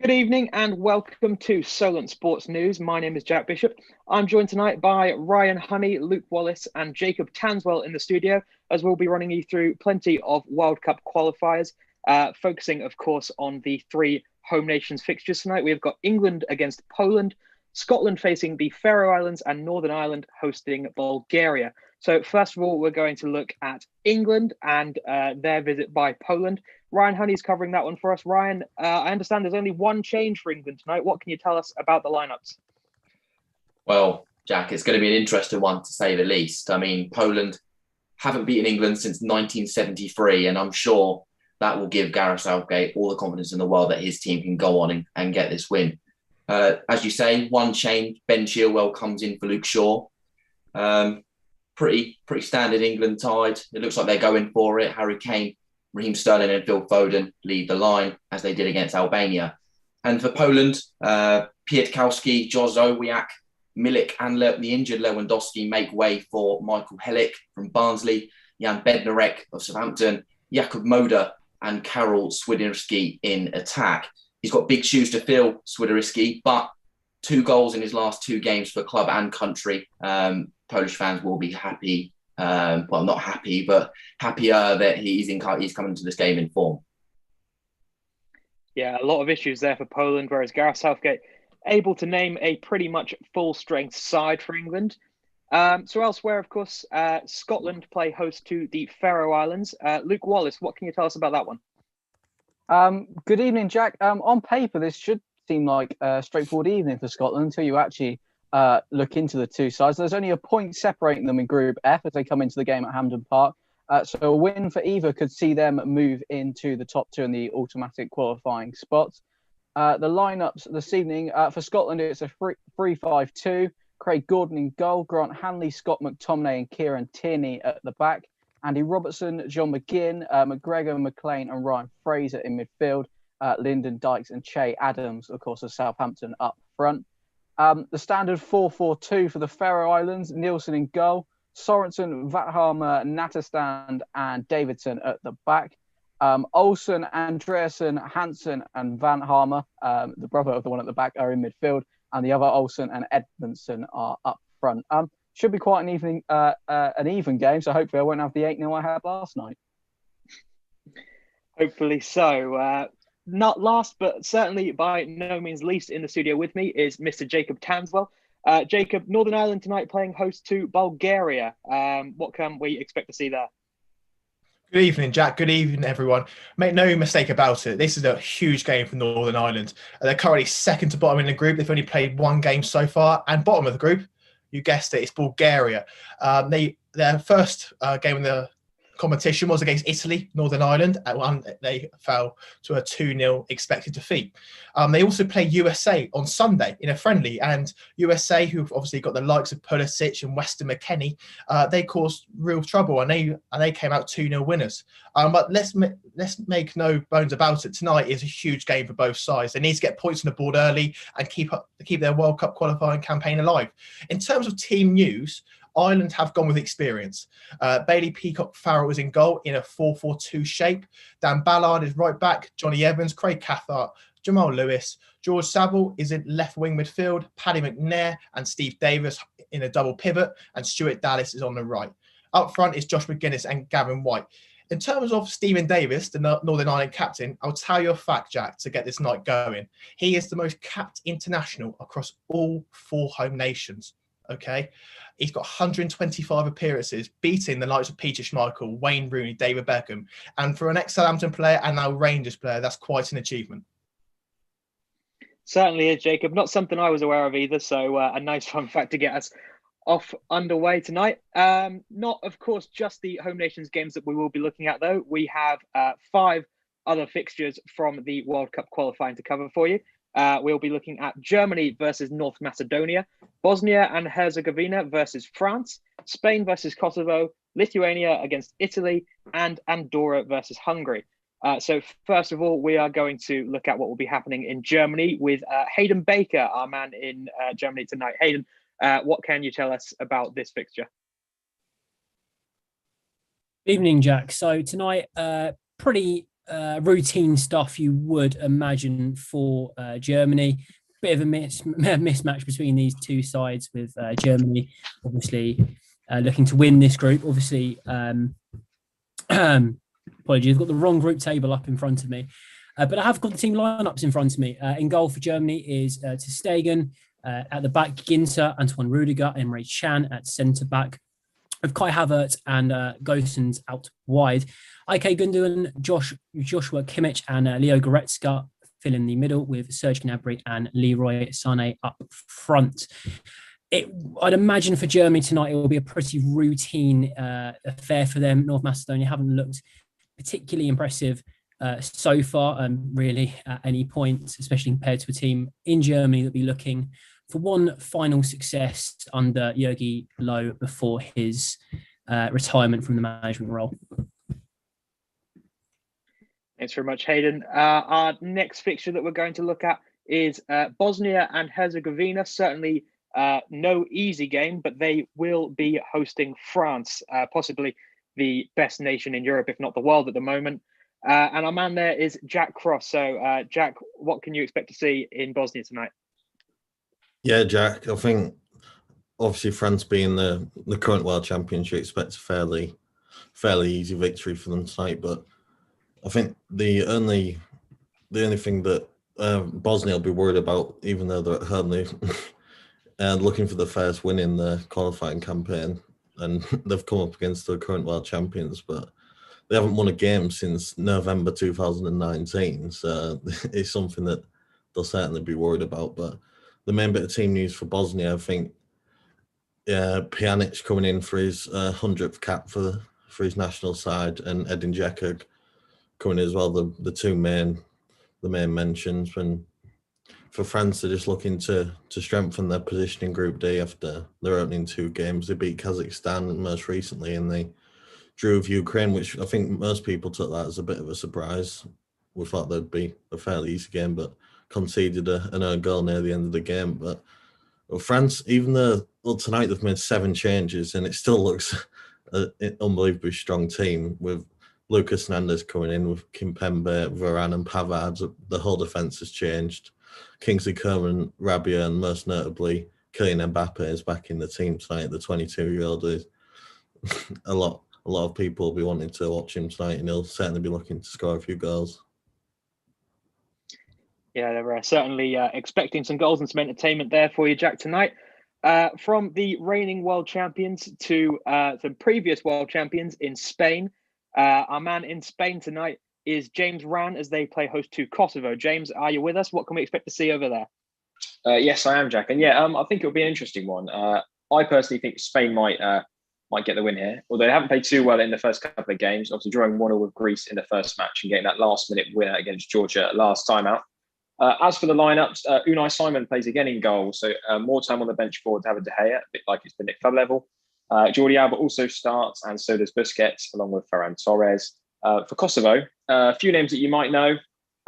Good evening and welcome to Solent Sports News. My name is Jack Bishop. I'm joined tonight by Ryan Honey, Luke Wallace, and Jacob Tanswell in the studio, as we'll be running you through plenty of World Cup qualifiers, focusing, of course, on the three home nations fixtures tonight. We've got England against Poland, Scotland facing the Faroe Islands, and Northern Ireland hosting Bulgaria. So, first of all, we're going to look at England and their visit by Poland. Ryan Honey's covering that one for us. Ryan, I understand there's only one change for England tonight. What can you tell us about the lineups? Well, Jack, it's going to be an interesting one to say the least. I mean, Poland haven't beaten England since 1973, and I'm sure that will give Gareth Southgate all the confidence in the world that his team can go on and get this win. As you say, one change, Ben Chilwell comes in for Luke Shaw. Pretty standard England tide. It looks like they're going for it. Harry Kane, Raheem Sterling and Phil Foden lead the line as they did against Albania. And for Poland, Pietkowski, Jozowiak, Milik and the injured Lewandowski make way for Michael Helik from Barnsley, Jan Bednarek of Southampton, Jakub Moder and Karol Swiderski in attack. He's got big shoes to fill, Swiderski, but 2 goals in his last 2 games for club and country. Polish fans will be happy. Well, not happy, but happier that he's coming to this game in form. Yeah, a lot of issues there for Poland, whereas Gareth Southgate able to name a pretty much full-strength side for England. So elsewhere, of course, Scotland play host to the Faroe Islands. Luke Wallace, what can you tell us about that one? Good evening, Jack. On paper, this should seem like a straightforward evening for Scotland until you actually look into the two sides. There's only a point separating them in Group F as they come into the game at Hampden Park. So a win for either could see them move into the top 2 in the automatic qualifying spots. The lineups this evening for Scotland, it's a 3-5-2. Craig Gordon in goal, Grant Hanley, Scott McTominay and Kieran Tierney at the back. Andy Robertson, John McGinn, McGregor, McLean and Ryan Fraser in midfield. Lyndon Dykes and Che Adams, of course, of Southampton up front. The standard 4-4-2 for the Faroe Islands, Nielsen in goal, Sorensen, Vathammer, Natterstand and Davidson at the back. Olsen, Andreasen, Hansen and Van Harmer, the brother of the one at the back, are in midfield, and the other Olsen and Edmondson are up front. Should be quite an even game, so hopefully I won't have the 8-0 I had last night. Hopefully so. Not last, but certainly by no means least in the studio with me is Mr. Jacob Tanswell. Jacob, Northern Ireland tonight playing host to Bulgaria. What can we expect to see there? Good evening, Jack. Good evening, everyone. Make no mistake about it. This is a huge game for Northern Ireland. They're currently second to bottom in the group. They've only played 1 game so far. And bottom of the group, you guessed it, it's Bulgaria. Their first game in the competition was against Italy, Northern Ireland. They fell to a 2-0 expected defeat. They also play USA on Sunday in a friendly, and USA, who've obviously got the likes of Pulisic and Weston McKennie, they caused real trouble, and they came out 2-0 winners. But let's make no bones about it. Tonight is a huge game for both sides. They need to get points on the board early and keep their World Cup qualifying campaign alive. In terms of team news, Ireland have gone with experience. Bailey Peacock-Farrell is in goal in a 4-4-2 shape. Dan Ballard is right back. Johnny Evans, Craig Cathcart, Jamal Lewis. George Saville is in left wing midfield. Paddy McNair and Steve Davis in a double pivot. And Stuart Dallas is on the right. Up front is Josh McGuinness and Gavin White. In terms of Stephen Davis, the Northern Ireland captain, I'll tell you a fact, Jack, to get this night going. He is the most capped international across all 4 home nations. Okay, he's got 125 appearances, beating the likes of Peter Schmeichel, Wayne Rooney, David Beckham, and for an ex-Southampton player and now Rangers player, that's quite an achievement. Certainly is, Jacob. Not something I was aware of either, so a nice fun fact to get us off underway tonight. Not, of course, just the home nations games that we will be looking at, though. We have 5 other fixtures from the World Cup qualifying to cover for you. We'll be looking at Germany versus North Macedonia, Bosnia and Herzegovina versus France, Spain versus Kosovo, Lithuania against Italy, and Andorra versus Hungary. So first of all, we are going to look at what will be happening in Germany with Hayden Baker, our man in Germany tonight. Hayden, what can you tell us about this fixture? Evening, Jack. So tonight, pretty routine stuff you would imagine for Germany. Bit of a mismatch between these two sides, with Germany obviously looking to win this group. Obviously, apologies, I've got the wrong group table up in front of me. But I have got the team lineups in front of me. In goal for Germany is Ter Stegen. At the back, Ginter, Antoine Rudiger, Emre Can at centre back, with Kai Havertz and Gosens out wide. Ike Gundogan, Joshua Kimmich, and Leo Goretzka fill in the middle, with Serge Gnabry and Leroy Sané up front. I'd imagine for Germany tonight, it will be a pretty routine affair for them. North Macedonia haven't looked particularly impressive so far, really, at any point, especially compared to a team in Germany that'll be looking for one final success under Jogi Löw before his retirement from the management role. Thanks very much, Hayden. Our next fixture that we're going to look at is Bosnia and Herzegovina. Certainly no easy game, but they will be hosting France, possibly the best nation in Europe, if not the world at the moment. And our man there is Jack Cross. So, Jack, what can you expect to see in Bosnia tonight? Yeah, Jack, I think obviously France being the current world champions, you expect a fairly easy victory for them tonight. But I think the only thing that Bosnia will be worried about, even though they're at home, they're looking for the first win in the qualifying campaign, and they've come up against the current world champions, but they haven't won a game since November 2019. So it's something that they'll certainly be worried about. But the main bit of team news for Bosnia, I think, Pjanic coming in for his 100th cap for his national side, and Edin Dzeko coming in as well. The main mentions. And for France, they're just looking to strengthen their position in Group D after their opening two games. They beat Kazakhstan most recently, and they drew with Ukraine, which I think most people took that as a bit of a surprise. We thought there'd be a fairly easy game, but conceded an own goal near the end of the game. But France, even though tonight they've made 7 changes, and it still looks an unbelievably strong team, with Lucas Hernandez coming in, with Kimpembe, Varane and Pavard. The whole defence has changed. Kingsley Coman, Rabiot, and most notably Kylian Mbappe is back in the team tonight. The 22-year-old is a lot of people will be wanting to watch him tonight, and he'll certainly be looking to score a few goals. Yeah, they're certainly expecting some goals and some entertainment there for you, Jack, tonight. From the reigning world champions to the previous world champions in Spain, our man in Spain tonight is James Ran, as they play host to Kosovo. James, are you with us? What can we expect to see over there? Yes, I am, Jack. And I think it'll be an interesting one. I personally think Spain might get the win here, although they haven't played too well in the first couple of games. Obviously, drawing 1-1 with Greece in the first match and getting that last-minute winner against Georgia last time out. As for the lineups, Unai Simon plays again in goal, so more time on the bench for David De Gea, a bit like it's been at club level. Jordi Alba also starts, and so does Busquets, along with Ferran Torres. For Kosovo, a few names that you might know.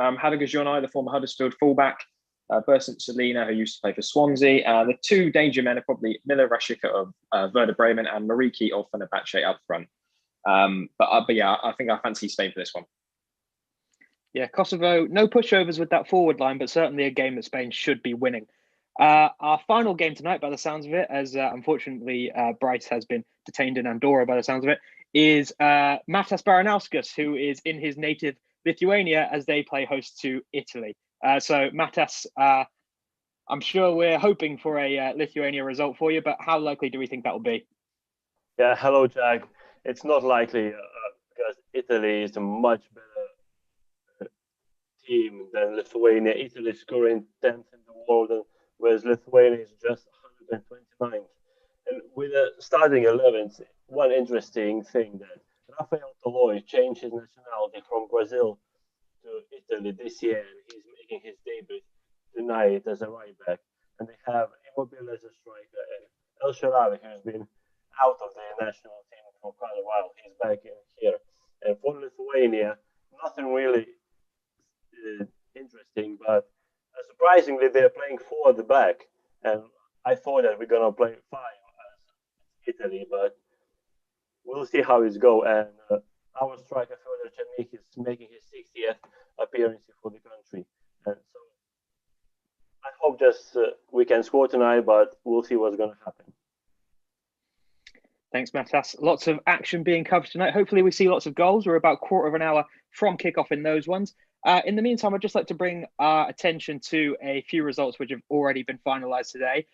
Hadiga Jonai, the former Huddersfield fullback, Bersant Salina, who used to play for Swansea. The two danger men are probably Miller Rashica of Werder Bremen and Mariki of Fenerbahce up front. But yeah, I think I fancy Spain for this one. Yeah, Kosovo, no pushovers with that forward line, but certainly a game that Spain should be winning. Our final game tonight, by the sounds of it, as unfortunately Bryce has been detained in Andorra by the sounds of it, is Matas Baranauskas, who is in his native Lithuania as they play host to Italy. So Matas, I'm sure we're hoping for a Lithuania result for you, but how likely do we think that will be? Yeah, hello, Jack. It's not likely because Italy is a much better team than Lithuania. Italy is scoring 10th in the world, whereas Lithuania is just 129th. And with the starting 11th, one interesting thing that Rafael Toloi changed his nationality from Brazil to Italy this year, and he's making his debut tonight as a right back. And they have Immobile as a striker, and El Shaarawy, who's been out of the national team for quite a while. He's back in here. And for Lithuania, nothing really interesting, but surprisingly, they're playing 4 at the back. And I thought that we're going to play 5 as Italy, but we'll see how it's go. And our striker, Fyodor Chernyk, is making his 6th can score tonight, but we'll see what's going to happen. Thanks, Matas. Lots of action being covered tonight. Hopefully we see lots of goals. We're about a quarter of an hour from kickoff in those ones. In the meantime, I'd just like to bring our attention to a few results which have already been finalised today.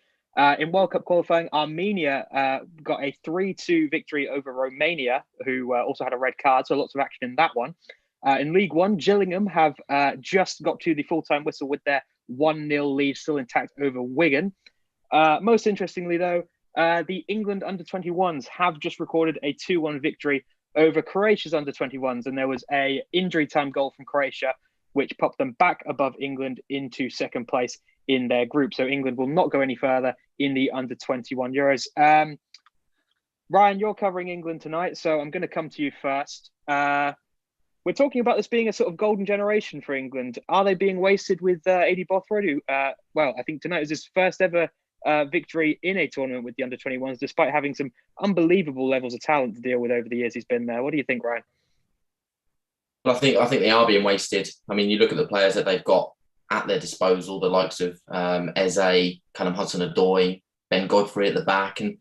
In World Cup qualifying, Armenia got a 3-2 victory over Romania, who also had a red card, so lots of action in that one. In League One, Gillingham have just got to the full-time whistle with their 1-0 lead still intact over Wigan. Most interestingly, though, the England under-21s have just recorded a 2-1 victory over Croatia's under-21s, and there was a injury time goal from Croatia, which popped them back above England into second place in their group. So England will not go any further in the under-21 Euros. Ryan, you're covering England tonight, so I'm going to come to you first. We're talking about this being a sort of golden generation for England. Are they being wasted with Adi Bothroyd, who, I think tonight is his first ever victory in a tournament with the under-21s, despite having some unbelievable levels of talent to deal with over the years he's been there. What do you think, Ryan? Well, I think they are being wasted. I mean, you look at the players that they've got at their disposal, the likes of Eze, Callum Hudson-Odoi, Ben Godfrey at the back, and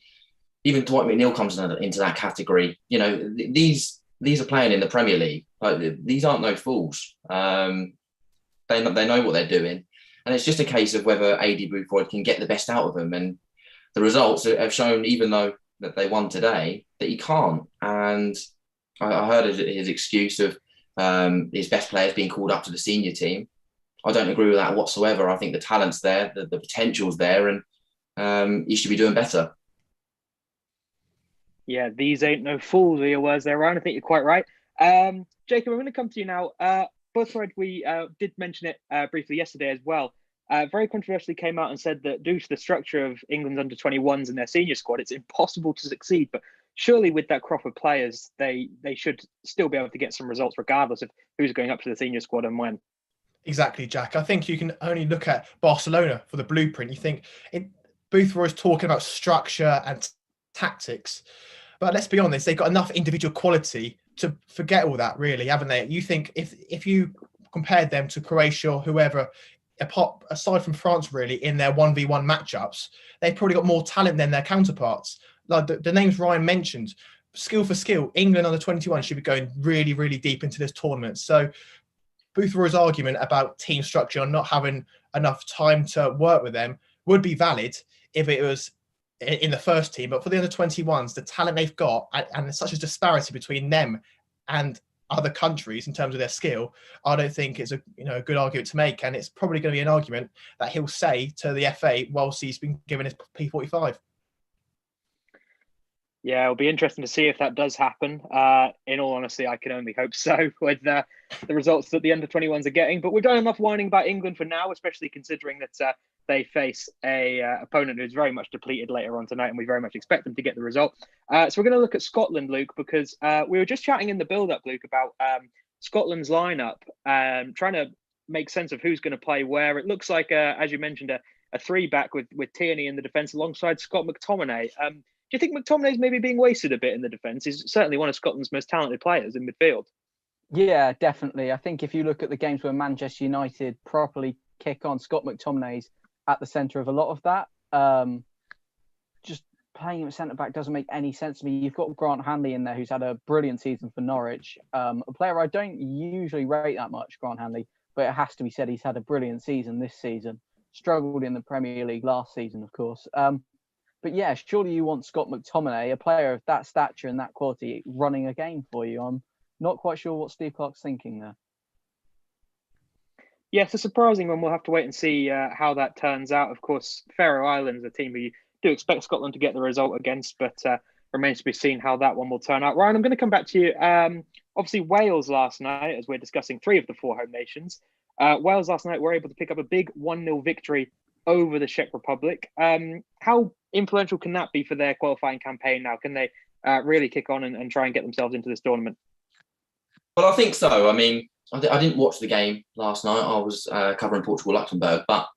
even Dwight McNeil comes into that category. You know, these are playing in the Premier League. Like, these aren't no fools. They know what they're doing. And it's just a case of whether Adi Bothroyd can get the best out of them. And the results have shown, even though that they won today, that he can't. And I heard his excuse of his best players being called up to the senior team. I don't agree with that whatsoever. I think the talent's there, the potential's there, and he should be doing better. Yeah, these ain't no fools, are your words there, Ryan. I think you're quite right. Jacob, I'm going to come to you now. Bothroyd, we did mention it briefly yesterday as well. Very controversially came out and said that due to the structure of England's under-21s and their senior squad, it's impossible to succeed. But surely with that crop of players, they should still be able to get some results regardless of who's going up to the senior squad and when. Exactly, Jack. I think you can only look at Barcelona for the blueprint. You think Bothroyd's talking about structure and tactics. But let's be honest, they've got enough individual quality to forget all that, really, haven't they? You think if you compared them to Croatia or whoever, aside from France, really, in their 1v1 matchups, they've probably got more talent than their counterparts. Like the names Ryan mentioned, skill for skill, England under 21 should be going really, really deep into this tournament. So Bothroyd's argument about team structure and not having enough time to work with them would be valid if it was in the first team, but for the under-21s, the talent they've got, and there's such a disparity between them and other countries in terms of their skill, I don't think it's a good argument to make, and it's probably going to be an argument that he'll say to the FA whilst he's been given his P45. Yeah, it'll be interesting to see if that does happen. In all honesty, I can only hope so with the results that the under-21s are getting. But we've done enough whining about England for now, especially considering that they face a opponent who's very much depleted later on tonight, and we very much expect them to get the result. So we're going to look at Scotland, Luke, because we were just chatting in the build-up, Luke, about Scotland's lineup, trying to make sense of who's going to play where. It looks like, as you mentioned, a three-back with Tierney in the defence alongside Scott McTominay. Do you think McTominay's maybe being wasted a bit in the defence? He's certainly one of Scotland's most talented players in midfield. Yeah, definitely. I think if you look at the games where Manchester United properly kick on, Scott McTominay's at the centre of a lot of that. Just playing him at centre-back doesn't make any sense to me. You've got Grant Hanley in there, who's had a brilliant season for Norwich. A player I don't usually rate that much, Grant Hanley, but it has to be said he's had a brilliant season this season. Struggled in the Premier League last season, of course. But yeah, surely you want Scott McTominay, a player of that stature and that quality, running a game for you. I'm not quite sure what Steve Clarke's thinking there. Yeah, it's a surprising one. We'll have to wait and see how that turns out. Of course, Faroe Islands, a team who you do expect Scotland to get the result against, but remains to be seen how that one will turn out. Ryan, I'm going to come back to you. Obviously, Wales last night, as we're discussing 3 of the 4 home nations, Wales last night were able to pick up a big 1-0 victory over the Czech Republic. How influential can that be for their qualifying campaign now? Can they really kick on and try and get themselves into this tournament? Well, I think so. I mean, I didn't watch the game last night. I was covering Portugal-Luxembourg. But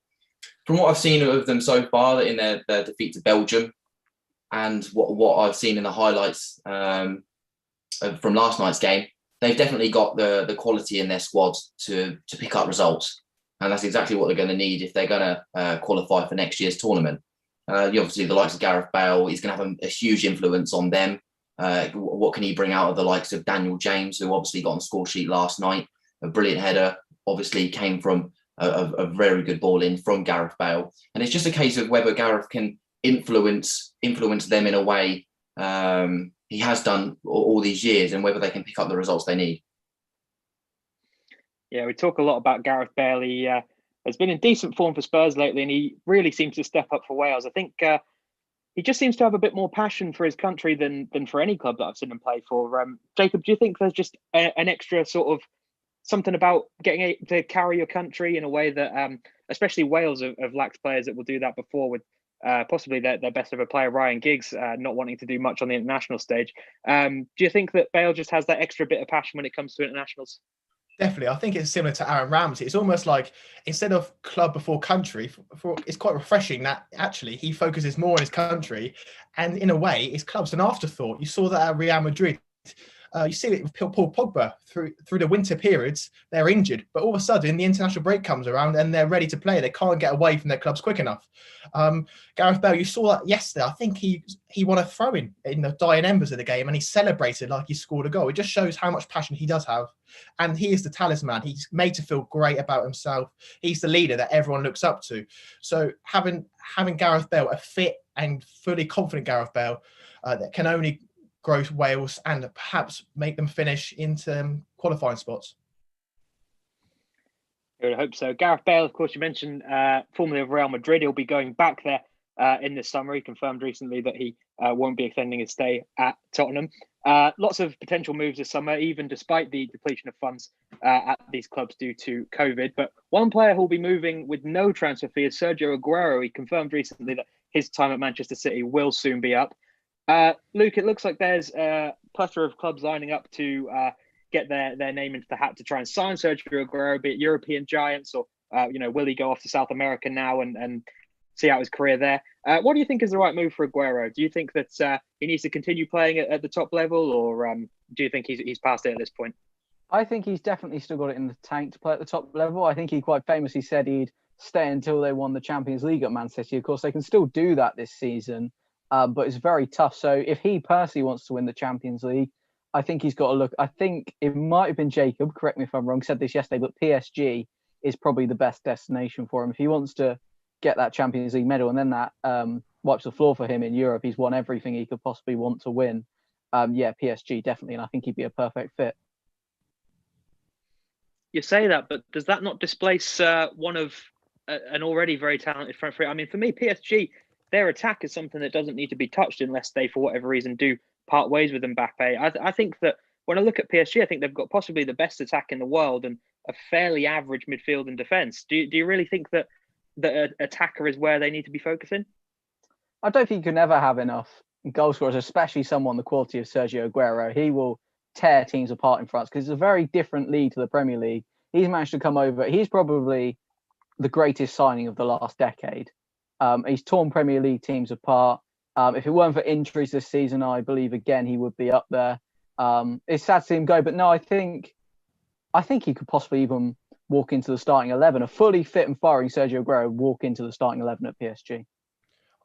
from what I've seen of them so far in their defeat to Belgium and what I've seen in the highlights from last night's game, they've definitely got the quality in their squad to pick up results. And that's exactly what they're going to need if they're going to qualify for next year's tournament. Obviously, the likes of Gareth Bale, he's going to have a huge influence on them. What can he bring out of the likes of Daniel James, who obviously got on the score sheet last night? A brilliant header, obviously came from a very good ball in from Gareth Bale. And it's just a case of whether Gareth can influence them in a way he has done all these years, and whether they can pick up the results they need. Yeah, we talk a lot about Gareth Bale. He has been in decent form for Spurs lately, and he really seems to step up for Wales. I think he just seems to have a bit more passion for his country than for any club that I've seen him play for. Jacob, do you think there's just an extra sort of something about getting to carry your country in a way that, especially Wales have lacked players that will do that before, with possibly their best ever player, Ryan Giggs, not wanting to do much on the international stage. Do you think that Bale just has that extra bit of passion when it comes to internationals? Definitely. I think it's similar to Aaron Ramsey. It's almost like instead of club before country, it's quite refreshing that actually he focuses more on his country. And in a way, his club's an afterthought. You saw that at Real Madrid. You see it with Paul Pogba through the winter periods, they're injured. But all of a sudden, the international break comes around and they're ready to play. They can't get away from their clubs quick enough. Gareth Bale, you saw that yesterday. I think he won a throw-in in the dying embers of the game and he celebrated like he scored a goal. It just shows how much passion he does have. And he is the talisman. He's made to feel great about himself. He's the leader that everyone looks up to. So having Gareth Bale, a fit and fully confident Gareth Bale, that can only grow Wales and perhaps make them finish into qualifying spots. I would hope so. Gareth Bale, of course, you mentioned formerly of Real Madrid. He'll be going back there in this summer. He confirmed recently that he won't be extending his stay at Tottenham. Lots of potential moves this summer, even despite the depletion of funds at these clubs due to COVID. But one player who'll be moving with no transfer fee is Sergio Aguero. He confirmed recently that his time at Manchester City will soon be up. Luke, it looks like there's a plethora of clubs lining up to get their name into the hat to try and sign Sergio Aguero, be it European giants or, will he go off to South America now and see out his career there? What do you think is the right move for Aguero? Do you think that he needs to continue playing at the top level, or do you think he's past it at this point? I think he's definitely still got it in the tank to play at the top level. I think he quite famously said he'd stay until they won the Champions League at Man City. Of course, they can still do that this season. But it's very tough. So if he personally wants to win the Champions League, I think he's got to look. I think it might have been Jacob, correct me if I'm wrong, said this yesterday, but PSG is probably the best destination for him. If he wants to get that Champions League medal and then that wipes the floor for him in Europe, he's won everything he could possibly want to win. PSG definitely, and I think he'd be a perfect fit. You say that, but does that not displace one of an already very talented front three? I mean, for me, PSG, their attack is something that doesn't need to be touched unless they, for whatever reason, do part ways with Mbappe. I think that when I look at PSG, I think they've got possibly the best attack in the world and a fairly average midfield and defence. Do you really think that the attacker is where they need to be focusing? I don't think you can ever have enough goal scorers, especially someone the quality of Sergio Aguero. He will tear teams apart in France because it's a very different league to the Premier League. He's managed to come over. He's probably the greatest signing of the last decade. He's torn Premier League teams apart. If it weren't for injuries this season, I believe again he would be up there. It's sad to see him go, but no, I think he could possibly even walk into the starting 11. A fully fit and firing Sergio Aguero walk into the starting 11 at PSG.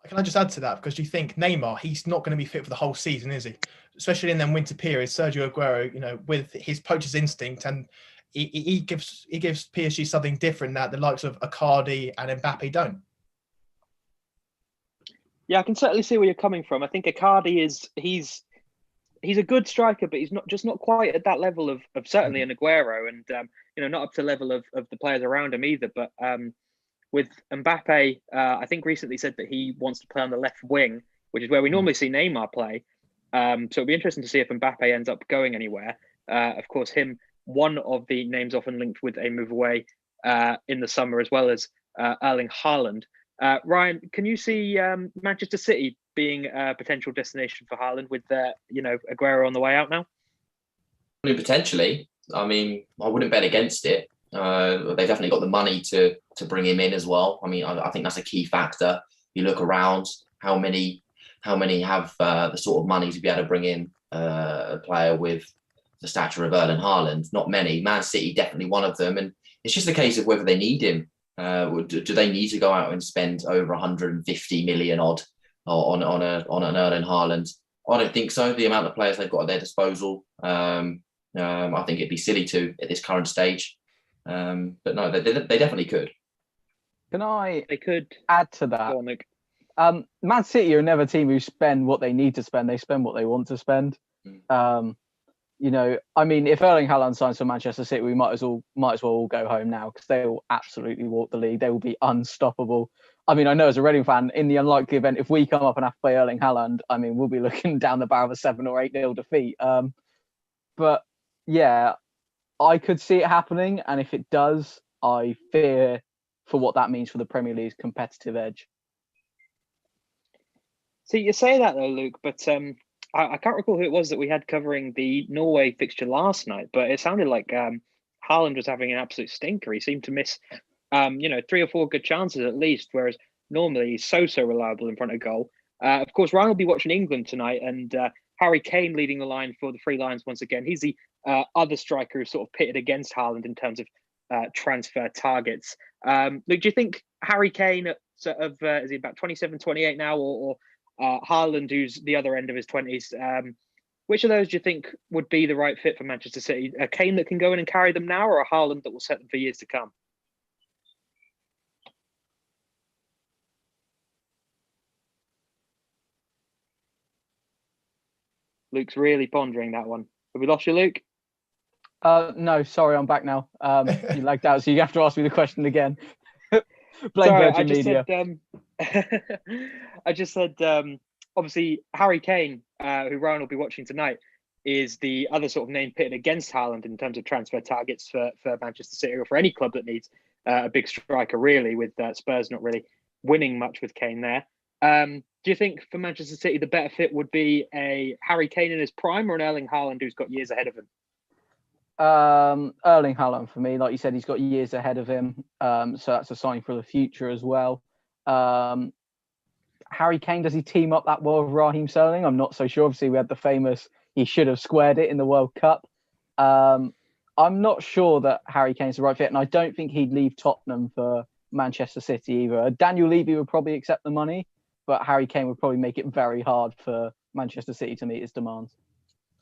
Can I just add to that? Because you think Neymar, he's not going to be fit for the whole season, is he? Especially in them winter periods. Sergio Aguero, with his poacher's instinct, and he gives PSG something different that the likes of Icardi and Mbappe don't. Yeah, I can certainly see where you're coming from. I think Icardi he's a good striker, but he's not quite at that level of certainly an Aguero, and not up to the level of the players around him either. But with Mbappe, I think recently said that he wants to play on the left wing, which is where we normally see Neymar play. So it'll be interesting to see if Mbappe ends up going anywhere. Of course, one of the names often linked with a move away in the summer, as well as Erling Haaland. Ryan, can you see Manchester City being a potential destination for Haaland with Aguero on the way out now? I mean, potentially. I mean, I wouldn't bet against it. They've definitely got the money to bring him in as well. I mean, I think that's a key factor. You look around, how many have the sort of money to be able to bring in a player with the stature of Erling Haaland. Not many. Man City definitely one of them, and it's just a case of whether they need him. Do they need to go out and spend over 150 million odd on an Erling Haaland? I don't think so. The amount of players they've got at their disposal, I think it'd be silly to at this current stage. But no, they definitely could. Can I They could add to that? go on, Luke. Man City are never a team who spend what they need to spend. They spend what they want to spend. You know, I mean, if Erling Haaland signs for Manchester City, we might as well all go home now, because they will absolutely walk the league. They will be unstoppable. I mean, I know as a Reading fan, in the unlikely event if we come up and have to play Erling Haaland, I mean, we'll be looking down the barrel of a 7 or 8-0 defeat. But yeah, I could see it happening, and if it does, I fear for what that means for the Premier League's competitive edge. See, you say that though, Luke, but I can't recall who it was that we had covering the Norway fixture last night, but it sounded like Haaland was having an absolute stinker. He seemed to miss, 3 or 4 good chances at least, whereas normally he's so reliable in front of goal. Of course, Ryan will be watching England tonight, and Harry Kane leading the line for the Three Lions once again. He's the other striker who's sort of pitted against Haaland in terms of transfer targets. Luke, do you think Harry Kane at sort of, is he about 27, 28 now, or Haaland, who's the other end of his 20s, which of those do you think would be the right fit for Manchester City? A Kane that can go in and carry them now, or a Haaland that will set them for years to come? Luke's really pondering that one. Have we lost you, Luke? No, sorry, I'm back now. You lagged out, so you have to ask me the question again. Blame Sorry, Virgin Media. I just said, obviously, Harry Kane, who Ryan will be watching tonight, is the other sort of name pitted against Haaland in terms of transfer targets for Manchester City, or for any club that needs a big striker, really, with Spurs not really winning much with Kane there. Do you think for Manchester City the better fit would be a Harry Kane in his prime, or an Erling Haaland who's got years ahead of him? Erling Haaland for me. Like you said, he's got years ahead of him, so that's a sign for the future as well. Harry Kane, does he team up that well with Raheem Sterling? I'm not so sure. Obviously, we had the famous he should have squared it in the World Cup. I'm not sure that Harry Kane's the right fit, and I don't think he'd leave Tottenham for Manchester City either. Daniel Levy would probably accept the money, but Harry Kane would probably make it very hard for Manchester City to meet his demands.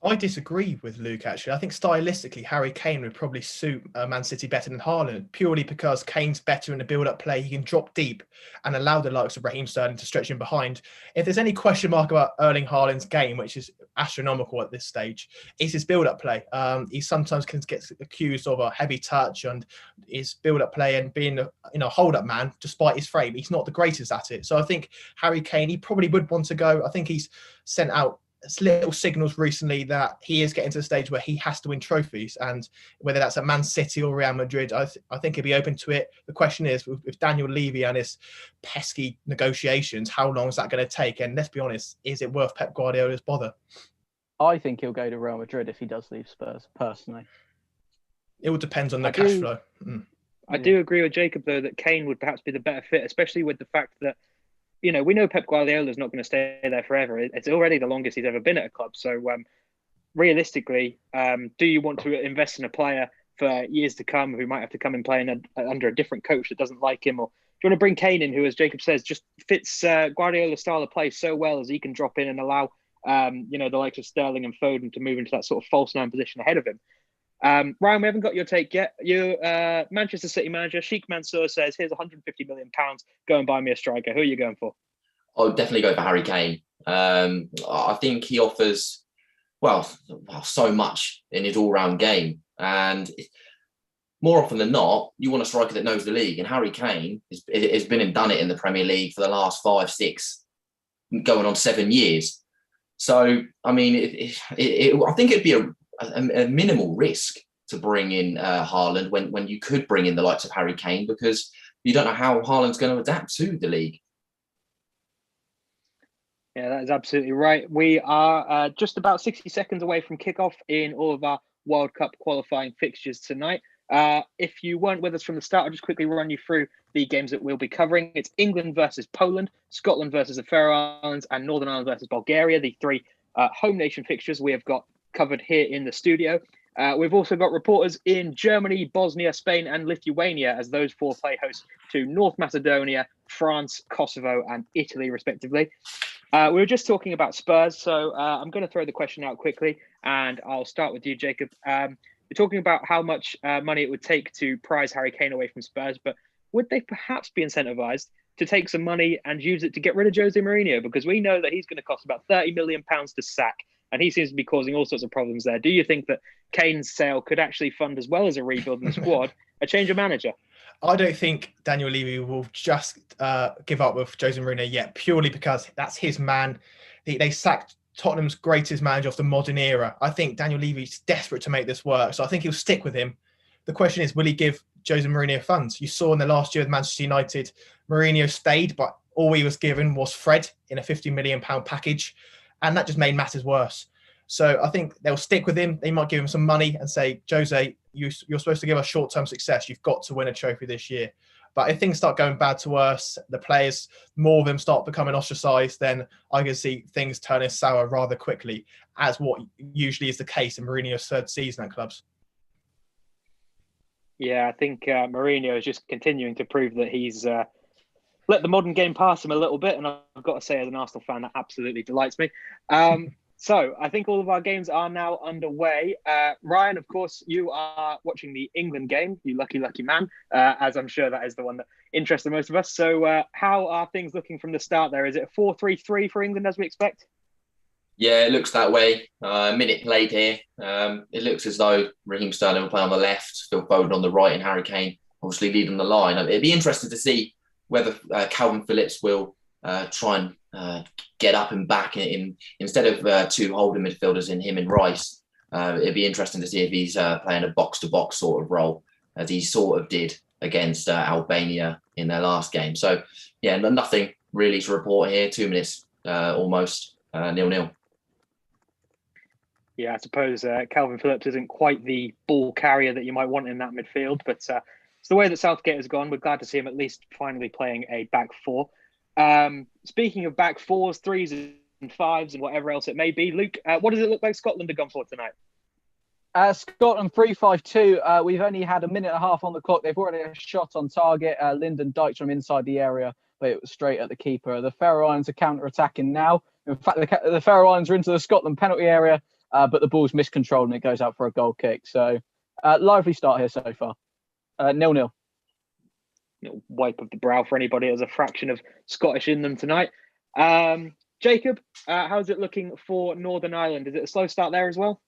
I disagree with Luke, actually. I think stylistically, Harry Kane would probably suit Man City better than Haaland, purely because Kane's better in the build-up play. He can drop deep and allow the likes of Raheem Sterling to stretch him behind. If there's any question mark about Erling Haaland's game, which is astronomical at this stage, is his build-up play. He sometimes gets accused of a heavy touch and his build-up play and being a hold-up man, despite his frame. He's not the greatest at it. So I think Harry Kane, he probably would want to go. I think he's sent out little signals recently that he is getting to the stage where he has to win trophies, and whether that's at Man City or Real Madrid, I think he'd be open to it. The question is, with Daniel Levy and his pesky negotiations, how long is that going to take? And let's be honest, is it worth Pep Guardiola's bother? I think he'll go to Real Madrid if he does leave Spurs, personally. It all depends on the cash flow. I do agree with Jacob, though, that Kane would perhaps be the better fit, especially with the fact that, we know Pep Guardiola is not going to stay there forever. It's already the longest he's ever been at a club. So realistically, do you want to invest in a player for years to come who might have to come and play under a different coach that doesn't like him? Or do you want to bring Kane in, who, as Jacob says, just fits Guardiola's style of play so well, as he can drop in and allow, the likes of Sterling and Foden to move into that sort of false nine position ahead of him? Ryan, we haven't got your take yet. You, Manchester City manager Sheikh Mansour says, "Here's 150 million pounds. Go and buy me a striker." Who are you going for? I would definitely go for Harry Kane. I think he offers, so much in his all-round game, and more often than not, you want a striker that knows the league. And Harry Kane has been and done it in the Premier League for the last 5, 6, going on 7 years. So, I mean, I think it'd be a minimal risk to bring in Haaland when you could bring in the likes of Harry Kane, because you don't know how Haaland's going to adapt to the league. Yeah, that is absolutely right. We are just about 60 seconds away from kickoff in all of our World Cup qualifying fixtures tonight. If you weren't with us from the start, I'll just quickly run you through the games that we'll be covering. It's England versus Poland, Scotland versus the Faroe Islands, and Northern Ireland versus Bulgaria, the 3 home nation fixtures. We have got covered here in the studio. We've also got reporters in Germany, Bosnia, Spain, and Lithuania, as those 4 play host to North Macedonia, France, Kosovo, and Italy, respectively. We were just talking about Spurs, so I'm going to throw the question out quickly, and I'll start with you, Jacob. We're talking about how much money it would take to prize Harry Kane away from Spurs, but would they perhaps be incentivized to take some money and use it to get rid of Jose Mourinho? Because we know that he's going to cost about £30 million to sack, and he seems to be causing all sorts of problems there. Do you think that Kane's sale could actually fund, as well as a rebuild in the squad, a change of manager? I don't think Daniel Levy will just give up with Jose Mourinho yet, purely because that's his man. They sacked Tottenham's greatest manager of the modern era. I think Daniel Levy's desperate to make this work, so I think he'll stick with him. The question is, will he give Jose Mourinho funds? You saw in the last year with Manchester United, Mourinho stayed, but all he was given was Fred in a £50 million package, and that just made matters worse. So I think they'll stick with him. They might give him some money and say, Jose, you're supposed to give us short-term success. You've got to win a trophy this year. But if things start going bad to worse, the players, more of them start becoming ostracised, then I can see things turning sour rather quickly, as what usually is the case in Mourinho's 3rd season at clubs. Yeah, I think Mourinho is just continuing to prove that he's let the modern game pass him a little bit. And I've got to say, as an Arsenal fan, that absolutely delights me. So I think all of our games are now underway. Ryan, of course, you are watching the England game, you lucky, lucky man, as I'm sure that is the one that interests the most of us. So how are things looking from the start there? Is it a 4-3-3 for England as we expect? Yeah, it looks that way. Minute played here. It looks as though Raheem Sterling will play on the left, Phil Foden on the right, and Harry Kane obviously leading the line. It'd be interesting to see whether Calvin Phillips will try and get up and back instead of 2 holding midfielders in him and Rice. It'd be interesting to see if he's playing a box-to-box sort of role, as he sort of did against Albania in their last game. So, yeah, nothing really to report here. 2 minutes almost 0-0. Yeah, I suppose Calvin Phillips isn't quite the ball carrier that you might want in that midfield, but it's the way that Southgate has gone. We're glad to see him at least finally playing a back 4. Speaking of back 4s, 3s and 5s and whatever else it may be, Luke, what does it look like Scotland have gone for tonight? Scotland 3-5-2. We've only had a minute and a half on the clock. They've already had a shot on target. Lyndon Dykes from inside the area, but it was straight at the keeper. The Faroe Islands are counter-attacking now. In fact, the Faroe Islands are into the Scotland penalty area, but the ball's miscontrolled and it goes out for a goal kick. So lively start here so far. 0-0. Little wipe of the brow for anybody. There's a fraction of Scottish in them tonight. Jacob, how's it looking for Northern Ireland? Is it a slow start there as well?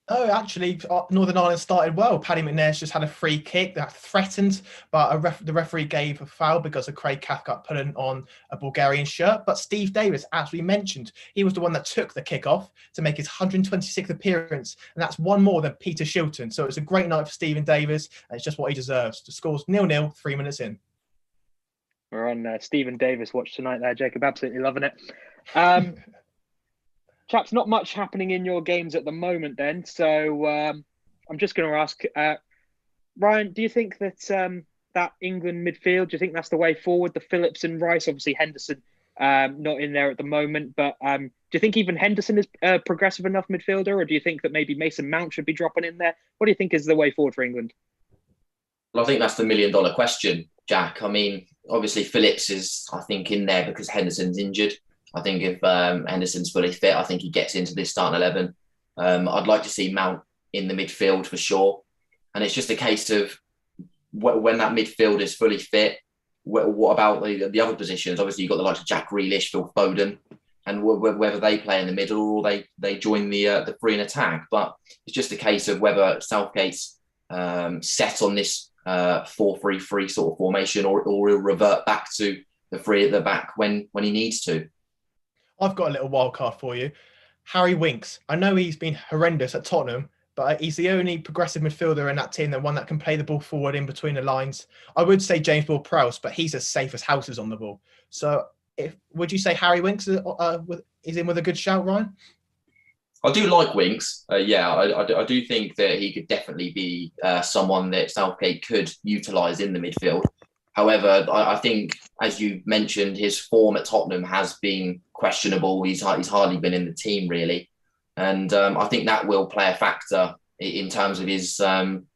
Oh, actually, Northern Ireland started well. Paddy McNair's just had a free kick that threatened, but the referee gave a foul because of Craig Cathcart putting on a Bulgarian shirt. But Steve Davis, as we mentioned, he was the one that took the kick off to make his 126th appearance, and that's one more than Peter Shilton. So it's a great night for Stephen Davis, and it's just what he deserves. The score's 0-0, 3 minutes in. We're on Stephen Davis watch tonight there, Jacob. Absolutely loving it. Chaps, not much happening in your games at the moment then. So I'm just going to ask, Ryan, do you think that that England midfield, do you think that's the way forward? The Phillips and Rice, obviously Henderson not in there at the moment. But do you think even Henderson is a progressive enough midfielder? Or do you think that maybe Mason Mount should be dropping in there? What do you think is the way forward for England? Well, I think that's the $1 million question, Jack. I mean, obviously Phillips is, I think, in there because Henderson's injured. I think if Henderson's fully fit, I think he gets into this starting 11. I'd like to see Mount in the midfield for sure. And it's just a case of when that midfield is fully fit, what about the other positions? Obviously, you've got the likes of Jack Grealish, Phil Foden, and whether they play in the middle or they join the free in attack. But it's just a case of whether Southgate's set on this 4-3-3 sort of formation or he'll revert back to the three at the back when he needs to. I've got a little wild card for you. Harry Winks. I know he's been horrendous at Tottenham, but he's the only progressive midfielder in that team, the one that can play the ball forward in between the lines. I would say James Ward-Prowse, but he's as safe as houses on the ball. So would you say Harry Winks is in with a good shout, Ryan? I do like Winks. I do think that he could definitely be someone that Southgate could utilise in the midfield. However, I think, as you mentioned, his form at Tottenham has been questionable. He's hardly been in the team, really. And I think that will play a factor in terms of his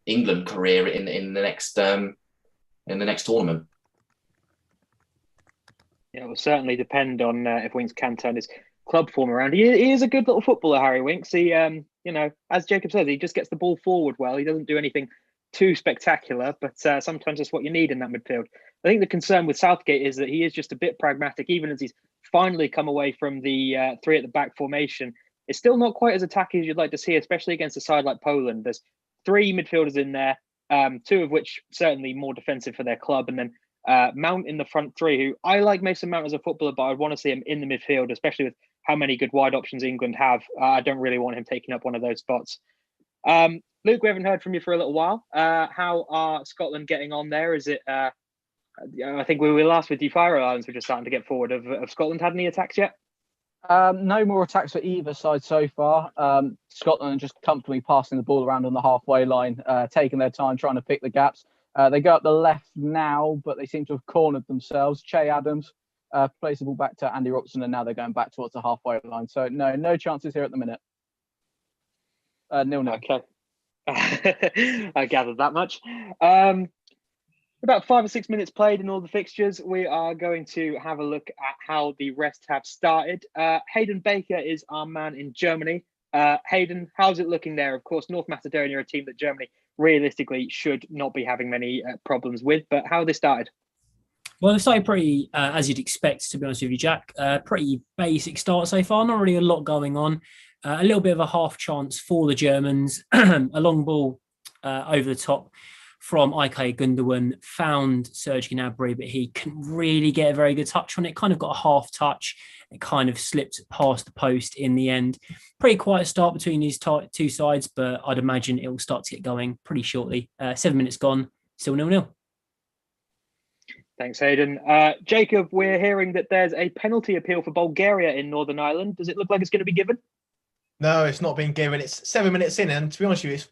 England career in the next tournament. Yeah, it will certainly depend on if Winks can turn his club form around. He is a good little footballer, Harry Winks. He, as Jacob says, he just gets the ball forward well. He doesn't do anything too spectacular, but sometimes that's what you need in that midfield. I think the concern with Southgate is that he is just a bit pragmatic, even as he's finally come away from the three at the back formation. It's still not quite as attacky as you'd like to see, especially against a side like Poland. There's three midfielders in there, two of which certainly more defensive for their club, and then Mount in the front three, who I like Mason Mount as a footballer, but I'd want to see him in the midfield, especially with how many good wide options England have. I don't really want him taking up one of those spots. Luke, we haven't heard from you for a little while. How are Scotland getting on there? Is it, I think we were last with the Faroe Islands, which are starting to get forward. Have Scotland had any attacks yet? No more attacks for either side so far. Scotland just comfortably passing the ball around on the halfway line, taking their time trying to pick the gaps. They go up the left now, but they seem to have cornered themselves. Che Adams plays the ball back to Andy Robertson, and now they're going back towards the halfway line. So no chances here at the minute. 0-0. Okay. I gathered that much. About 5 or 6 minutes played in all the fixtures. We are going to have a look at how the rest have started. Hayden Baker is our man in Germany. Hayden, how's it looking there? Of course, North Macedonia are a team that Germany realistically should not be having many problems with, but how have they started? Well, they started pretty, as you'd expect, to be honest with you, Jack. Pretty basic start so far, not really a lot going on. A little bit of a half chance for the Germans. A long ball over the top from Ilkay Gundogan, found Serge Gnabry, but he couldn't really get a very good touch on it. Kind of got a half touch. It kind of slipped past the post in the end. Pretty quiet start between these two sides, but I'd imagine it will start to get going pretty shortly. 7 minutes gone, still 0-0. Thanks, Hayden. Jacob, we're hearing that there's a penalty appeal for Bulgaria in Northern Ireland. Does it look like it's going to be given? No, it's not being given. It's 7 minutes in, and to be honest with you, it's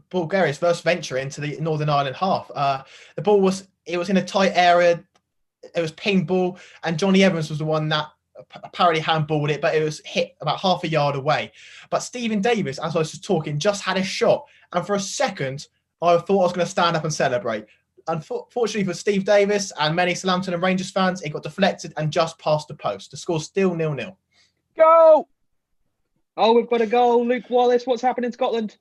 Bulgaria's first venture into the Northern Ireland half. The ball was in a tight area. It was ping ball, and Johnny Evans was the one that apparently handballed it, but it was hit about half a yard away. But Stephen Davis, as I was just talking, just had a shot, and for a second, I thought I was going to stand up and celebrate. Unfortunately for Steve Davis and many Southampton and Rangers fans, it got deflected and just past the post. The score's still 0-0. Go! Oh, we've got a goal. Luke Wallace, what's happened in Scotland?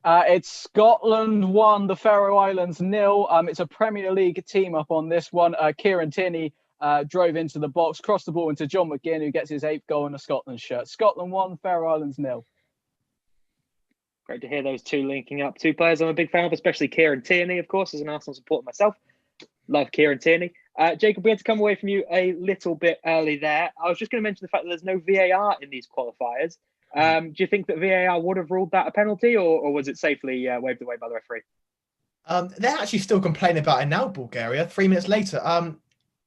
It's Scotland 1, the Faroe Islands 0. It's a Premier League team up on this one. Kieran Tierney drove into the box, crossed the ball into John McGinn, who gets his 8th goal in a Scotland shirt. Scotland 1, Faroe Islands 0. Great to hear those two linking up. Two players I'm a big fan of, especially Kieran Tierney, of course, as an Arsenal supporter myself. Love Kieran Tierney. Jacob, we had to come away from you a little bit early there. I was just going to mention the fact that there's no VAR in these qualifiers. Do you think that VAR would have ruled that a penalty, or was it safely waved away by the referee? They're actually still complaining about it now, Bulgaria, 3 minutes later.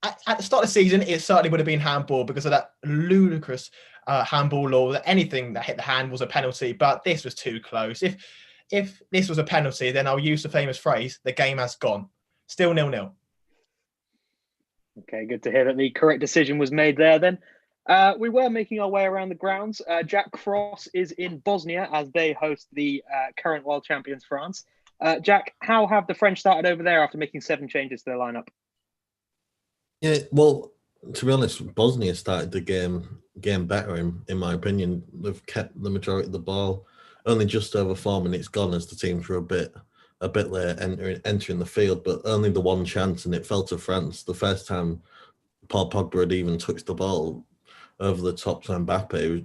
At the start of the season, it certainly would have been handball because of that ludicrous handball law that anything that hit the hand was a penalty, but this was too close. If this was a penalty, then I'll use the famous phrase, the game has gone. Still 0-0. Okay, good to hear that the correct decision was made there then. We were making our way around the grounds. Jack Cross is in Bosnia as they host the current world champions France. Jack, how have the French started over there after making 7 changes to their lineup? Yeah, well, to be honest, Bosnia started the game better, in my opinion. They've kept the majority of the ball. Only just over 4 minutes gone as the teams were a bit late entering the field, but only the one chance, and it fell to France. The first time Paul Pogba had even touched the ball over the top to Mbappe, he was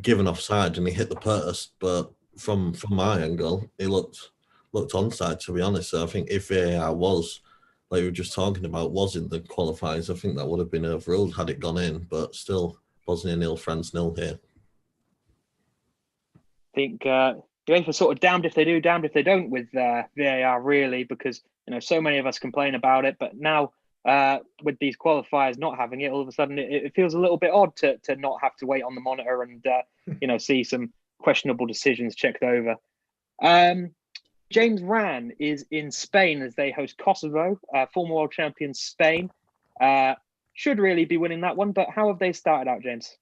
given offside and he hit the post. But from my angle, it looked onside, to be honest. So I think if VAR was, like we were just talking about, was in the qualifiers, I think that would have been overruled had it gone in. But still, Bosnia 0, France 0 here. I think UEFA sort of damned if they do, damned if they don't with VAR, really, because so many of us complain about it. But now with these qualifiers not having it, all of a sudden it feels a little bit odd to not have to wait on the monitor and see some questionable decisions checked over. James Rann is in Spain as they host Kosovo, former world champion Spain. Should really be winning that one, but how have they started out, James?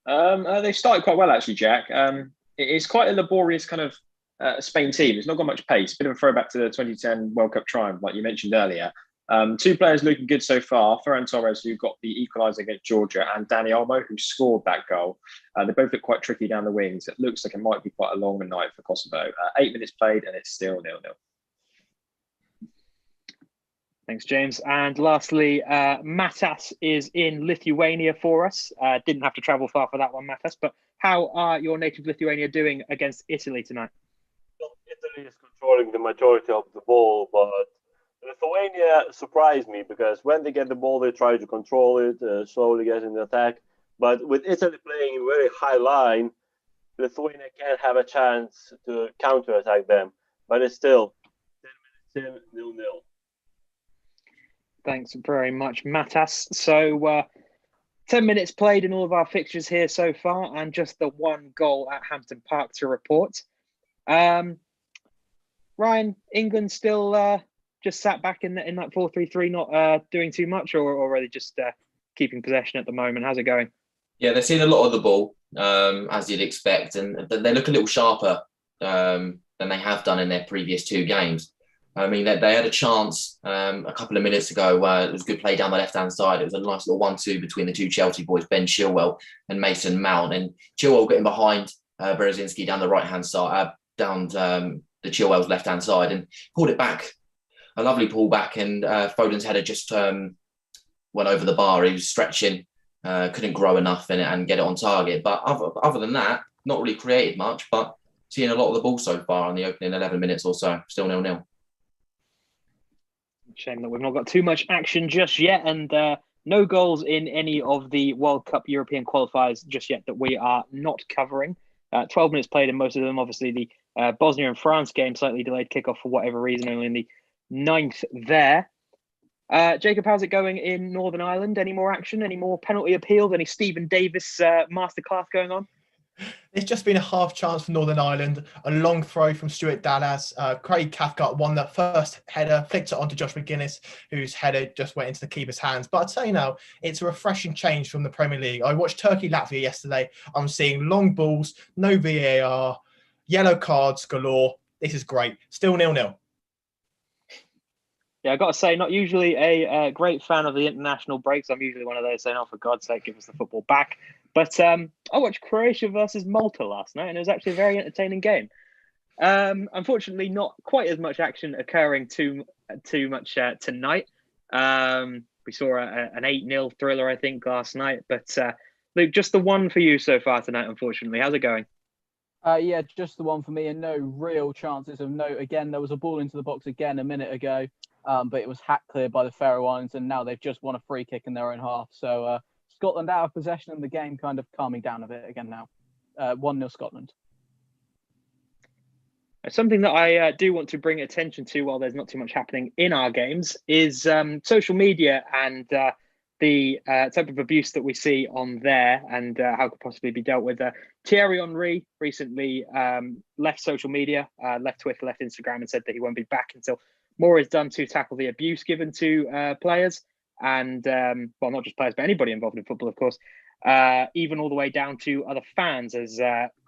They started quite well, actually, Jack. it's quite a laborious kind of Spain team. It's not got much pace. Bit of a throwback to the 2010 World Cup triumph, like you mentioned earlier. Two players looking good so far. Ferran Torres, who got the equaliser against Georgia, and Dani Olmo, who scored that goal. They both look quite tricky down the wings. It looks like it might be quite a long night for Kosovo. 8 minutes played, and it's still 0-0. Thanks, James. And lastly, Matas is in Lithuania for us. Didn't have to travel far for that one, Matas. But how are your native Lithuania doing against Italy tonight? Well, Italy is controlling the majority of the ball, but Lithuania surprised me because when they get the ball, they try to control it, slowly get in the attack. But with Italy playing in very high line, Lithuania can't have a chance to counter-attack them. But it's still 10 minutes in, 0-0. Thanks very much, Matas. So 10 minutes played in all of our fixtures here so far, and just the one goal at Hampton Park to report. Ryan, England still just sat back in that 4-3-3, not doing too much, or already just keeping possession at the moment? How's it going? Yeah, they've seen a lot of the ball, as you'd expect, and they look a little sharper than they have done in their previous two games. I mean, they had a chance a couple of minutes ago where it was good play down the left-hand side. It was a nice little 1-2 between the two Chelsea boys, Ben Chilwell and Mason Mount. And Chilwell getting behind Berezinski down the right-hand side, down the Chilwell's left-hand side, and pulled it back. A lovely pull back, and Foden's header just went over the bar. He was stretching, couldn't grow enough in it and get it on target. But other than that, not really created much, but seeing a lot of the ball so far in the opening 11 minutes or so. Still 0-0. Shame that we've not got too much action just yet, and no goals in any of the World Cup European qualifiers just yet that we are not covering. 12 minutes played in most of them. Obviously, the Bosnia and France game, slightly delayed kickoff for whatever reason, only in the 9th there. Jacob, how's it going in Northern Ireland? Any more action? Any more penalty appeals? Any Stephen Davis masterclass going on? It's just been a half chance for Northern Ireland. A long throw from Stuart Dallas. Craig Cathcart won that first header, flicked it onto Josh McGuinness, whose header just went into the keeper's hands. But I'd say now, it's a refreshing change from the Premier League. I watched Turkey-Latvia yesterday. I'm seeing long balls, no VAR, yellow cards galore. This is great. Still 0-0. Yeah, I got to say, not usually a great fan of the international breaks. I'm usually one of those saying, oh, for God's sake, give us the football back. But I watched Croatia versus Malta last night, and it was actually a very entertaining game. Unfortunately, not quite as much action occurring too much tonight. We saw an 8-0 thriller, I think, last night. But Luke, just the one for you so far tonight, unfortunately. How's it going? Yeah, just the one for me, and no real chances of note. Again, there was a ball into the box again a minute ago, but it was hacked clear by the Faroe Islands, and now they've just won a free kick in their own half. So Scotland out of possession and the game kind of calming down a bit again now. 1-0 Scotland. Something that I do want to bring attention to while there's not too much happening in our games is social media and the type of abuse that we see on there and how it could possibly be dealt with. Thierry Henry recently left social media, left Twitter, left Instagram, and said that he won't be back until more is done to tackle the abuse given to players. And, well, not just players, but anybody involved in football, of course, even all the way down to other fans, as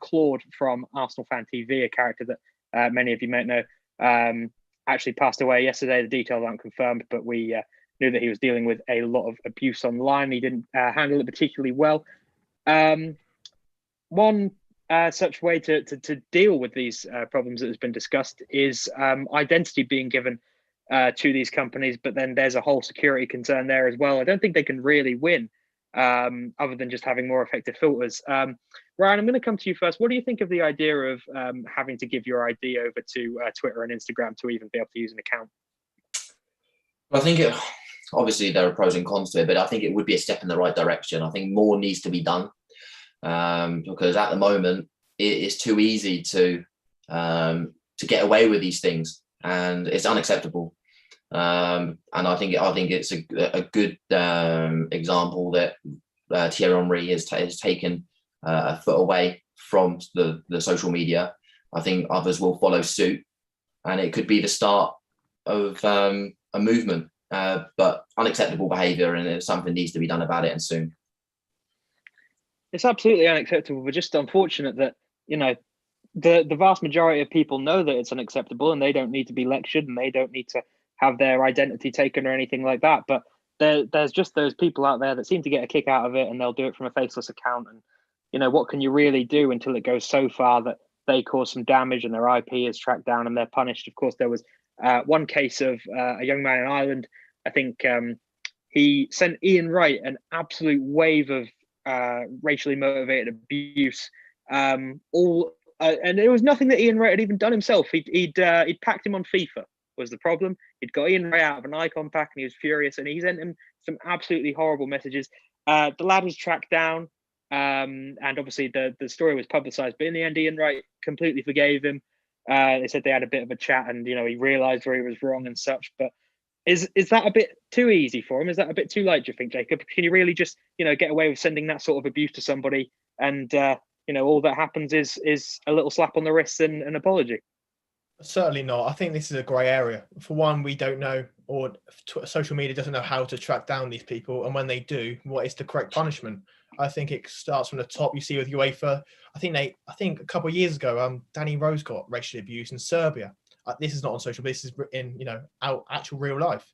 Claude from Arsenal Fan TV, a character that many of you might know, actually passed away yesterday. The details aren't confirmed, but we knew that he was dealing with a lot of abuse online. He didn't handle it particularly well. One such way to deal with these problems that has been discussed is identity being given to these companies, but then there's a whole security concern there as well. I don't think they can really win other than just having more effective filters. Ryan, I'm going to come to you first. What do you think of the idea of having to give your ID over to Twitter and Instagram to even be able to use an account? I think obviously there are pros and cons to it, but I think it would be a step in the right direction. I think more needs to be done because at the moment it is too easy to get away with these things, and it's unacceptable. And I think it's a good example that Thierry Henry has taken a foot away from the social media. I think others will follow suit, and it could be the start of a movement. But unacceptable behaviour, and something needs to be done about it, and soon. It's absolutely unacceptable, but just unfortunate that, you know, the vast majority of people know that it's unacceptable, and they don't need to be lectured, and they don't need to have their identity taken or anything like that. But there's just those people out there that seem to get a kick out of it, and they'll do it from a faceless account. And what can you really do until it goes so far that they cause some damage and their IP is tracked down and they're punished? Of course, there was one case of a young man in Ireland. I think he sent Ian Wright an absolute wave of racially motivated abuse. And it was nothing that Ian Wright had even done himself. He'd packed him on FIFA was the problem. He'd got Ian Wright out of an icon pack and he was furious, and he sent him some absolutely horrible messages. The lad was tracked down, and obviously the story was publicised. But in the end, Ian Wright completely forgave him. They said they had a bit of a chat, and he realised where he was wrong and such. But is that a bit too easy for him? Is that a bit too light, do you think, Jacob? Can you really just get away with sending that sort of abuse to somebody, and all that happens is a little slap on the wrist and an apology? Certainly not. I think this is a grey area. For one, we don't know, or social media doesn't know how to track down these people, and when they do, what is the correct punishment? I think it starts from the top. You see with UEFA. I think a couple of years ago, Danny Rose got racially abused in Serbia. This is not on social, but this is in our actual real life.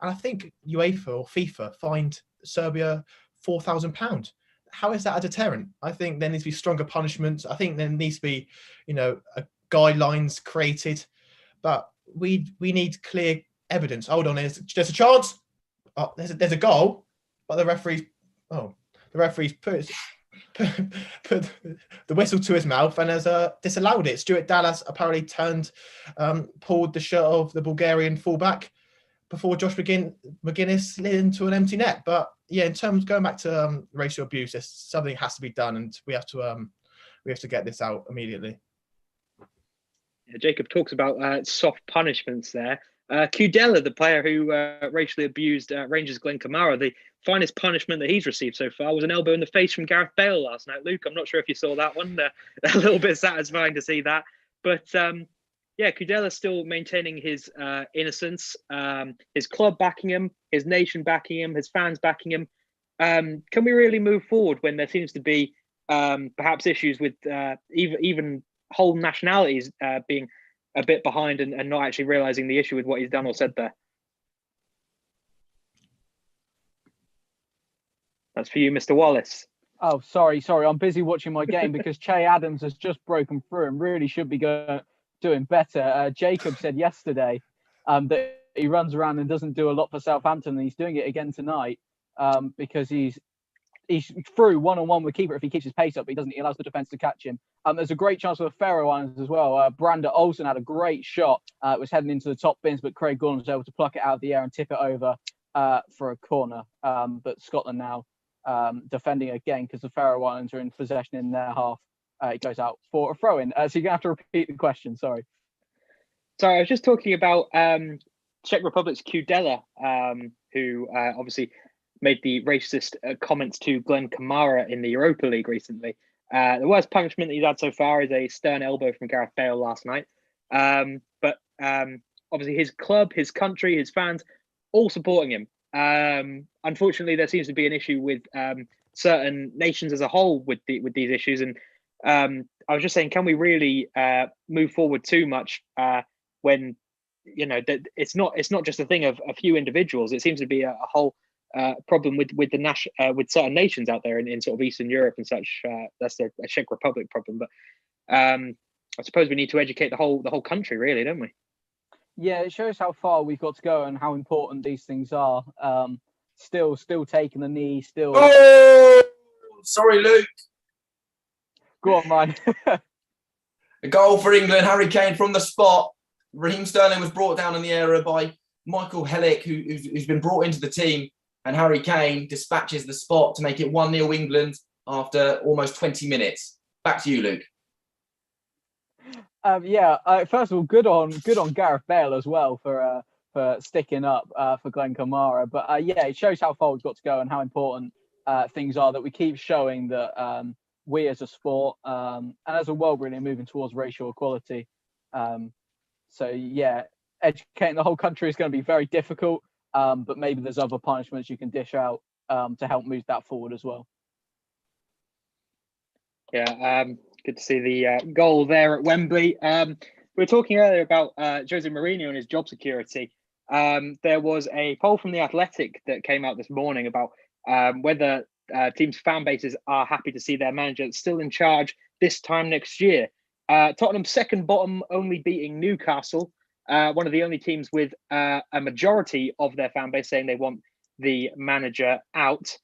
And I think UEFA or FIFA fined Serbia £4,000. How is that a deterrent? I think there needs to be stronger punishments. I think there needs to be, guidelines created, but we need clear evidence. Hold on, there's a chance. Oh, there's a goal, but the referee's put the whistle to his mouth and has disallowed it. Stuart Dallas apparently pulled the shirt of the Bulgarian fullback before Josh McGuinness slid into an empty net. But yeah, in terms going back to racial abuse, something has to be done, and we have to get this out immediately. Yeah, Jacob talks about soft punishments there. Kudela, the player who racially abused Rangers' Glenn Kamara, the finest punishment that he's received so far was an elbow in the face from Gareth Bale last night. Luke, I'm not sure if you saw that one. A little bit satisfying to see that. But Kudela's still maintaining his innocence, his club backing him, his nation backing him, his fans backing him. Can we really move forward when there seems to be perhaps issues with even whole nationalities being a bit behind and not actually realising the issue with what he's done or said there? That's for you, Mr. Wallace. Oh, sorry. I'm busy watching my game because Che Adams has just broken through and really should be doing better. Jacob said yesterday that he runs around and doesn't do a lot for Southampton, and he's doing it again tonight because he's through one-on-one with keeper if he keeps his pace up, but he allows the defence to catch him. There's a great chance for the Faroe Islands as well. Brander Olsen had a great shot. It was heading into the top bins, but Craig Gordon was able to pluck it out of the air and tip it over for a corner. But Scotland now defending again because the Faroe Islands are in possession in their half. It goes out for a throw-in. So you're going to have to repeat the question, sorry. Sorry, I was just talking about Czech Republic's Kudela, who obviously made the racist comments to Glenn Kamara in the Europa League recently. The worst punishment that he's had so far is a stern elbow from Gareth Bale last night. But obviously his club, his country, his fans, all supporting him. Unfortunately, there seems to be an issue with certain nations as a whole with these issues. And I was just saying, can we really move forward too much when that it's not just a thing of a few individuals? It seems to be a whole problem with with certain nations out there in sort of Eastern Europe and such. That's a Czech Republic problem, but I suppose we need to educate the whole country, really, don't we? Yeah, it shows how far we've got to go and how important these things are. Still taking the knee. Still. Oh, sorry, Luke. Go on, man. A goal for England. Harry Kane from the spot. Raheem Sterling was brought down in the area by Michael Hellick, who's been brought into the team. And Harry Kane dispatches the spot to make it 1-0 England after almost 20 minutes. Back to you, Luke. First of all, good on Gareth Bale as well for sticking up for Glenn Kamara. But it shows how far we've got to go and how important things are that we keep showing that we as a sport and as a world really are moving towards racial equality. Educating the whole country is going to be very difficult. But maybe there's other punishments you can dish out to help move that forward as well. Yeah, Good to see the goal there at Wembley. We were talking earlier about Jose Mourinho and his job security. There was a poll from The Athletic that came out this morning about whether teams' fan bases are happy to see their manager still in charge this time next year. Tottenham second bottom, only beating Newcastle, one of the only teams with a majority of their fan base saying they want the manager out.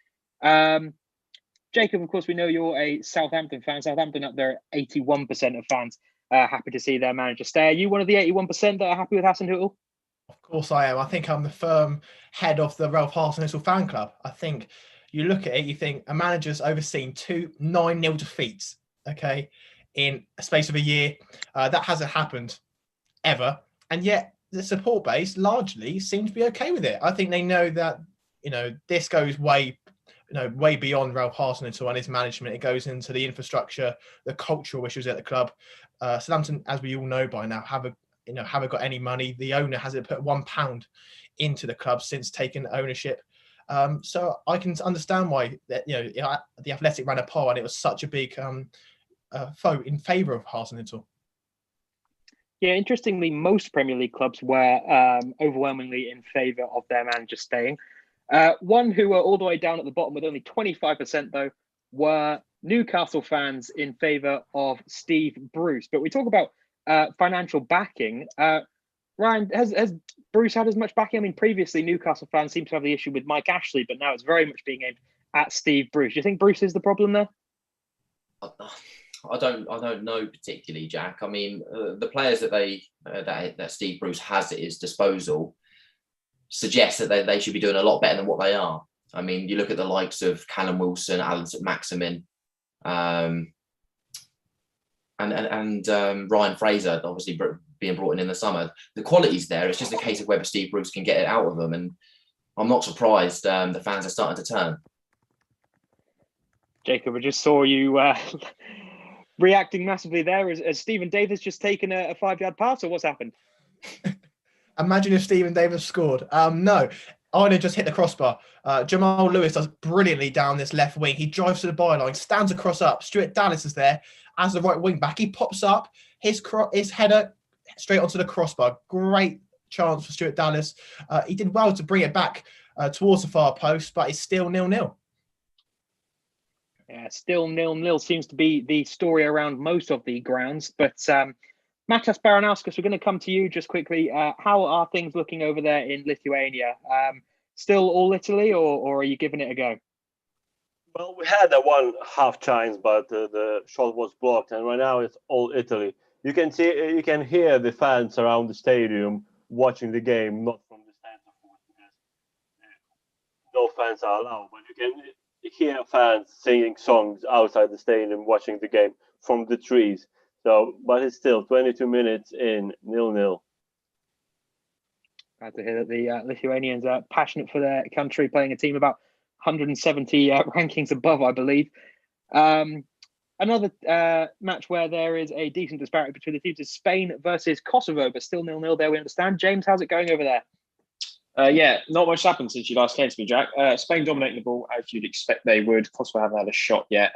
Jacob, of course, we know you're a Southampton fan. Southampton up there at 81% of fans happy to see their manager stay. Are you one of the 81% that are happy with Hasenhüttl? Of course I am. I think I'm the firm head of the Ralph Hasenhüttl fan club. I think you look at it, you think a manager's overseen 2 9-0 defeats, okay, in a space of a year. That hasn't happened ever. And yet the support base largely seems to be okay with it. I think they know that, this goes way beyond Ralph Hasenhüttl and his management. It goes into the infrastructure, the cultural issues at the club. Southampton, as we all know by now, haven't got any money. The owner hasn't put £1 into the club since taking ownership. So I can understand why the Athletic ran a poll and it was such a big vote in favour of Hasenhüttl. Yeah, interestingly, most Premier League clubs were overwhelmingly in favour of their manager staying. One who were all the way down at the bottom with only 25%, though, were Newcastle fans in favour of Steve Bruce. But we talk about financial backing. Ryan, has Bruce had as much backing? I mean, previously Newcastle fans seem to have the issue with Mike Ashley, but now it's very much being aimed at Steve Bruce. Do you think Bruce is the problem there? I don't know particularly, Jack. I mean, the players that Steve Bruce has at his disposal suggest that they should be doing a lot better than what they are. I mean, you look at the likes of Callum Wilson, Alan St-Maximin, and Ryan Fraser, obviously being brought in the summer. The quality's there. It's just a case of whether Steve Bruce can get it out of them. And I'm not surprised the fans are starting to turn. Jacob, I just saw you reacting massively there. Has Stephen Davis just taken a 5-yard pass, or what's happened? Imagine if Stephen Davis scored. No, Arnold just hit the crossbar. Jamal Lewis does brilliantly down this left wing. He drives to the byline, stands across up. Stuart Dallas is there as the right wing back. He pops up, his header straight onto the crossbar. Great chance for Stuart Dallas. He did well to bring it back towards the far post, but it's still 0-0. Yeah, still 0-0 seems to be the story around most of the grounds. But Matas Baranauskas, we're going to come to you just quickly. How are things looking over there in Lithuania? Still all Italy, or are you giving it a go? Well, we had a 1.5 chance, but the shot was blocked, and right now it's all Italy. You can hear the fans around the stadium watching the game, not from the stands, of course, because no fans are allowed, but you can hear fans singing songs outside the stadium, watching the game from the trees. So, but it's still 22 minutes in 0-0. Glad to hear that the Lithuanians are passionate for their country, playing a team about 170 rankings above, I believe. Another match where there is a decent disparity between the teams is Spain versus Kosovo, but still 0-0 there, we understand. James, how's it going over there? Yeah, not much happened since you last came to me, Jack. Spain dominating the ball as you'd expect they would. Kosovo haven't had a shot yet.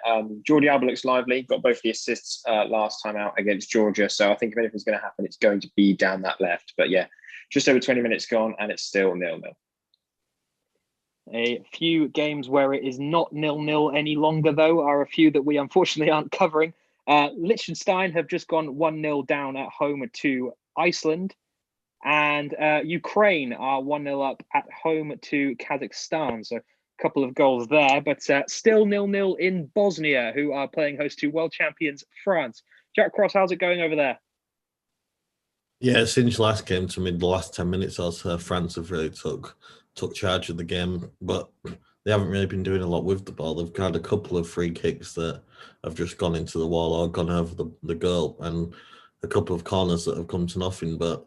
Jordi Alba looks lively, got both the assists last time out against Georgia. So I think if anything's going to happen, it's going to be down that left. But yeah, just over 20 minutes gone and it's still 0-0. A few games where it is not 0-0 any longer, though, are a few that we unfortunately aren't covering. Liechtenstein have just gone 1-0 down at home to Iceland. And Ukraine are 1-0 up at home to Kazakhstan. So a couple of goals there, but still 0-0 in Bosnia, who are playing host to world champions France. Jack Cross, how's it going over there? Yeah, since last came to me, the last 10 minutes or so, France have really took charge of the game, but they haven't really been doing a lot with the ball. They've had a couple of free kicks that have just gone into the wall or gone over the goal, and a couple of corners that have come to nothing, but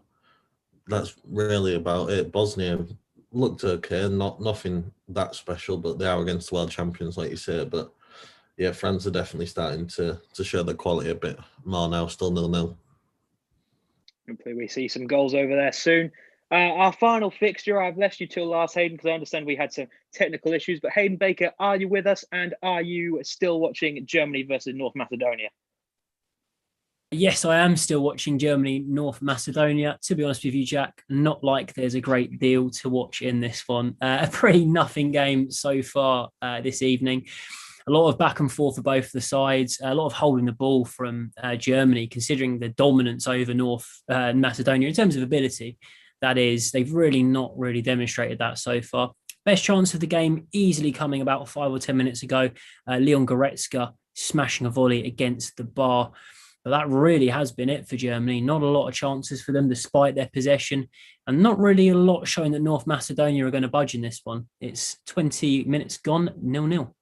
that's really about it. Bosnia looked okay, nothing that special, but they are against the world champions, like you say. But yeah, France are definitely starting to show their quality a bit more now, still 0-0. Hopefully we see some goals over there soon. Our final fixture, I've left you till last, Hayden, because I understand we had some technical issues. But Hayden Baker, are you with us? And are you still watching Germany versus North Macedonia? Yes, I am still watching Germany, North Macedonia. To be honest with you, Jack, not like there's a great deal to watch in this one. A pretty nothing game so far this evening. A lot of back and forth for both the sides, a lot of holding the ball from Germany, considering the dominance over North Macedonia in terms of ability. That is, they've really not really demonstrated that so far. Best chance of the game easily coming about 5 or 10 minutes ago. Leon Goretzka smashing a volley against the bar. But that really has been it for Germany. Not a lot of chances for them despite their possession, and not really a lot showing that North Macedonia are going to budge in this one. It's 20 minutes gone, 0-0.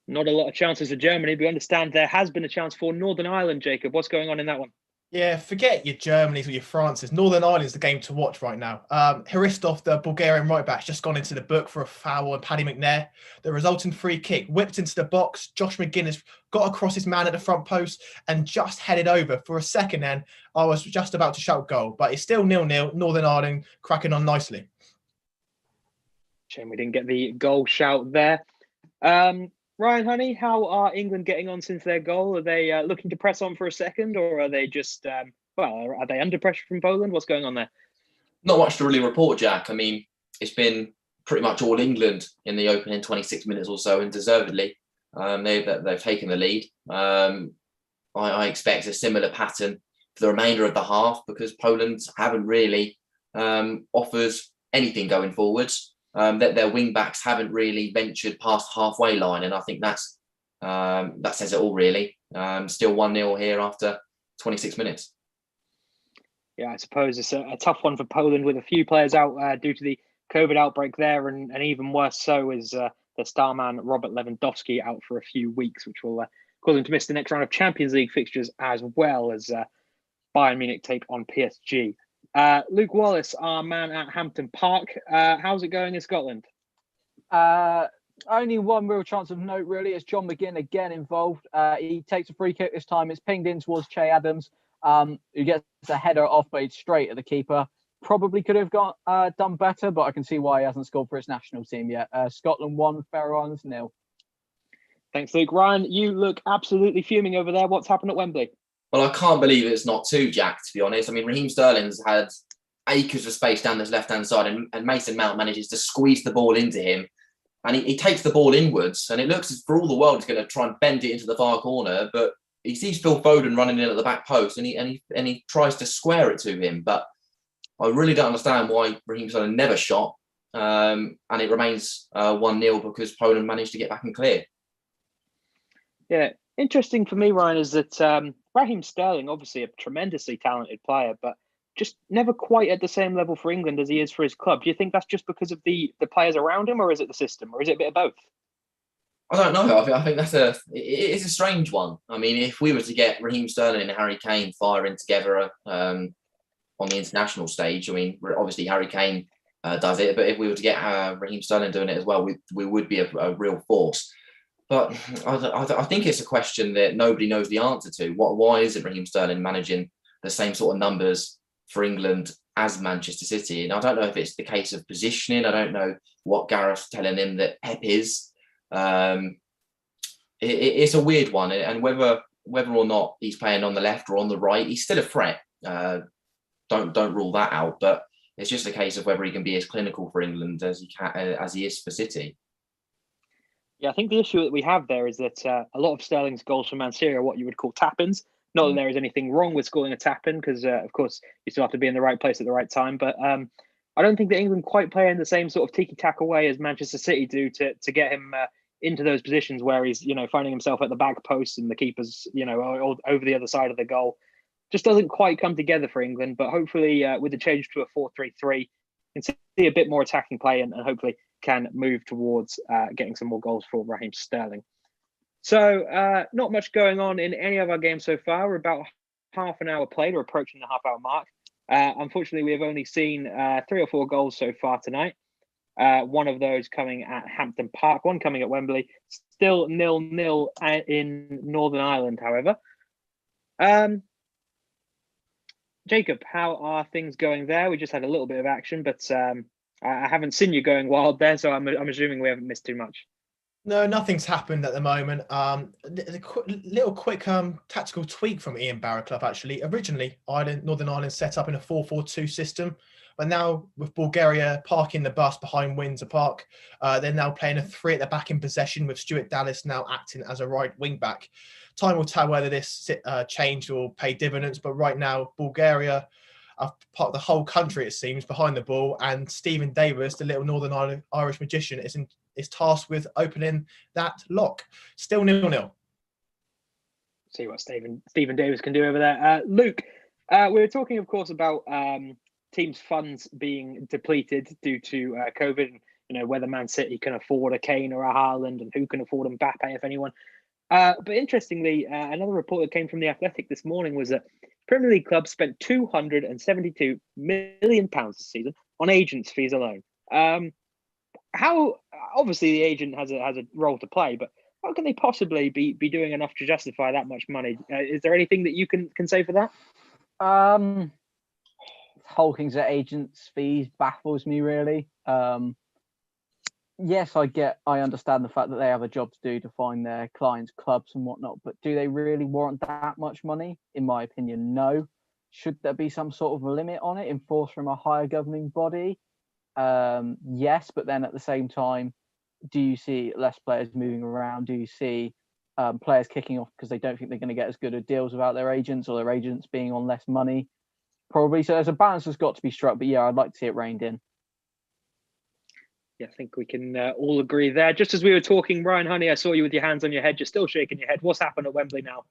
Not a lot of chances for Germany, but we understand there has been a chance for Northern Ireland, Jacob. What's going on in that one? Yeah, forget your Germanys or your Frances. Northern Ireland's the game to watch right now. Hristov, the Bulgarian right back, just gone into the book for a foul on Paddy McNair. The resulting free kick whipped into the box. Josh McGuinness got across his man at the front post and just headed over. For a second then, I was just about to shout goal, but it's still 0-0. Northern Ireland cracking on nicely. Shame we didn't get the goal shout there. Ryan Honey, how are England getting on since their goal? Are they looking to press on for a second, or are they just, are they under pressure from Poland? What's going on there? Not much to really report, Jack. I mean, it's been pretty much all England in the opening 26 minutes or so, and deservedly. They've taken the lead. I expect a similar pattern for the remainder of the half, because Poland haven't really offers anything going forwards. That their wing backs haven't really ventured past halfway line, and I think that says it all really. Still 1-0 here after 26 minutes. Yeah, I suppose it's a tough one for Poland with a few players out due to the COVID outbreak there, and even worse so is their star man Robert Lewandowski out for a few weeks, which will cause them to miss the next round of Champions League fixtures, as well as Bayern Munich take on PSG. Luke Wallace, our man at Hampton Park. How's it going in Scotland? Only one real chance of note, really. It's John McGinn again involved. He takes a free kick this time. It's pinged in towards Che Adams, who gets a header off, but straight at the keeper. Probably could have done better, but I can see why he hasn't scored for his national team yet. Scotland 1, Faroe Islands 0. Thanks, Luke. Ryan, you look absolutely fuming over there. What's happened at Wembley? Well, I can't believe it's not two, Jack, to be honest. I mean, Raheem Sterling's had acres of space down this left-hand side, and Mason Mount manages to squeeze the ball into him. And he takes the ball inwards, and it looks as for all the world he's going to try and bend it into the far corner, but he sees Phil Foden running in at the back post, and he tries to square it to him. But I really don't understand why Raheem Sterling never shot, and it remains 1-0 because Poland managed to get back and clear. Yeah, interesting for me, Ryan, is that Raheem Sterling, obviously a tremendously talented player, but just never quite at the same level for England as he is for his club. Do you think that's just because of the players around him, or is it the system, or is it a bit of both? I don't know. I think it is a strange one. I mean, if we were to get Raheem Sterling and Harry Kane firing together on the international stage, I mean, obviously Harry Kane does it, but if we were to get Raheem Sterling doing it as well, we would be a real force. But I think it's a question that nobody knows the answer to. Why isn't Raheem Sterling managing the same sort of numbers for England as Manchester City? And I don't know if it's the case of positioning. I don't know what Gareth's telling him that Pep is. It's a weird one, and whether or not he's playing on the left or on the right, he's still a threat. Don't rule that out. But it's just a case of whether he can be as clinical for England as he is for City. Yeah, I think the issue that we have there is that a lot of Sterling's goals for Man City are what you would call tap-ins. Not that there is anything wrong with scoring a tap-in, because, of course, you still have to be in the right place at the right time. But I don't think that England quite play in the same sort of tiki-taka way as Manchester City do to get him into those positions where he's, finding himself at the back post and the keeper's, over the other side of the goal. Just doesn't quite come together for England. But hopefully, with the change to a 4-3-3, you can see a bit more attacking play and hopefully can move towards getting some more goals for Raheem Sterling. So not much going on in any of our games so far. We're about half an hour played. We're approaching the half-hour mark. Unfortunately, we have only seen 3 or 4 goals so far tonight. One of those coming at Hampton Park, one coming at Wembley. Still 0-0 in Northern Ireland, however. Jacob, how are things going there? We just had a little bit of action, but I haven't seen you going wild there, so I'm assuming we haven't missed too much. No, nothing's happened at the moment. Little quick tactical tweak from Ian Barraclough, actually. Originally, Northern Ireland set up in a 4-4-2 system, but now with Bulgaria parking the bus behind Windsor Park, they're now playing a 3 at the back in possession, with Stuart Dallas now acting as a right wing back. Time will tell whether this change will pay dividends, but right now, Bulgaria are part of the whole country, it seems, behind the ball, and Stephen Davis, the little Northern Irish magician, is tasked with opening that lock. Still 0-0. See what Stephen Davis can do over there. Luke, we were talking, of course, about teams' funds being depleted due to COVID. Whether Man City can afford a Kane or a Haaland, and who can afford Mbappe, if anyone. But interestingly, another report that came from The Athletic this morning was that Premier League clubs spent £272 million this season on agents' fees alone. How obviously the agent has a role to play, but how can they possibly be doing enough to justify that much money? Is there anything that you can say for that? Whole things at agents' fees baffles me, really. Yes, I understand the fact that they have a job to do to find their clients clubs and whatnot, but do they really warrant that much money? In my opinion, no. Should there be some sort of limit on it enforced from a higher governing body? Yes, but then at the same time, do you see less players moving around? Do you see players kicking off because they don't think they're going to get as good of deals without their agents, or their agents being on less money? Probably. So there's a balance that's got to be struck, but yeah, I'd like to see it reined in. Yeah, I think we can all agree there. Just as we were talking, Ryan Honey, I saw you with your hands on your head. You're still shaking your head. What's happened at Wembley now?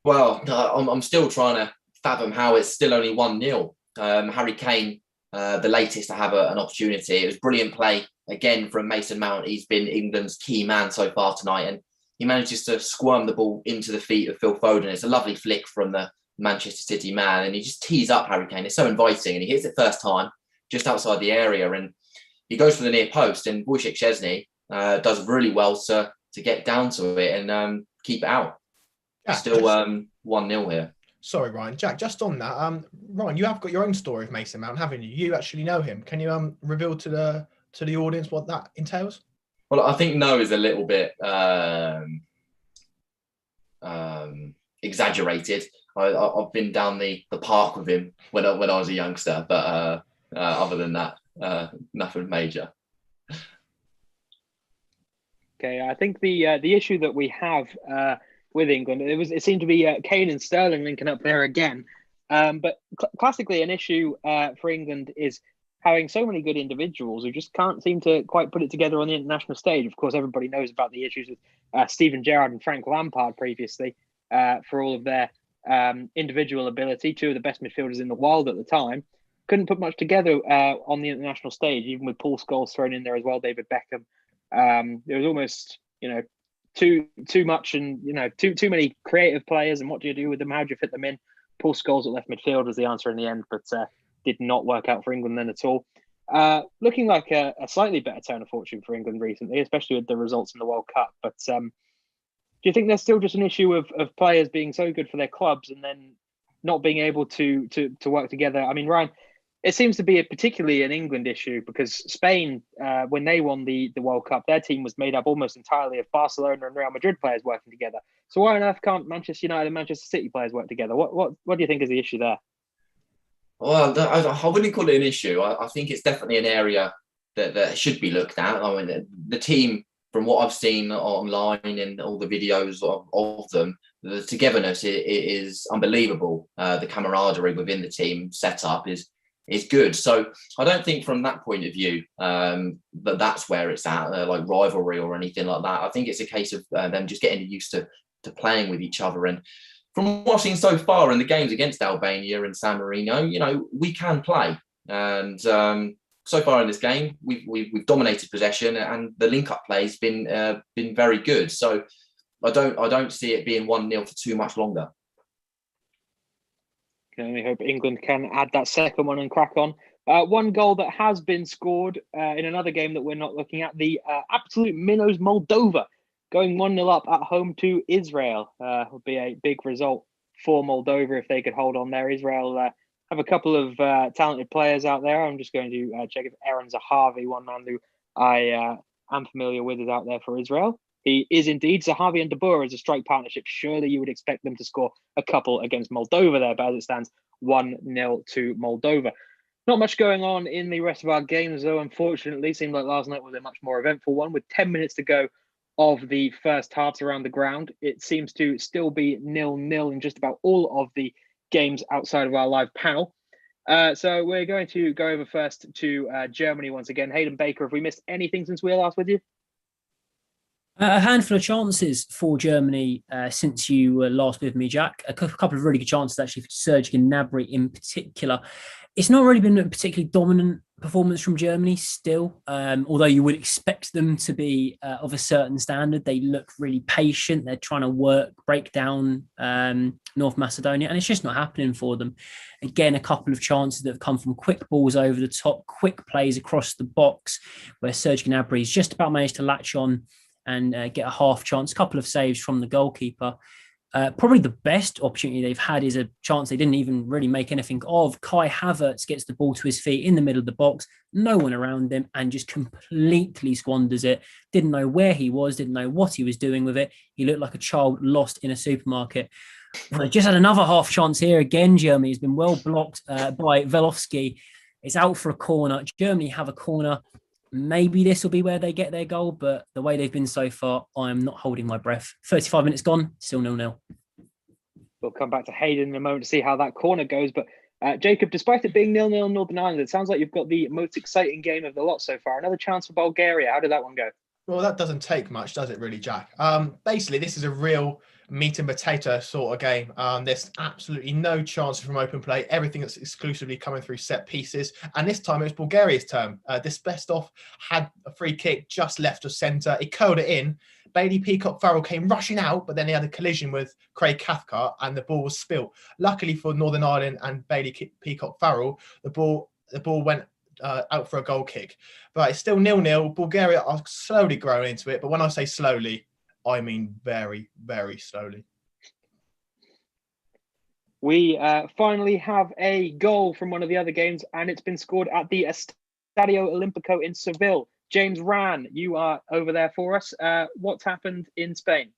Well, I'm still trying to fathom how it's still only 1-0. Harry Kane, the latest to have an opportunity. It was brilliant play again from Mason Mount. He's been England's key man so far tonight, and he manages to squirm the ball into the feet of Phil Foden. It's a lovely flick from the Manchester City man, and he just tees up Harry Kane. It's so inviting, and he hits it first time just outside the area, and he goes for the near post, and Wojciech Szczesny does really well to get down to it and keep it out. Yeah, still 1-0 here. Sorry, Ryan. Jack, just on that, Ryan, you have got your own story of Mason Mount, haven't you? You actually know him. Can you reveal to the audience what that entails? Well, I think no is a little bit exaggerated. I've been down the park with him when I was a youngster, but other than that, nothing major. Okay, I think the issue that we have with England, it seemed to be Kane and Sterling linking up there again. But classically, an issue for England is having so many good individuals who just can't seem to quite put it together on the international stage. Of course, everybody knows about the issues with Steven Gerrard and Frank Lampard previously for all of their individual ability. Two of the best midfielders in the world at the time. Couldn't put much together on the international stage, even with Paul Scholes thrown in there as well, David Beckham. There was almost, too much, and too many creative players. And what do you do with them? How do you fit them in? Paul Scholes at left midfield was the answer in the end, but did not work out for England then at all. Looking like a slightly better turn of fortune for England recently, especially with the results in the World Cup. But do you think there's still just an issue of players being so good for their clubs and then not being able to work together? I mean, Ryan, it seems to be particularly an England issue because Spain, when they won the World Cup, their team was made up almost entirely of Barcelona and Real Madrid players working together. So why on earth can't Manchester United and Manchester City players work together? What do you think is the issue there? Well, I wouldn't call it an issue. I think it's definitely an area that should be looked at. I mean, the team, from what I've seen online and all the videos of them, the togetherness is unbelievable. The camaraderie within the team setup is good. So I don't think from that point of view that's where it's at, like rivalry or anything like that. I think it's a case of them just getting used to playing with each other. And from what I've seen so far in the games against Albania and San Marino, we can play. And so far in this game, we've dominated possession, and the link-up play's been very good. So I don't see it being 1-0 for too much longer. I only hope England can add that second one and crack on. One goal that has been scored in another game that we're not looking at, the absolute minnows Moldova going 1-0 up at home to Israel. Would be a big result for Moldova if they could hold on there. Israel have a couple of talented players out there. I'm just going to check if Aaron Zahavi, one man who I am familiar with, is out there for Israel. He is indeed. So Javi and De Boer is a strike partnership. Surely you would expect them to score a couple against Moldova there, but as it stands, 1-0 to Moldova. Not much going on in the rest of our games, though, unfortunately. Seemed like last night was a much more eventful one with 10 minutes to go of the first halves around the ground. It seems to still be 0-0 in just about all of the games outside of our live panel. So we're going to go over first to Germany once again. Hayden Baker, have we missed anything since we were last with you? A handful of chances for Germany since you were last with me, Jack. A couple of really good chances, actually, for Serge Gnabry in particular. It's not really been a particularly dominant performance from Germany still, although you would expect them to be of a certain standard. They look really patient. They're trying to break down North Macedonia, and it's just not happening for them. Again, a couple of chances that have come from quick balls over the top, quick plays across the box, where Serge Gnabry has just about managed to latch on and get a half chance, a couple of saves from the goalkeeper. Probably the best opportunity they've had is a chance they didn't even really make anything of. Kai Havertz gets the ball to his feet in the middle of the box, no one around him, and just completely squanders it. Didn't know where he was, didn't know what he was doing with it. He looked like a child lost in a supermarket. Well, just had another half chance here. Again, Germany has been well blocked by Velofsky. It's out for a corner. Germany have a corner. Maybe this will be where they get their goal, but the way they've been so far, I'm not holding my breath. 35 minutes gone, still 0-0. We'll come back to Hayden in a moment to see how that corner goes. But Jacob, despite it being 0-0 Northern Ireland, it sounds like you've got the most exciting game of the lot so far. Another chance for Bulgaria. How did that one go? Well, that doesn't take much, does it really, Jack? Basically, this is a real meat and potato sort of game. There's absolutely no chance from open play. Everything that's exclusively coming through set pieces. And this time it was Bulgaria's turn. Despestov had a free kick just left of centre. He curled it in. Bailey Peacock-Farrell came rushing out, but then he had a collision with Craig Cathcart and the ball was spilt. Luckily for Northern Ireland and Bailey Peacock-Farrell, the ball went out for a goal kick. But it's still 0-0. Bulgaria are slowly growing into it. But when I say slowly, I mean very, very slowly. We finally have a goal from one of the other games, and it's been scored at the Estadio Olimpico in Seville. James Ran, you are over there for us. What's happened in Spain?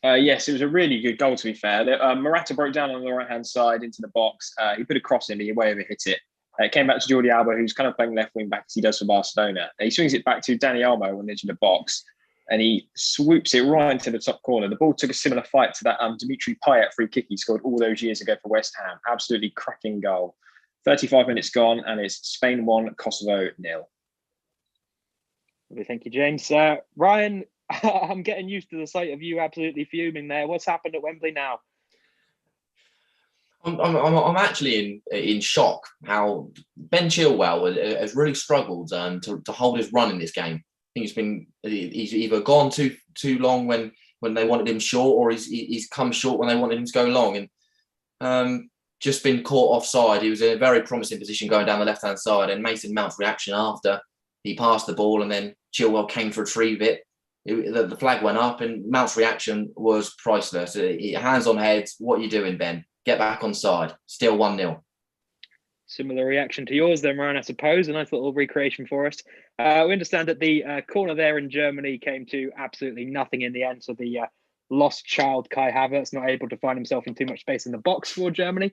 Yes, it was a really good goal, to be fair. Morata broke down on the right-hand side into the box. He put a cross in, but he way over hit it. It came back to Jordi Alba, who's kind of playing left wing back as he does for Barcelona. He swings it back to Dani Olmo on the edge of the box, and he swoops it right into the top corner. The ball took a similar fight to that Dimitri Payet free kick he scored all those years ago for West Ham. Absolutely cracking goal. 35 minutes gone, and it's Spain 1, Kosovo 0. Thank you, James. Ryan, I'm getting used to the sight of you absolutely fuming there. What's happened at Wembley now? I'm actually in shock how Ben Chilwell has really struggled to hold his run in this game. I think he's either gone too long when they wanted him short, or he's come short when they wanted him to go long, and just been caught offside. He was in a very promising position going down the left hand side, and Mason Mount's reaction after he passed the ball, and then Chilwell came to retrieve it. The flag went up, and Mount's reaction was priceless. Hands on head. What are you doing, Ben? Get back on side. Still 1-0. Similar reaction to yours then, Ryan, I suppose. A nice little recreation for us. We understand that the corner there in Germany came to absolutely nothing in the end. So the lost child Kai Havertz not able to find himself in too much space in the box for Germany.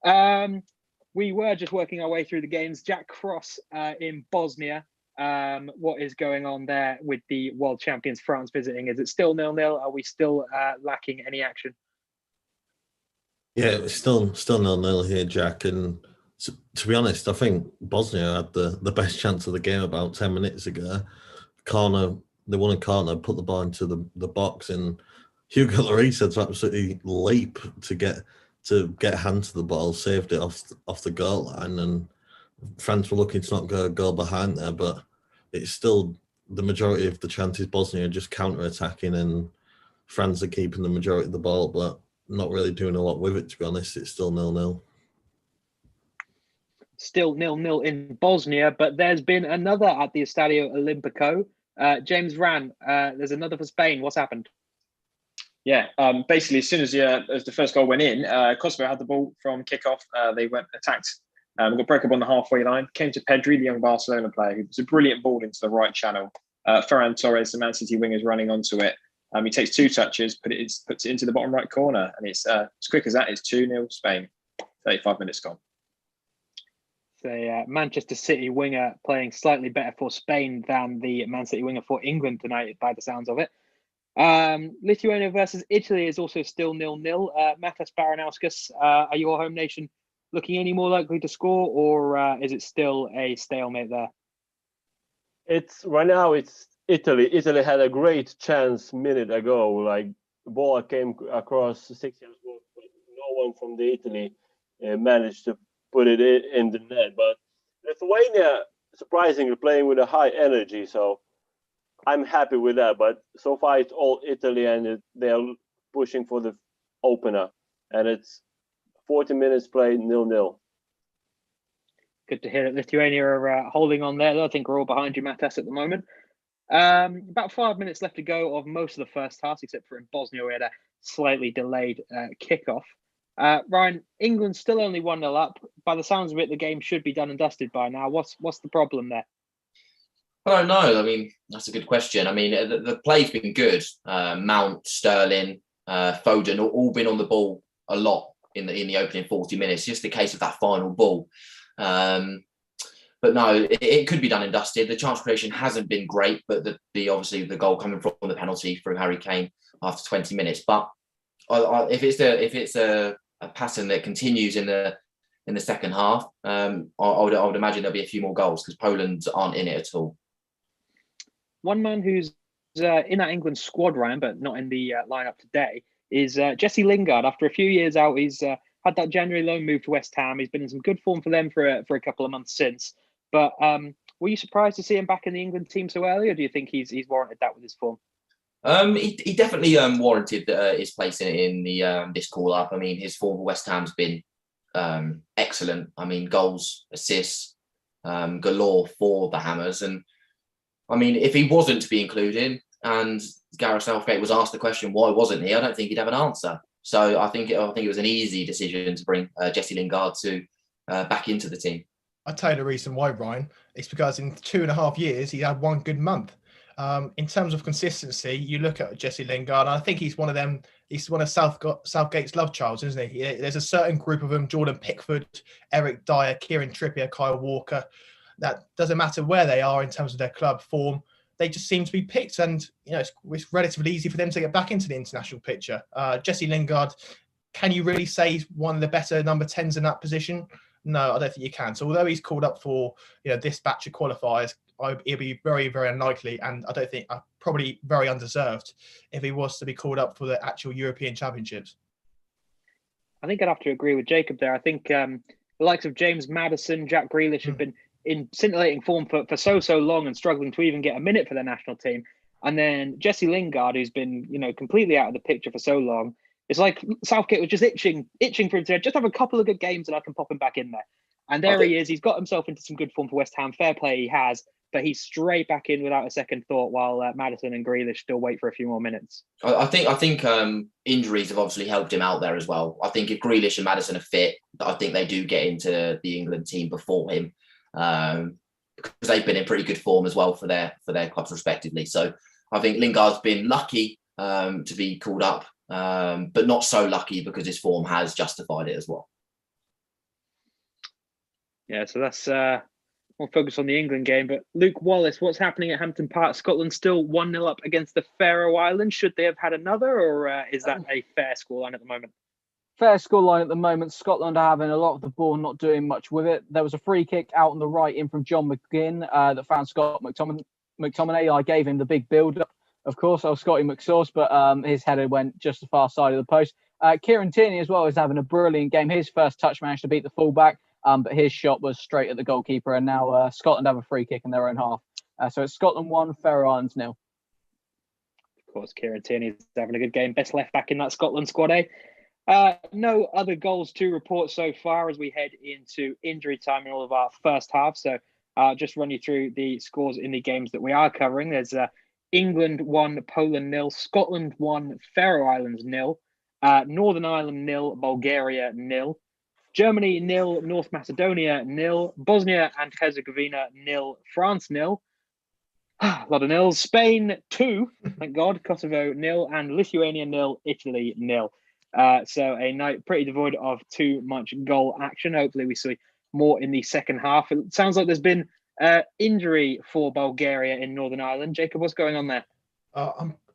We were just working our way through the games. Jack Cross in Bosnia. What is going on there with the world champions France visiting? Is it still 0-0? Are we still lacking any action? Yeah, it's still 0-0 here, Jack. And to be honest, I think Bosnia had the best chance of the game about 10 minutes ago. They won a corner, put the ball into the box, and Hugo Lloris had to absolutely leap to get hand to the ball, saved it off the goal line, and France were looking to not go a goal behind there, but it's still the majority of the chances Bosnia are just counter-attacking, and France are keeping the majority of the ball, but not really doing a lot with it, to be honest. It's still 0-0. Still 0-0 in Bosnia, but there's been another at the Estadio Olimpico. James Ran, there's another for Spain. What's happened? Yeah, basically, as soon as the first goal went in, Kosovo had the ball from kickoff. They went attacked, got broke up on the halfway line, came to Pedri, the young Barcelona player, who was a brilliant ball into the right channel. Ferran Torres, the Man City winger, is running onto it. He takes 2 touches, puts it into the bottom right corner, and it's as quick as that. It's 2-0 Spain. 35 minutes gone. The Manchester City winger playing slightly better for Spain than the Man City winger for England tonight, by the sounds of it. Lithuania versus Italy is also still 0-0. Matas Baranauskas, are your home nation looking any more likely to score, or is it still a stalemate there? Right now it's Italy. Italy had a great chance a minute ago. Like the ball came across 6 yards, but no one from the Italy managed to put it in the net. But Lithuania surprisingly playing with a high energy, so I'm happy with that. But so far it's all Italy, and they're pushing for the opener, and it's 40 minutes played 0-0. Good to hear that Lithuania are holding on there. I think we're all behind you, Matas, at the moment. About 5 minutes left to go of most of the first half, except for in Bosnia, we had a slightly delayed kickoff. Ryan, England's still only 1-0 up. By the sounds of it, the game should be done and dusted by now. What's the problem there? I don't know. I mean, that's a good question. I mean, the play's been good. Mount, Sterling, Foden, all been on the ball a lot in the opening 40 minutes. Just a case of that final ball. But no, it could be done and dusted. The chance creation hasn't been great, but the obviously the goal coming from the penalty through Harry Kane after 20 minutes. But if it's a pattern that continues in the second half, I would imagine there'll be a few more goals because Poland aren't in it at all. One man who's in that England squad, Ryan, but not in the lineup today, is Jesse Lingard. After a few years out, he's had that January loan move to West Ham. He's been in some good form for them for a couple of months since. But were you surprised to see him back in the England team so early, or do you think he's warranted that with his form? He definitely warranted his place in the this call up. I mean, his form for West Ham's been excellent. I mean, goals, assists, galore for the Hammers. And I mean, if he wasn't to be included, and Gareth Southgate was asked the question, why wasn't he? I don't think he'd have an answer. So I think it was an easy decision to bring Jesse Lingard back into the team. I'll tell you the reason why, Ryan. It's because in 2.5 years, he had one good month. In terms of consistency, you look at Jesse Lingard, and I think he's one of them. He's one of Southgate's love childs, isn't he? There's a certain group of them: Jordan Pickford, Eric Dyer, Kieran Trippier, Kyle Walker. That doesn't matter where they are in terms of their club form. They just seem to be picked, and it's relatively easy for them to get back into the international picture. Jesse Lingard, can you really say he's one of the better number 10s in that position? No, I don't think you can. So although he's called up for this batch of qualifiers, it'll be very, very unlikely, and I don't think probably very undeserved if he was to be called up for the actual European Championships. I think I'd have to agree with Jacob there. I think the likes of James Maddison, Jack Grealish have been in scintillating form for so long and struggling to even get a minute for their national team. And then Jesse Lingard, who's been completely out of the picture for so long. It's like Southgate was just itching for him to just have a couple of good games and I can pop him back in there. And there he is. He's got himself into some good form for West Ham. Fair play he has, but he's straight back in without a second thought while Maddison and Grealish still wait for a few more minutes. I think injuries have obviously helped him out there as well. I think if Grealish and Maddison are fit, I think they do get into the England team before him because they've been in pretty good form as well for their clubs respectively. So I think Lingard's been lucky to be called up. But not so lucky because his form has justified it as well. Yeah, so that's more focus on the England game. But Luke Wallace, what's happening at Hampton Park? Scotland still 1-0 up against the Faroe Islands. Should they have had another, or is that a fair scoreline at the moment? Fair scoreline at the moment. Scotland are having a lot of the ball, not doing much with it. There was a free kick out on the right in from John McGinn that found Scott McTominay. I gave him the big build-up. Of course, I was Scotty McSauce, but his header went just the far side of the post. Kieran Tierney as well is having a brilliant game. His first touch managed to beat the fullback, but his shot was straight at the goalkeeper. And now Scotland have a free kick in their own half. So it's Scotland 1, Faroe Islands 0. Of course, Kieran Tierney is having a good game. Best left back in that Scotland squad, eh? No other goals to report so far as we head into injury time in all of our first half. So I'll just run you through the scores in the games that we are covering. There's England 1, Poland 0, Scotland 1, Faroe Islands 0, Northern Ireland 0, Bulgaria 0, Germany 0, North Macedonia 0, Bosnia and Herzegovina 0, France 0, A lot of nils. Spain 2, thank God. Kosovo 0 and Lithuania 0, Italy 0. So a night pretty devoid of too much goal action. Hopefully we see more in the second half. It sounds like there's been injury for Bulgaria in Northern Ireland. Jacob, what's going on there?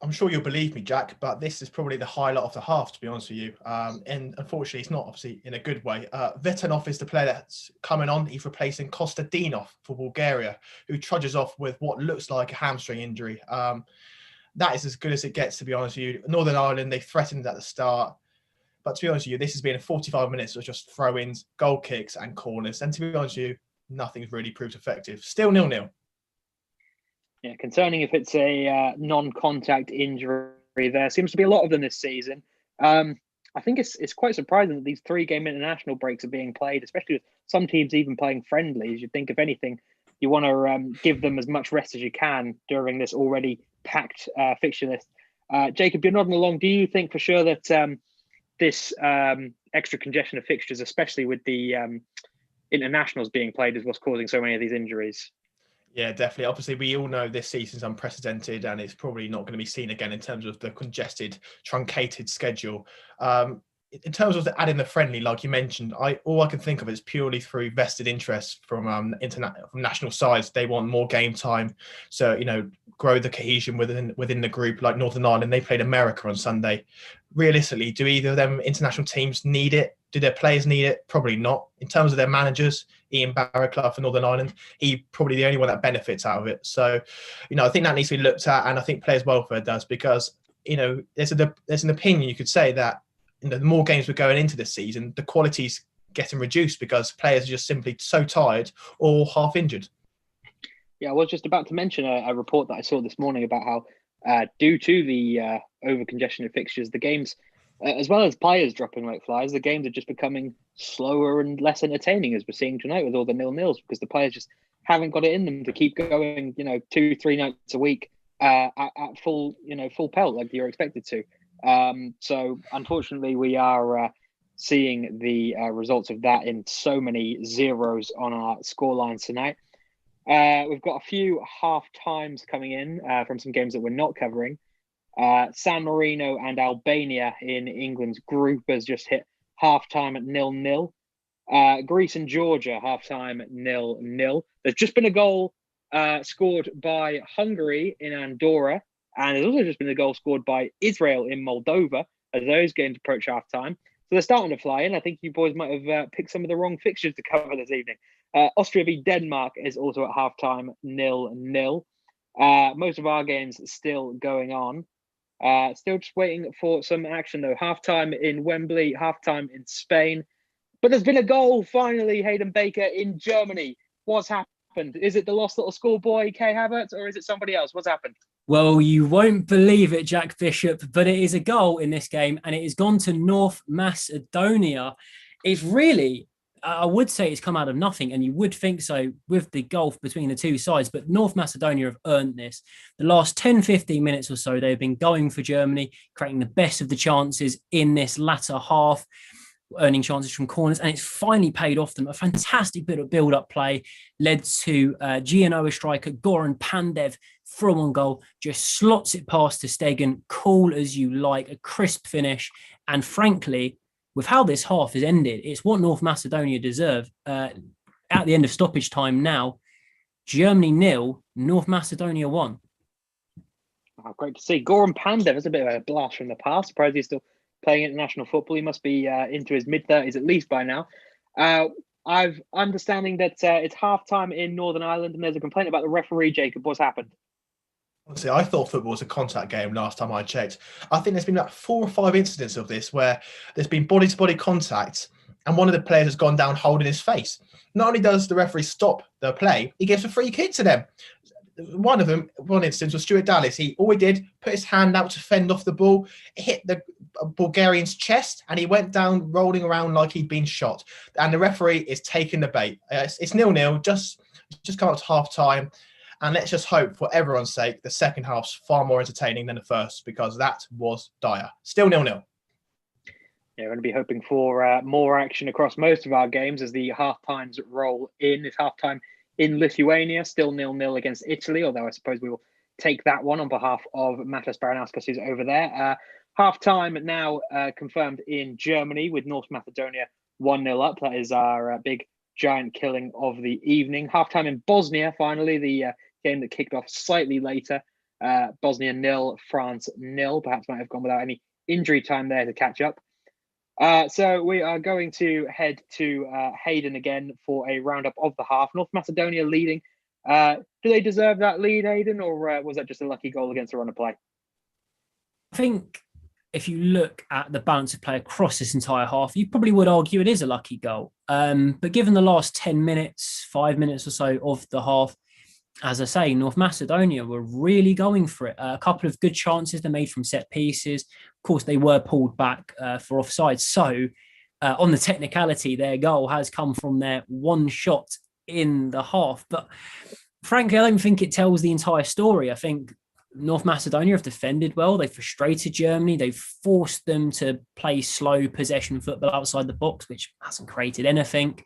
I'm sure you'll believe me, Jack, but this is probably the highlight of the half, to be honest with you. And unfortunately, it's not obviously in a good way. Vetanov is the player that's coming on. He's replacing Kostadinov for Bulgaria, who trudges off with what looks like a hamstring injury. That is as good as it gets, to be honest with you. Northern Ireland, they threatened at the start. But to be honest with you, this has been 45 minutes of just throw-ins, goal kicks and corners. And to be honest with you, nothing's really proved effective. Still 0-0. Yeah, concerning if it's a non-contact injury. There seems to be a lot of them this season. I think it's quite surprising that these 3-game international breaks are being played, especially with some teams even playing friendlies. You'd think, if anything, you want to give them as much rest as you can during this already packed fixture list. Jacob, you're nodding along. Do you think for sure that this extra congestion of fixtures, especially with the internationals being played, is what's causing so many of these injuries? Yeah, definitely. Obviously, we all know this season's unprecedented and it's probably not going to be seen again in terms of the congested, truncated schedule. In terms of adding the friendly, like you mentioned, all I can think of is purely through vested interest from national sides. They want more game time, so grow the cohesion within the group. Like Northern Ireland, they played America on Sunday. Realistically, do either of them international teams need it? Do their players need it? Probably not. In terms of their managers, Ian Barraclough for Northern Ireland, he probably the only one that benefits out of it. So, I think that needs to be looked at, and I think players' welfare does, because there's an opinion you could say that the more games we're going into this season, the quality's getting reduced because players are just simply so tired or half injured. Yeah, I was just about to mention a report that I saw this morning about how, due to the over congestion of fixtures, the games, as well as players dropping like flies, the games are just becoming slower and less entertaining, as we're seeing tonight with all the 0-0s, because the players just haven't got it in them to keep going, 2-3 nights a week at full pelt like you're expected to. So unfortunately, we are seeing the results of that in so many zeros on our scorelines tonight. We've got a few half times coming in from some games that we're not covering. San Marino and Albania in England's group has just hit half time at 0-0. Greece and Georgia half time at 0-0. There's just been a goal scored by Hungary in Andorra, and there's also just been a goal scored by Israel in Moldova as those games approach half time. So they're starting to fly in. I think you boys might have picked some of the wrong fixtures to cover this evening. Austria v Denmark is also at half time 0-0. Most of our games still going on. Still just waiting for some action though. Half time in Wembley, half time in Spain. But there's been a goal finally, Hayden Baker, in Germany. What's happened? Is it the lost little schoolboy Kai Havertz, or is it somebody else? What's happened? Well, you won't believe it, Jack Bishop, but it is a goal in this game, and it has gone to North Macedonia. It's really, I would say it's come out of nothing, and you would think so with the gulf between the two sides, but North Macedonia have earned this. The last 10, 15 minutes or so, they've been going for Germany, creating the best of the chances in this latter half, earning chances from corners, and it's finally paid off them. A fantastic bit of build-up play led to Genoa striker Goran Pandev from on goal, just slots it past to Stegen, cool as you like, a crisp finish, and frankly, with how this half has ended, it's what North Macedonia deserve. At the end of stoppage time now, Germany 0, North Macedonia 1. Oh, great to see. Goran Pandev is a bit of a blast from the past. Surprised he's still playing international football. He must be into his mid-30s at least by now. I've understanding that it's half-time in Northern Ireland and there's a complaint about the referee. Jacob, what's happened? Honestly, I thought football was a contact game last time I checked. I think there's been like 4 or 5 incidents of this where there's been body-to-body contact and one of the players has gone down holding his face. Not only does the referee stop the play, he gives a free kick to them. One instance was Stuart Dallas. All he did, put his hand out to fend off the ball, hit the Bulgarian's chest, and he went down rolling around like he'd been shot. And the referee is taking the bait. It's 0-0, just come up to half time. And let's just hope, for everyone's sake, the second half's far more entertaining than the first, because that was dire. Still 0-0. Yeah, we're going to be hoping for more action across most of our games as the half times roll in. It's half time in Lithuania, still 0-0 against Italy, although I suppose we will take that one on behalf of Matas Baranauskas, who's over there. Half-time now confirmed in Germany with North Macedonia 1-0 up. That is our big giant killing of the evening. Half-time in Bosnia, finally, the game that kicked off slightly later. Bosnia 0, France 0. Perhaps might have gone without any injury time there to catch up. So we are going to head to Hayden again for a roundup of the half. North Macedonia leading. Do they deserve that lead, Hayden, or was that just a lucky goal against a run of play? I think if you look at the balance of play across this entire half, you probably would argue it is a lucky goal. But given the last 10 minutes, 5 minutes or so of the half, as I say, North Macedonia were really going for it. A couple of good chances they made from set pieces. Of course, they were pulled back for offside. So on the technicality, their goal has come from their one shot in the half. But frankly, I don't think it tells the entire story. I think North Macedonia have defended well. They've frustrated Germany. They've forced them to play slow possession football outside the box, which hasn't created anything.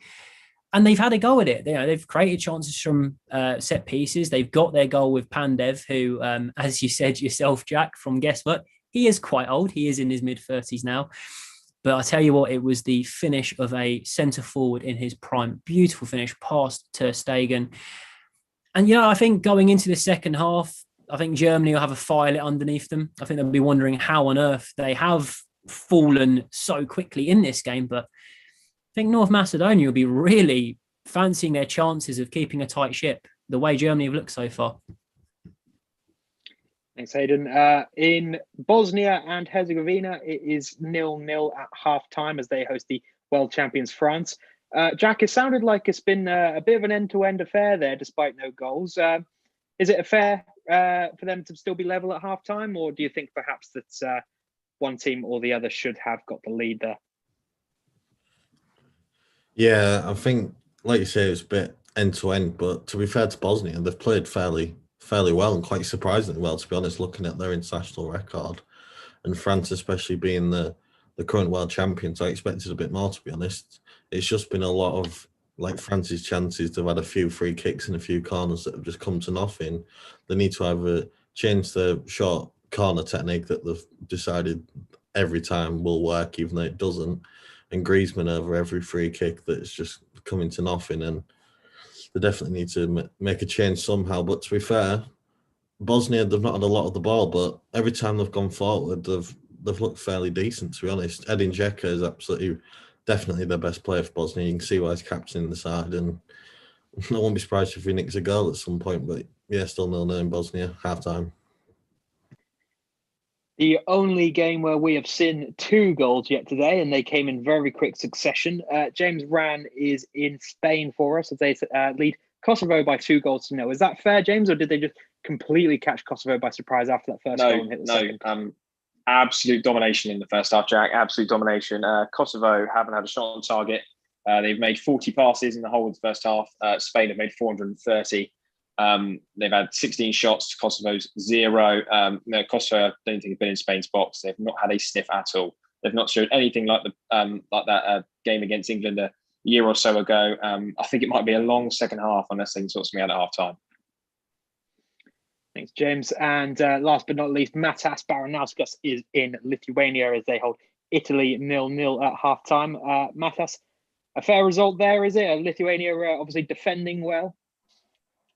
And they've had a go at it. They've created chances from set pieces. They've got their goal with Pandev, who, as you said yourself, Jack, from Guesswork, he is quite old. He is in his mid-30s now. But I tell you what, it was the finish of a centre forward in his prime. Beautiful finish past Ter Stegen. And, I think going into the second half, I think Germany will have a fire underneath them. I think they'll be wondering how on earth they have fallen so quickly in this game. But I think North Macedonia will be really fancying their chances of keeping a tight ship the way Germany have looked so far. Thanks, Hayden. In Bosnia and Herzegovina, it is 0-0 at half-time as they host the world champions France. Jack, it sounded like it's been a bit of an end-to-end affair there, despite no goals. Is it fair for them to still be level at half-time, or do you think perhaps that one team or the other should have got the lead there? Yeah, I think, like you say, it's a bit end-to-end, but to be fair to Bosnia, they've played fairly well and quite surprisingly well, to be honest, looking at their international record. And France, especially being the current world champions, I expected a bit more, to be honest. It's just been a lot of, like, France's chances. They've had a few free kicks and a few corners that have just come to nothing. They need to either change the short corner technique that they've decided every time will work, even though it doesn't, and Griezmann over every free kick that's just coming to nothing. And they definitely need to make a change somehow. But to be fair, Bosnia, they've not had a lot of the ball, but every time they've gone forward, they've looked fairly decent, to be honest. Edin Dzeko is definitely their best player for Bosnia. You can see why he's captaining the side, and I won't be surprised if he nicks a goal at some point. But yeah, still 0-0 in Bosnia, half-time. The only game where we have seen 2 goals yet today, and they came in very quick succession. James Ran is in Spain for us as they lead Kosovo by 2-0. Is that fair, James, or did they just completely catch Kosovo by surprise after that first goal and hit the second? Absolute domination in the first half, Jack. Absolute domination. Kosovo haven't had a shot on target. They've made 40 passes in the whole of the first half. Spain have made 430. They've had 16 shots to Kosovo's 0. Kosovo, I don't think have been in Spain's box. They've not had a sniff at all. They've not showed anything like that game against England a year or so ago. I think it might be a long second half unless they can sort something out at half time. Thanks, James. And last but not least, Matas Baranauskas is in Lithuania as they hold Italy 0-0 at half-time. Matas, a fair result there, is it? Lithuania obviously defending well.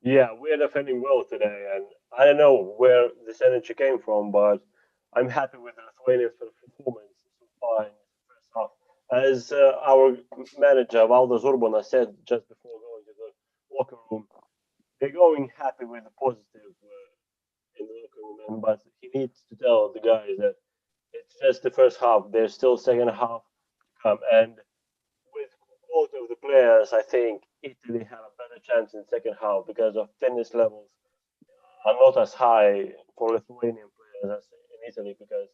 Yeah, we're defending well today, and I don't know where this energy came from, but I'm happy with the Lithuanian performance so far in the first half. As our manager, Valdas Urbanas, said just before going to the locker room, they're going happy with the positive in the locker room, but he needs to tell the guys that it's just the first half. There's still second half to come, and with quality of the players, I think Italy had a better chance in the second half because of fitness levels are not as high for Lithuanian players as in Italy, because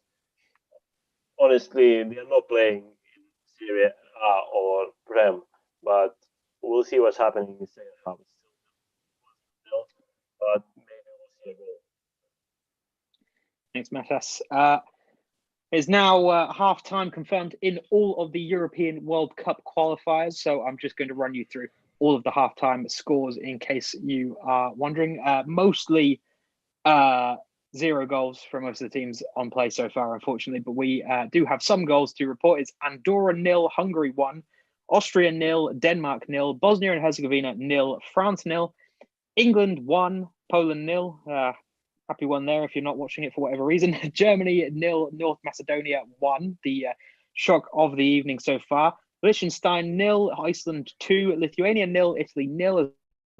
honestly they are not playing in Serie A or Prem, but we'll see what's happening in the second half. It's still, but maybe we'll see a goal. Thanks, Matas. It's now half-time confirmed in all of the European World Cup qualifiers, so I'm just going to run you through all of the halftime scores in case you are wondering. Mostly 0 goals from most of the teams on play so far, unfortunately, but we do have some goals to report. It's Andorra 0, Hungary 1, Austria 0, Denmark 0, Bosnia and Herzegovina 0, France 0, England 1, Poland 0. Happy one there if you're not watching it for whatever reason. Germany 0, North Macedonia 1, the shock of the evening so far. Liechtenstein 0, Iceland 2, Lithuania 0, Italy 0, as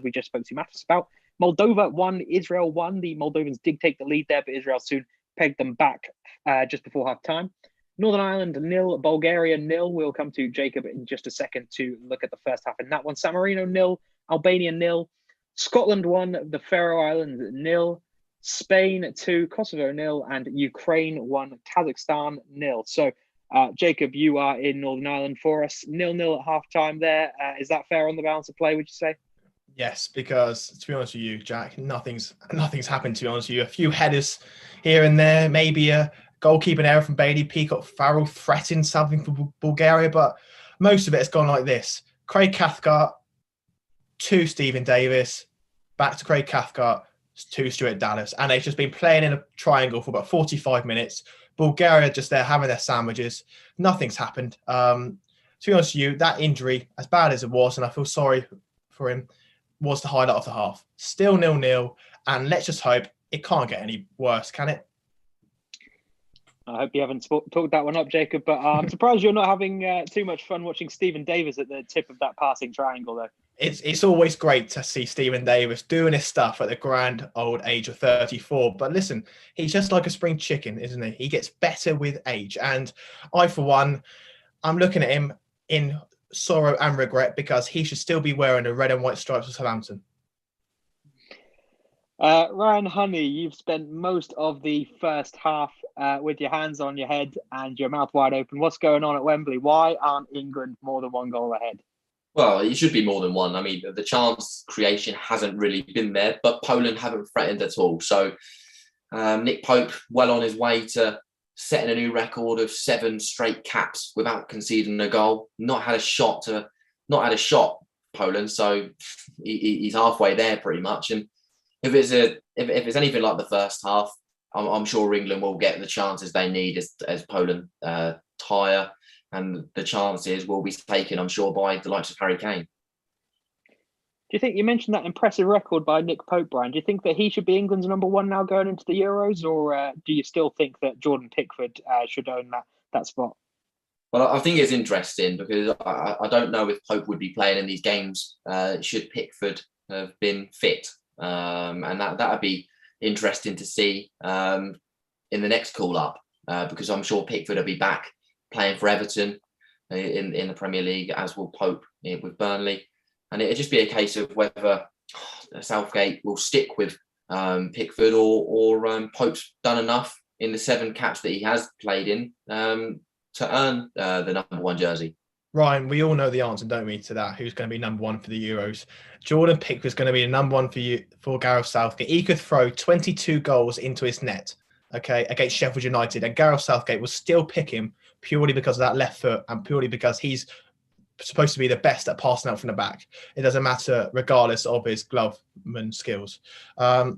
we just spoke to Mattis about. Moldova 1, Israel 1. The Moldovans did take the lead there, but Israel soon pegged them back just before half time. Northern Ireland 0, Bulgaria 0. We'll come to Jacob in just a second to look at the first half in that one. San Marino 0, Albania 0, Scotland 1, the Faroe Islands 0, Spain 2, Kosovo 0, and Ukraine 1, Kazakhstan 0. So, Jacob, you are in Northern Ireland for us. 0-0 at half time there. Is that fair on the balance of play, would you say? Yes, because to be honest with you, Jack, nothing's happened, to be honest with you. A few headers here and there, maybe a goalkeeping error from Bailey. Peacock Farrell threatened something for Bulgaria, but most of it has gone like this. Craig Cathcart to Stephen Davis, back to Craig Cathcart to Stuart Dallas. And they've just been playing in a triangle for about 45 minutes. Bulgaria just there having their sandwiches. Nothing's happened. To be honest with you, that injury, as bad as it was, and I feel sorry for him, was the highlight of the half. Still 0-0, and let's just hope it can't get any worse, can it? I hope you haven't talked that one up, Jacob, but I'm surprised you're not having too much fun watching Stephen Davis at the tip of that passing triangle, though. It's always great to see Stephen Davis doing his stuff at the grand old age of 34. But listen, he's just like a spring chicken, isn't he? He gets better with age. And I, for one, I'm looking at him in sorrow and regret because he should still be wearing the red and white stripes of Southampton. Ryan Honey, you've spent most of the first half with your hands on your head and your mouth wide open. What's going on at Wembley? Why aren't England more than 1 goal ahead? Well, it should be more than one. I mean, the chance creation hasn't really been there, but Poland haven't threatened at all. So Nick Pope, well on his way to setting a new record of 7 straight caps without conceding a goal. Not had a shot, Poland. So he's halfway there pretty much. And if it's anything like the first half, I'm sure England will get the chances they need as Poland tire. And the chances will be taken, I'm sure, by the likes of Harry Kane. Do you think, you mentioned that impressive record by Nick Pope, Brian, do you think that he should be England's number 1 now going into the Euros, or do you still think that Jordan Pickford should own that spot? Well, I think it's interesting because I don't know if Pope would be playing in these games should Pickford have been fit. And that would be interesting to see in the next call-up because I'm sure Pickford will be back playing for Everton in the Premier League, as will Pope with Burnley. And it'll just be a case of whether Southgate will stick with Pickford or Pope's done enough in the 7 caps that he has played in to earn the number 1 jersey. Ryan, we all know the answer, don't we, to that? Who's going to be number 1 for the Euros? Jordan Pickford's going to be the number 1 for Gareth Southgate. He could throw 22 goals into his net, against Sheffield United, and Gareth Southgate will still pick him purely because of that left foot and purely because he's supposed to be the best at passing out from the back. It doesn't matter regardless of his gloveman skills.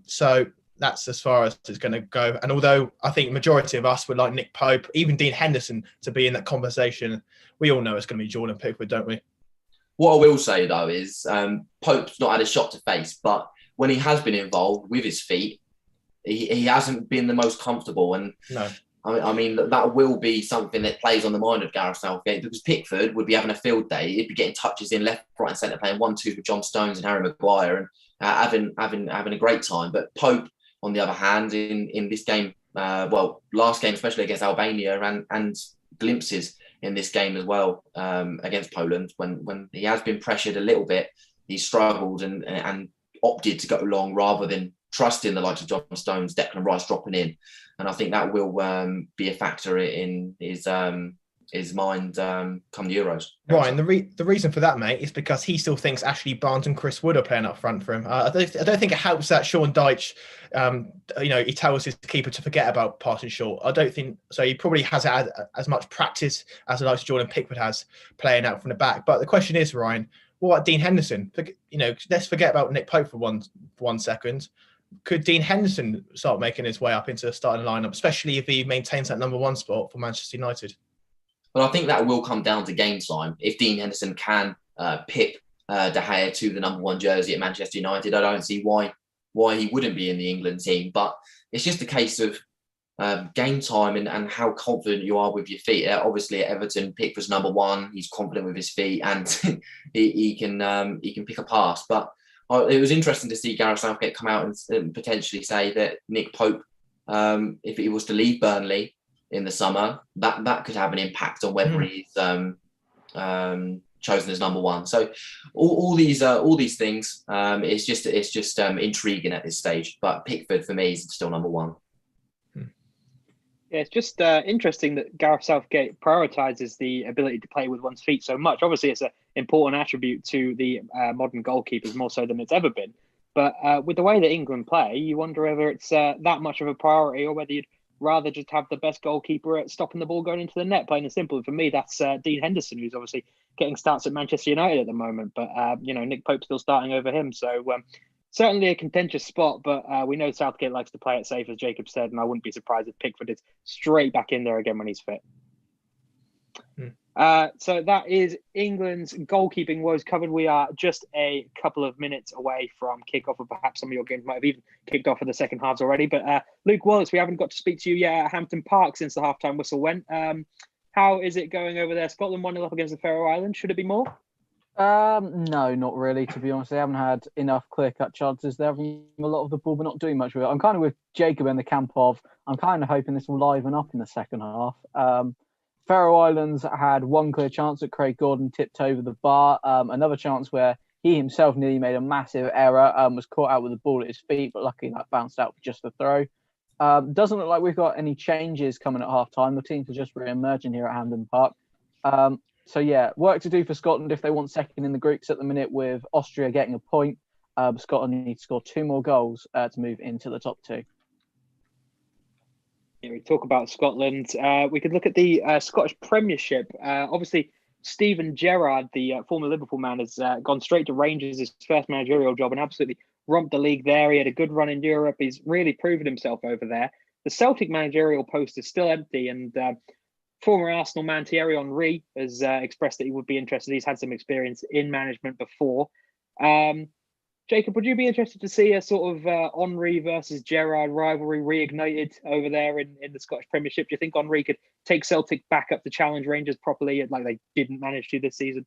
So that's as far as it's going to go. And although I think majority of us would like Nick Pope, even Dean Henderson, to be in that conversation, we all know it's going to be Jordan Pickford, don't we? What I will say, though, is Pope's not had a shot to face, but when he has been involved with his feet, he hasn't been the most comfortable. And no. I mean, that will be something that plays on the mind of Gareth Southgate because Pickford would be having a field day. He'd be getting touches in left, right and centre, playing 1-2 with John Stones and Harry Maguire and having a great time. But Pope, on the other hand, in this game, last game, especially against Albania and glimpses in this game as well against Poland, when he has been pressured a little bit, he struggled and opted to go long rather than trusting the likes of John Stones, Declan Rice dropping in. And I think that will be a factor in his mind come the Euros. Right, and the reason for that, mate, is because he still thinks Ashley Barnes and Chris Wood are playing up front for him. I don't think it helps that Sean Dyche, he tells his keeper to forget about passing short. I don't think so. He probably hasn't had as much practice as the likes of Jordan Pickford has playing out from the back. But the question is, Ryan, what about Dean Henderson? Let's forget about Nick Pope for one second. Could Dean Henderson start making his way up into the starting lineup, especially if he maintains that number 1 spot for Manchester United? Well, I think that will come down to game time. If Dean Henderson can pip De Gea to the number 1 jersey at Manchester United, I don't see why he wouldn't be in the England team. But it's just a case of game time and how confident you are with your feet. Obviously, at Everton, Pickford's number 1. He's confident with his feet, and he can pick a pass. But it was interesting to see Gareth Southgate come out and potentially say that Nick Pope, if he was to leave Burnley in the summer, that could have an impact on whether he's chosen as number 1. So all these things, it's just intriguing at this stage. But Pickford for me is still number 1. Yeah, it's just interesting that Gareth Southgate prioritises the ability to play with one's feet so much. Obviously, it's an important attribute to the modern goalkeepers, more so than it's ever been. But with the way that England play, you wonder whether it's that much of a priority, or whether you'd rather just have the best goalkeeper at stopping the ball going into the net, plain and simple. And for me, that's Dean Henderson, who's obviously getting starts at Manchester United at the moment. But, Nick Pope's still starting over him. So certainly a contentious spot, but we know Southgate likes to play it safe, as Jacob said, and I wouldn't be surprised if Pickford is straight back in there again when he's fit. So that is England's goalkeeping woes covered. We are just a couple of minutes away from kickoff, or perhaps some of your games might have even kicked off for the second halves already. But Luke Wallace, we haven't got to speak to you yet at Hampton Park since the halftime whistle went. How is it going over there? Scotland 1-0 up against the Faroe Islands. Should it be more? No, not really, to be honest. They haven't had enough clear-cut chances. They're having a lot of the ball, but not doing much with it. I'm kind of with Jacob in the camp of, I'm kind of hoping this will liven up in the second half. Faroe Islands had one clear chance that Craig Gordon tipped over the bar. Another chance where he himself nearly made a massive error, was caught out with the ball at his feet, but luckily that bounced out for just a throw. Doesn't look like we've got any changes coming at half-time. The teams are just re-emerging here at Hampden Park. So, yeah, work to do for Scotland if they want second in the groups at the minute, with Austria getting a point. Scotland need to score 2 more goals to move into the top 2. Yeah, we talk about Scotland. We could look at the Scottish Premiership. Obviously, Steven Gerrard, the former Liverpool man, has gone straight to Rangers, his first managerial job, and absolutely romped the league there. He had a good run in Europe. He's really proven himself over there. The Celtic managerial post is still empty, and former Arsenal man Thierry Henry has expressed that he would be interested. He's had some experience in management before. Jacob, would you be interested to see a sort of Henry versus Gerrard rivalry reignited over there in the Scottish Premiership? Do you think Henry could take Celtic back up to challenge Rangers properly, like they didn't manage to this season?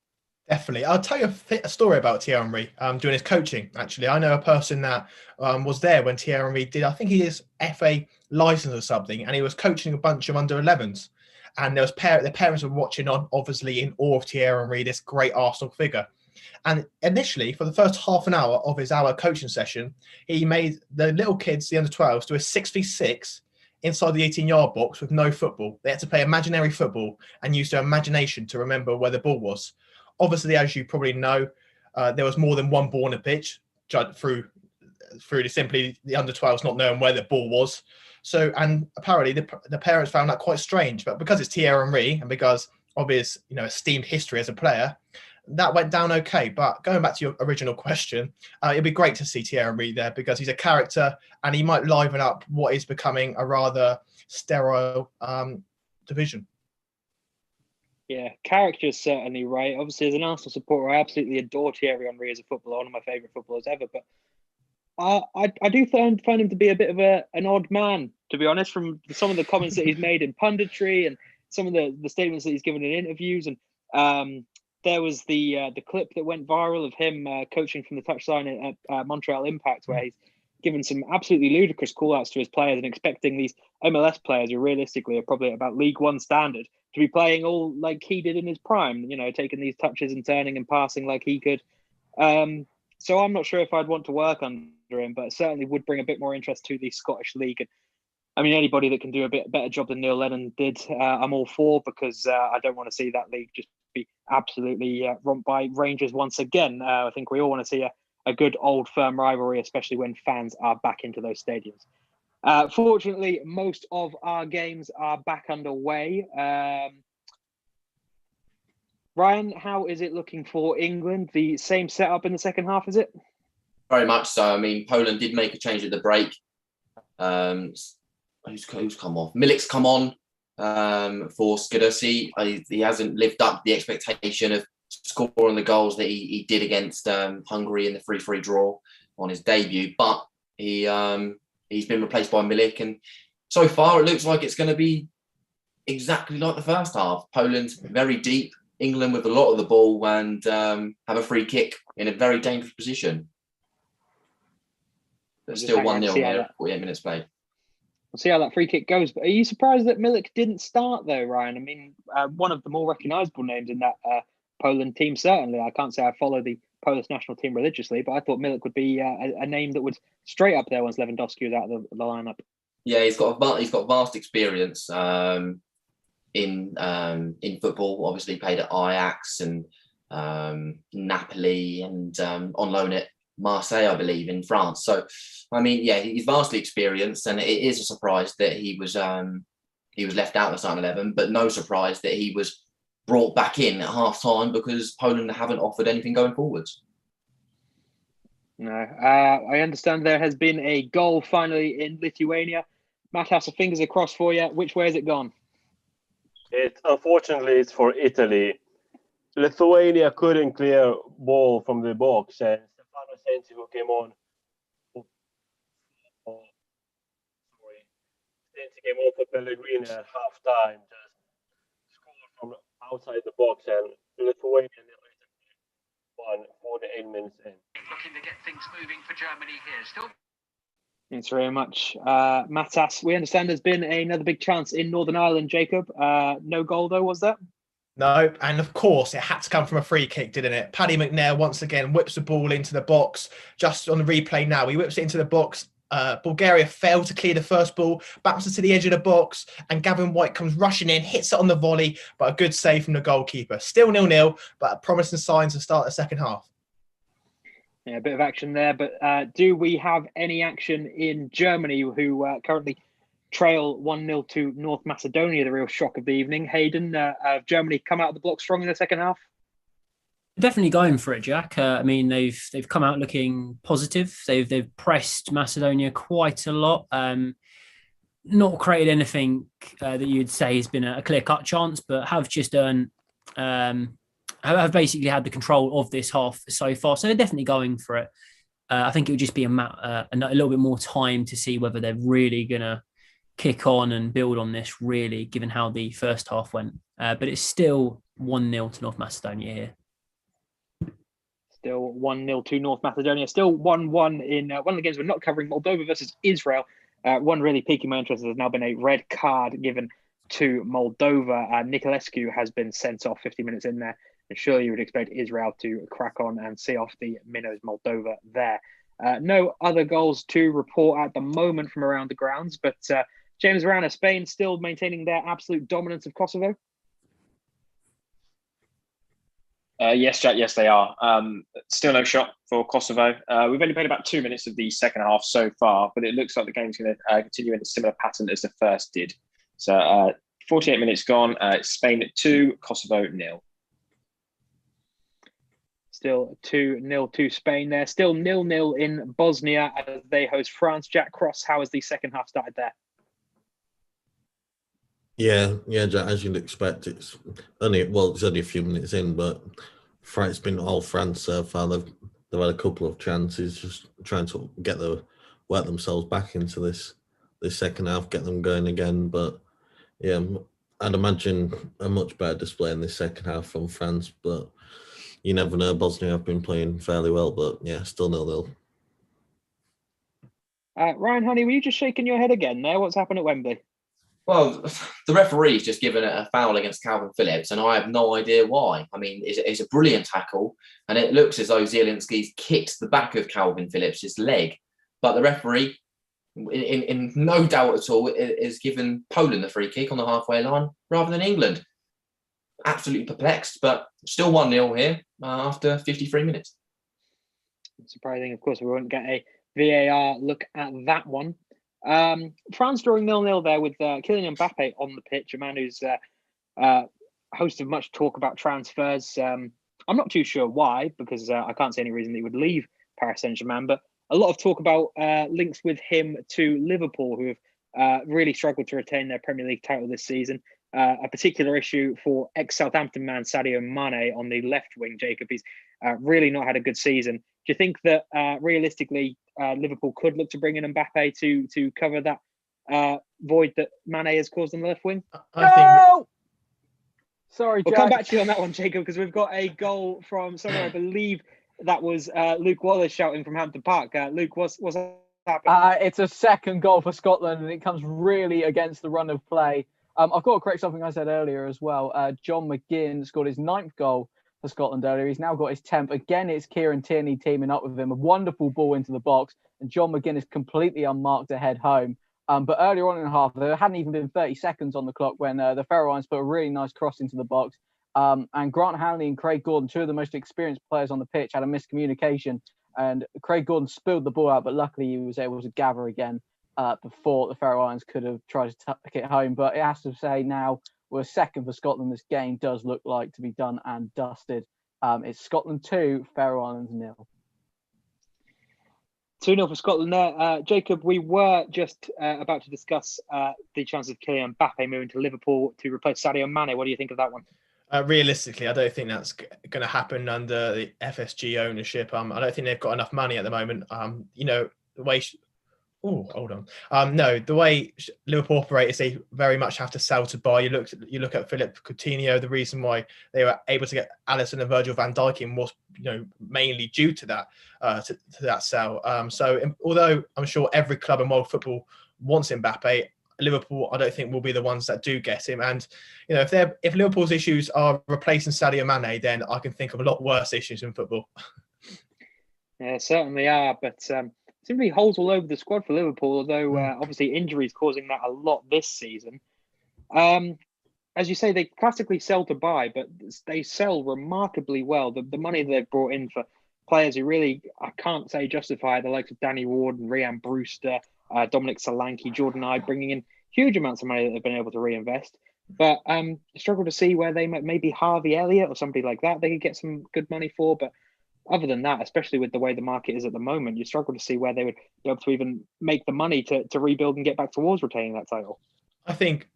Definitely. I'll tell you a story about Thierry Henry doing his coaching, actually. I know a person that was there when Thierry Henry did, I think he is FA licence or something, and he was coaching a bunch of under-11s. And there was the parents were watching on, obviously in awe of Thierry Henry, this great Arsenal figure. And initially, for the first half an hour of his hour coaching session, he made the little kids, the under-12s, do a 6v6 inside the 18-yard box with no football. They had to play imaginary football and use their imagination to remember where the ball was. Obviously, as you probably know, there was more than one ball on the pitch through simply the under-12s not knowing where the ball was. So, and apparently the parents found that quite strange, but because it's Thierry Henry and because of his, esteemed history as a player, that went down okay. But going back to your original question, it'd be great to see Thierry Henry there because he's a character and he might liven up what is becoming a rather sterile division. Yeah, character is certainly right. Obviously, as an Arsenal supporter, I absolutely adore Thierry Henry as a footballer, one of my favourite footballers ever. But I do find him to be a bit of an odd man, to be honest, from some of the comments that he's made in punditry and some of the statements that he's given in interviews. And there was the clip that went viral of him coaching from the touchline at Montreal Impact, where he's given some absolutely ludicrous call-outs to his players and expecting these MLS players who realistically are probably about League One standard to be playing all like he did in his prime, taking these touches and turning and passing like he could. So I'm not sure if I'd want to work under him, but certainly would bring a bit more interest to the Scottish League. And I mean, anybody that can do a bit better job than Neil Lennon did, I'm all for, because I don't want to see that league just be absolutely romped by Rangers once again. I think we all want to see a good old firm rivalry, especially when fans are back into those stadiums. Fortunately, most of our games are back underway. Ryan, how is it looking for England? The same setup in the second half, is it? Very much so. I mean, Poland did make a change at the break. Who's come off? Milik's come on for Skidussi. He hasn't lived up to the expectation of scoring the goals that he did against Hungary in the 3-3 draw on his debut. But he's been replaced by Milik, and so far it looks like it's going to be exactly like the first half. Poland very deep, England with a lot of the ball, and have a free kick in a very dangerous position. But still 1-0 here, 48 minutes played. We'll see how that free kick goes. But are you surprised that Milik didn't start though, Ryan? I mean, one of the more recognisable names in that Poland team, certainly. I can't say I follow the Polish national team religiously, but I thought Milik would be a name that would straight up there once Lewandowski was out of the lineup. Yeah, he's got vast experience in football. Obviously, played at Ajax and Napoli, and on loan at Marseille, I believe, in France. So, I mean, yeah, he's vastly experienced, and it is a surprise that he was left out of the starting 11, but no surprise that he was brought back in at half time because Poland haven't offered anything going forwards. No, I understand there has been a goal finally in Lithuania. Matas, fingers across for you. Which way has it gone? Unfortunately, it's for Italy. Lithuania couldn't clear ball from the box, and Stefano Sensi, who came on, Sensi came on for Pellegrini at half time, just scored from outside the box, and Lithuania won 48 minutes in. Looking to get things moving for Germany here. Still. Thanks very much, Matas. We understand there's been another big chance in Northern Ireland, Jacob. No goal though, was that? No, and of course it had to come from a free kick, didn't it? Paddy McNair once again whips the ball into the box. Just on the replay now, he whips it into the box. Bulgaria failed to clear the first ball, bounces to the edge of the box, and Gavin White comes rushing in, hits it on the volley, but a good save from the goalkeeper. Still 0-0, but promising signs to start the second half. Yeah, a bit of action there, but do we have any action in Germany, who currently trail 1-0 to North Macedonia, the real shock of the evening? Hayden, Germany come out of the block strong in the second half? Definitely going for it, Jack. I mean, they've come out looking positive. They've pressed Macedonia quite a lot. Not created anything that you'd say has been a clear-cut chance, but have just earned... have basically had the control of this half so far. So they're definitely going for it. I think it would just be a little bit more time to see whether they're really going to kick on and build on this, really, given how the first half went. But it's still 1-0 to North Macedonia here. Still 1-0 to North Macedonia. Still 1-1 in one of the games we're not covering, Moldova versus Israel. One really piquing my interest has now been a red card given to Moldova. Niculescu has been sent off 50 minutes in there. And surely you would expect Israel to crack on and see off the minnows Moldova there. No other goals to report at the moment from around the grounds, but James Rana, Spain still maintaining their absolute dominance of Kosovo? Yes, Jack, yes, they are. Still no shot for Kosovo. We've only played about 2 minutes of the second half so far, but it looks like the game's going to continue in a similar pattern as the first did. So 48 minutes gone. Spain at 2, Kosovo 0. Still 2-0 to Spain there. Still 0-0 in Bosnia as they host France. Jack Cross, how has the second half started there? Yeah, Jack, as you'd expect, it's only a few minutes in, but it's been all France so far. They've had a couple of chances, just trying to work themselves back into this second half, get them going again. But yeah, I'd imagine a much better display in this second half from France, but you never know. Bosnia have been playing fairly well, but yeah, still 0-0. Ryan Honey, were you just shaking your head again there? What's happened at Wembley? Well, the referee's just given a foul against Calvin Phillips, and I have no idea why. I mean, it's a brilliant tackle, and it looks as though Zielinski's kicked the back of Calvin Phillips' leg. But the referee, in no doubt at all, is given Poland the free kick on the halfway line rather than England. Absolutely perplexed, but still 1-0 here after 53 minutes. Surprising, of course, we won't get a VAR look at that one. France drawing 0-0 there with Kylian Mbappe on the pitch, a man who's host of much talk about transfers. I'm not too sure why, because I can't see any reason that he would leave Paris Saint-Germain, but a lot of talk about links with him to Liverpool, who have really struggled to retain their Premier League title this season. A particular issue for ex-Southampton man Sadio Mane on the left wing, Jacob. He's really not had a good season. Do you think that realistically Liverpool could look to bring in Mbappe to cover that void that Mane has caused on the left wing? Sorry, Jack. We'll come back to you on that one, Jacob, because we've got a goal from somewhere. I believe that was Luke Wallace shouting from Hampton Park. Luke, what's happening? It's a second goal for Scotland, and it comes really against the run of play. I've got to correct something I said earlier as well. John McGinn scored his 9th goal for Scotland earlier. He's now got his 10th. Again, it's Kieran Tierney teaming up with him. A wonderful ball into the box, and John McGinn is completely unmarked to head home. But earlier on in the half, there hadn't even been 30 seconds on the clock when the Faroe Islands put a really nice cross into the box. And Grant Hanley and Craig Gordon, two of the most experienced players on the pitch, had a miscommunication. And Craig Gordon spilled the ball out, but luckily he was able to gather again before the Faroe Islands could have tried to tuck it home. But it has to say now we're second for Scotland. This game does look like to be done and dusted. It's Scotland 2, Faroe Islands 0. 2-0 for Scotland there. Jacob, we were just about to discuss the chance of Kylian Mbappe moving to Liverpool to replace Sadio Mane. What do you think of that one? Realistically, I don't think that's going to happen under the FSG ownership. I don't think they've got enough money at the moment. The way... hold on. No, the way Liverpool operate is they very much have to sell to buy. You look at Philip Coutinho. The reason why they were able to get Alisson and Virgil van Dijk in was mainly due to that to that sell. So although I'm sure every club in world football wants Mbappe, Liverpool I don't think will be the ones that do get him. And if Liverpool's issues are replacing Sadio Mane, then I can think of a lot worse issues in football. Yeah, certainly are, but. Seem to be holes all over the squad for Liverpool, although obviously injuries causing that a lot this season. As you say, they classically sell to buy, but they sell remarkably well. The money they've brought in for players who really, I can't say justify, the likes of Danny Ward and Ryan Brewster, Dominic Solanke, Jordan Ibe, bringing in huge amounts of money that they've been able to reinvest. But struggle to see where they maybe Harvey Elliott or somebody like that they could get some good money for, but other than that, especially with the way the market is at the moment, you struggle to see where they would be able to even make the money to rebuild and get back towards retaining that title. I think,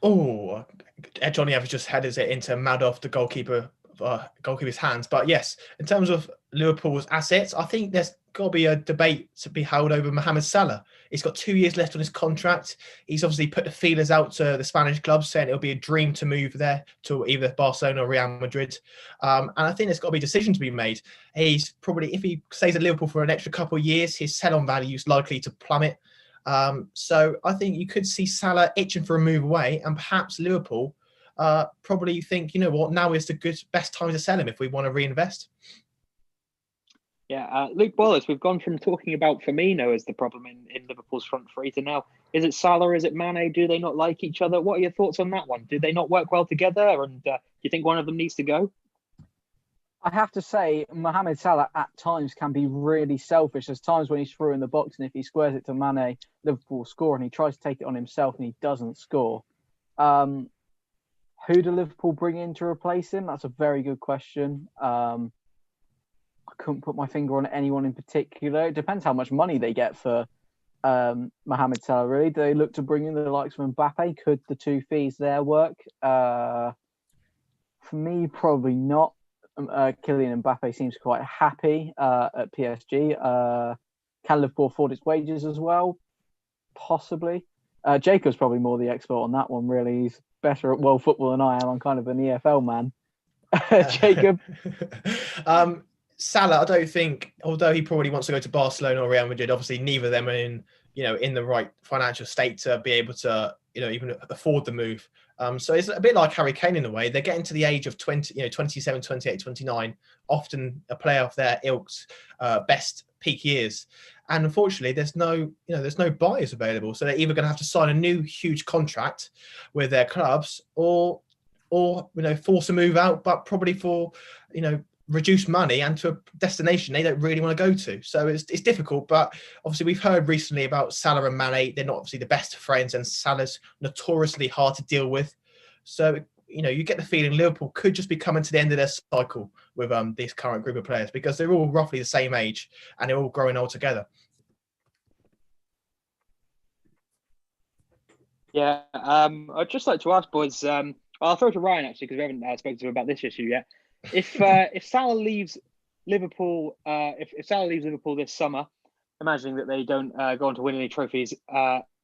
Johnny Evans just headed it into Madoff, the goalkeeper's hands. But yes, in terms of Liverpool's assets, I think there's got to be a debate to be held over Mohamed Salah. He's got 2 years left on his contract. He's obviously put the feelers out to the Spanish clubs, saying it'll be a dream to move there to either Barcelona or Real Madrid. And I think there's got to be a decision to be made. He's probably, if he stays at Liverpool for an extra couple of years, his sell-on value is likely to plummet. So I think you could see Salah itching for a move away, and perhaps Liverpool probably think, now is the best time to sell him if we want to reinvest. Yeah, Luke Wallace, we've gone from talking about Firmino as the problem in Liverpool's front three to now, is it Salah, is it Mane? Do they not like each other? What are your thoughts on that one? Do they not work well together? And do you think one of them needs to go? I have to say, Mohamed Salah at times can be really selfish. There's times when he's through in the box, and if he squares it to Mane, Liverpool will score, and he tries to take it on himself and he doesn't score. Who do Liverpool bring in to replace him? That's a very good question. I couldn't put my finger on anyone in particular. It depends how much money they get for Mohamed Salah, really. Do they look to bring in the likes of Mbappe? Could the two fees there work? For me, probably not. Kylian Mbappe seems quite happy at PSG. Can Liverpool afford its wages as well? Possibly. Jacob's probably more the expert on that one, really. He's better at world football than I am. I'm kind of an EFL man. Jacob? Salah, I don't think, although he probably wants to go to Barcelona or Real Madrid, obviously neither of them are in the right financial state to be able to, even afford the move. So it's a bit like Harry Kane in a way. They're getting to the age of 27, 28, 29, often a player of their ilk's best peak years. And unfortunately, there's no buyers available. So they're either going to have to sign a new huge contract with their clubs or force a move out, but probably for, reduce money and to a destination they don't really want to go to. So it's difficult, but obviously we've heard recently about Salah and Mane. They're not obviously the best friends, and Salah's notoriously hard to deal with. So you get the feeling Liverpool could just be coming to the end of their cycle with this current group of players, because they're all roughly the same age and they're all growing old together. Yeah, I'd just like to ask, boys. I'll throw it to Ryan actually, because we haven't spoken to him about this issue yet. If Salah leaves Liverpool, if Salah leaves Liverpool this summer, imagining that they don't go on to win any trophies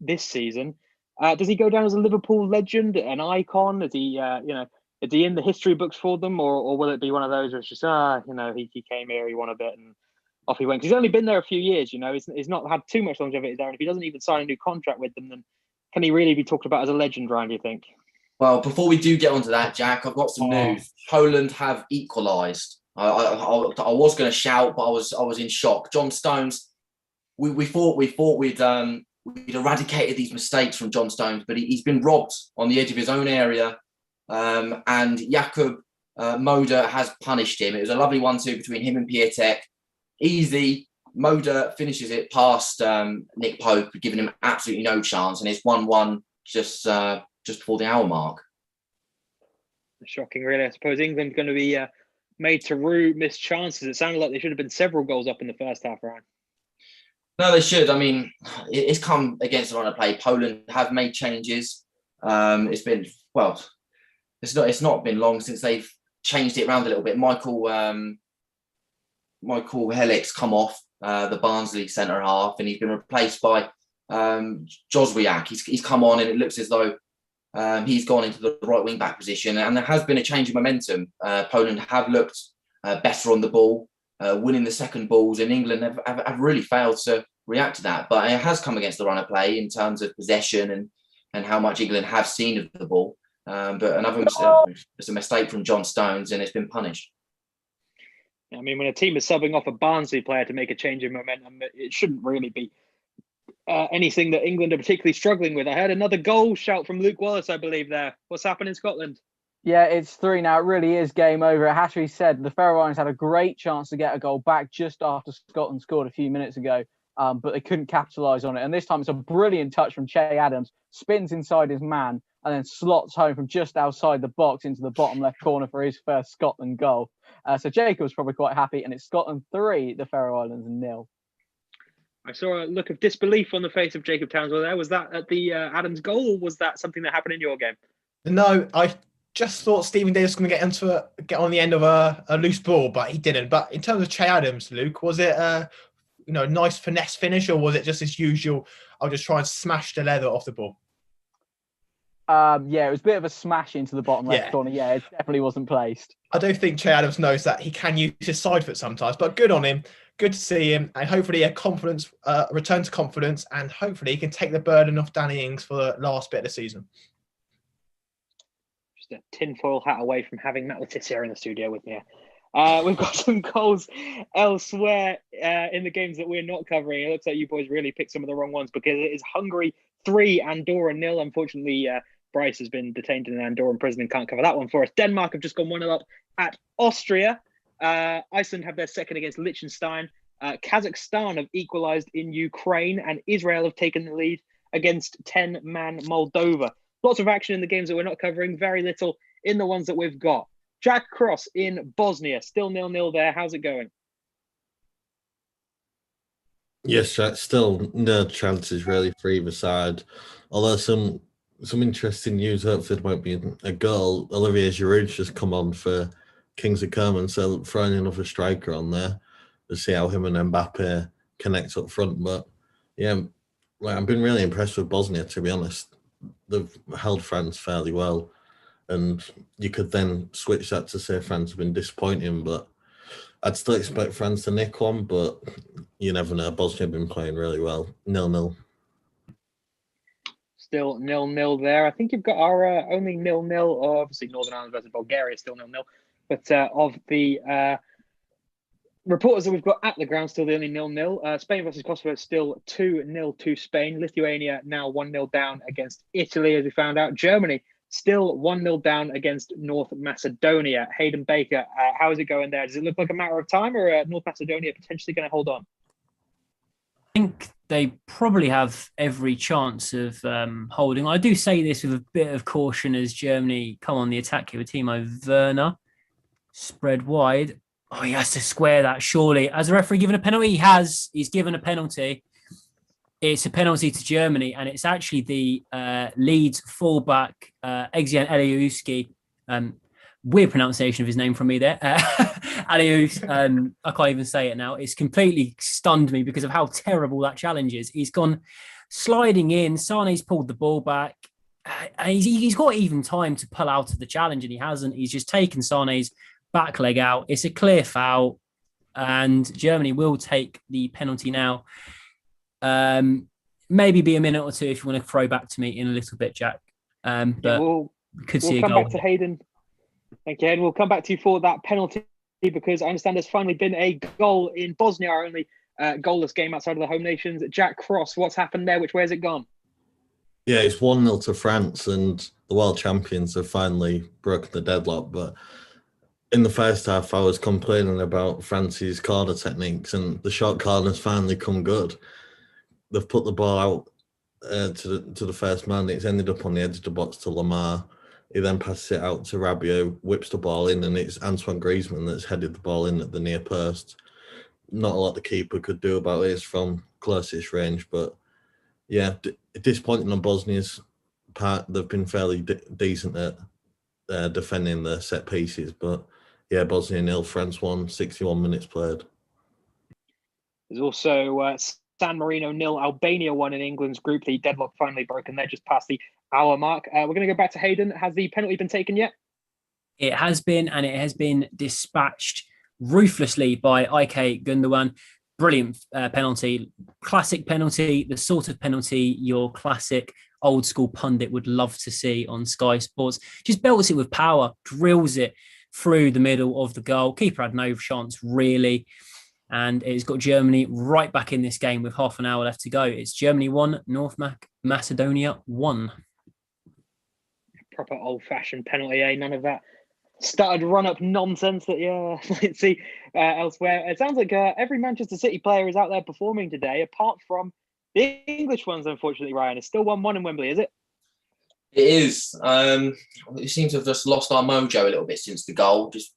this season, does he go down as a Liverpool legend, an icon? Is he, is he in the history books for them, or will it be one of those where it's just, he came here, he won a bit, and off he went? Because he's only been there a few years, he's not had too much longevity there, and if he doesn't even sign a new contract with them, then can he really be talked about as a legend, Ryan, do you think? Well, before we do get onto that, Jack, I've got some news. Poland have equalised. I was going to shout, but I was in shock. John Stones, we thought we'd eradicated these mistakes from John Stones, but he's been robbed on the edge of his own area, and Jakub Moder has punished him. It was a lovely 1-2 between him and Piatek. Easy. Moder finishes it past Nick Pope, giving him absolutely no chance, and it's 1-1 just before the hour mark. Shocking, really. I suppose England's going to be made to rue missed chances. It sounded like there should have been several goals up in the first half, Ryan. No, they should. I mean, it's come against the run of play. Poland have made changes. It's not been long since they've changed it around a little bit. Michael Helik's come off the Barnsley centre half, and he's been replaced by Joswiak. He's come on, and it looks as though he's gone into the right wing back position, and there has been a change in momentum. Poland have looked better on the ball, winning the second balls, and England have really failed to react to that. But it has come against the run of play in terms of possession and how much England have seen of the ball. But another it's a mistake from John Stones, and it's been punished. I mean, when a team is subbing off a Barnsley player to make a change in momentum, it shouldn't really be anything that England are particularly struggling with. I heard another goal shout from Luke Wallace, I believe, there. What's happened in Scotland? Yeah, it's 3 now. It really is game over. It has to be said, the Faroe Islands had a great chance to get a goal back just after Scotland scored a few minutes ago, but they couldn't capitalise on it. And this time it's a brilliant touch from Che Adams, spins inside his man, and then slots home from just outside the box into the bottom left corner for his first Scotland goal. So Jacob's probably quite happy, and it's Scotland 3, the Faroe Islands 0. I saw a look of disbelief on the face of Jacob Townsville there. Was that at the Adams goal, or was that something that happened in your game? No, I just thought Stephen Davis was going to get on the end of a loose ball, but he didn't. But in terms of Che Adams, Luke, was it a nice finesse finish, or was it just as usual, I'll just try and smash the leather off the ball? Yeah, it was a bit of a smash into the bottom left corner. Yeah, it definitely wasn't placed. I don't think Che Adams knows that he can use his side foot sometimes, but good on him. Good to see him, and hopefully a return to confidence, and hopefully he can take the burden off Danny Ings for the last bit of the season. Just a tinfoil hat away from having Matt Letizia in the studio with me. We've got some goals elsewhere in the games that we're not covering. It looks like you boys really picked some of the wrong ones, because it is Hungary 3, Andorra 0. Unfortunately, Bryce has been detained in an Andorran prison and can't cover that one for us. Denmark have just gone 1-0 up at Austria. Iceland have their second against Liechtenstein. Kazakhstan have equalised in Ukraine, and Israel have taken the lead against 10-man Moldova. Lots of action in the games that we're not covering, very little in the ones that we've got. Jack Cross in Bosnia, still 0-0 there. How's it going? Yes, Jack, still no chances really for either side. Although some interesting news, hopefully there won't be a goal. Olivier Giroud's just come on for Kings of Kerman, so throwing another striker on there to see how him and Mbappe connect up front. But yeah, I've been really impressed with Bosnia, to be honest. They've held France fairly well, and you could then switch that to say France have been disappointing, but I'd still expect France to nick one, but you never know. Bosnia have been playing really well. 0-0. Still 0-0 there. I think you've got our only 0-0, obviously Northern Ireland versus Bulgaria, still 0-0. But of the reporters that we've got at the ground, still the only 0-0. Spain versus Kosovo, still 2-0 to Spain. Lithuania now 1-0 down against Italy, as we found out. Germany still 1-0 down against North Macedonia. Hayden Baker, how is it going there? Does it look like a matter of time, or North Macedonia potentially going to hold on? think they probably have every chance of holding. I do say this with a bit of caution as Germany come on the attack here with Timo Werner. Spread wide. Oh, he has to square that, surely. Has the referee given a penalty? He has. He's given a penalty. It's a penalty to Germany, and it's actually the Leeds fullback, Egzian Eliuski. Weird pronunciation of his name from me there. Elius, I can't even say it now. It's completely stunned me because of how terrible that challenge is. He's gone sliding in. Sane's pulled the ball back. He's got even time to pull out of the challenge, and he hasn't. He's just taken Sane's back leg out. It's a clear foul, and Germany will take the penalty now. Maybe be a minute or two if you want to throw back to me in a little bit, Jack. But we'll see a come goal back to Hayden. Thank you, and we'll come back to you for that penalty because I understand there's finally been a goal in Bosnia, our only goalless game outside of the home nations. Jack Cross, what's happened there? Which way has it gone? Yeah, it's 1-0 to France, and the world champions have finally broken the deadlock. But in the first half, I was complaining about France's corner techniques, and the short corners finally come good. They've put the ball out to the first man. It's ended up on the edge of the box to Lamar. He then passes it out to Rabiot, whips the ball in, and it's Antoine Griezmann that's headed the ball in at the near post. Not a lot the keeper could do about it from closest range, but yeah, disappointing on Bosnia's part. They've been fairly decent at defending the set pieces, but yeah, Bosnia 0, France 1, 61 minutes played. There's also San Marino 0, Albania 1 in England's group. The deadlock finally broken there just past the hour mark. We're going to go back to Hayden. Has the penalty been taken yet? It has been, and it has been dispatched ruthlessly by IK Gundogan. Brilliant penalty, classic penalty, the sort of penalty your classic old school pundit would love to see on Sky Sports. Just belts it with power, drills it through the middle of the goal. Keeper had no chance really. And it's got Germany right back in this game with half an hour left to go. It's Germany 1, North Macedonia 1. Proper old-fashioned penalty, eh? None of that started run-up nonsense that let's see elsewhere. It sounds like every Manchester City player is out there performing today, apart from the English ones, unfortunately, Ryan. It's still 1-1 in Wembley, is it? It is. We seem to have just lost our mojo a little bit since the goal. Just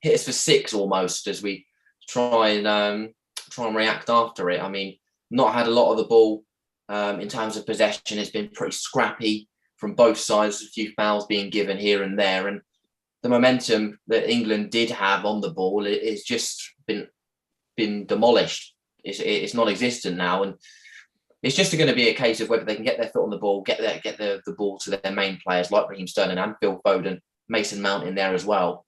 hit us for 6 almost as we try and react after it. I mean, not had a lot of the ball in terms of possession. It's been pretty scrappy from both sides, a few fouls being given here and there. And the momentum that England did have on the ball is just been demolished. It's non-existent now. And it's just going to be a case of whether they can get their foot on the ball, get the ball to their main players like Raheem Sterling and Phil Foden, Mason Mount in there as well.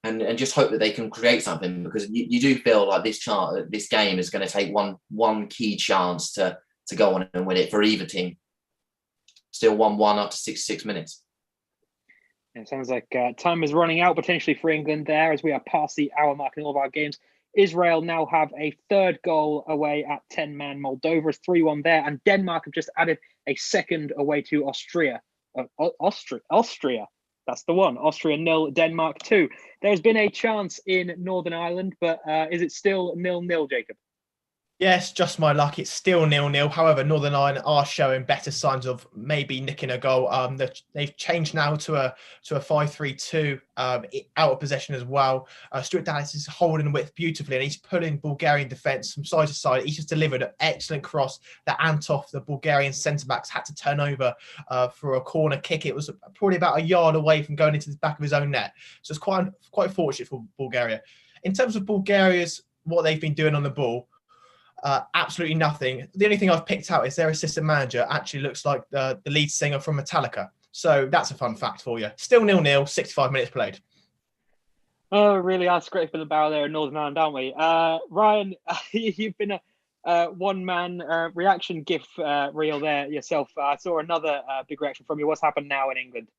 And just hope that they can create something, because you do feel like this game is going to take one key chance to go on and win it for either team. Still 1-1 after 66 minutes. It sounds like time is running out potentially for England there as we are past the hour mark in all of our games. Israel now have a third goal away at 10-man. Moldova is 3-1 there, and Denmark have just added a second away to Austria. Austria. That's the one. Austria 0, Denmark 2. There's been a chance in Northern Ireland, but is it still 0-0, Jacob? Yes, just my luck. It's still 0-0. However, Northern Ireland are showing better signs of maybe nicking a goal. They've changed now to a 5-3-2 out of possession as well. Stuart Dallas is holding width beautifully, and he's pulling Bulgarian defence from side to side. He's just delivered an excellent cross that Antov, the Bulgarian centre-backs, had to turn over for a corner kick. It was probably about a yard away from going into the back of his own net. So it's quite fortunate for Bulgaria. In terms of Bulgaria's, what they've been doing on the ball, absolutely nothing. The only thing I've picked out is their assistant manager actually looks like the lead singer from Metallica. So that's a fun fact for you. Still 0-0, 65 minutes played. Oh, really are scraping for the barrel there in Northern Ireland, aren't we? Ryan, you've been a one-man reaction GIF reel there yourself. I saw another big reaction from you. What's happened now in England?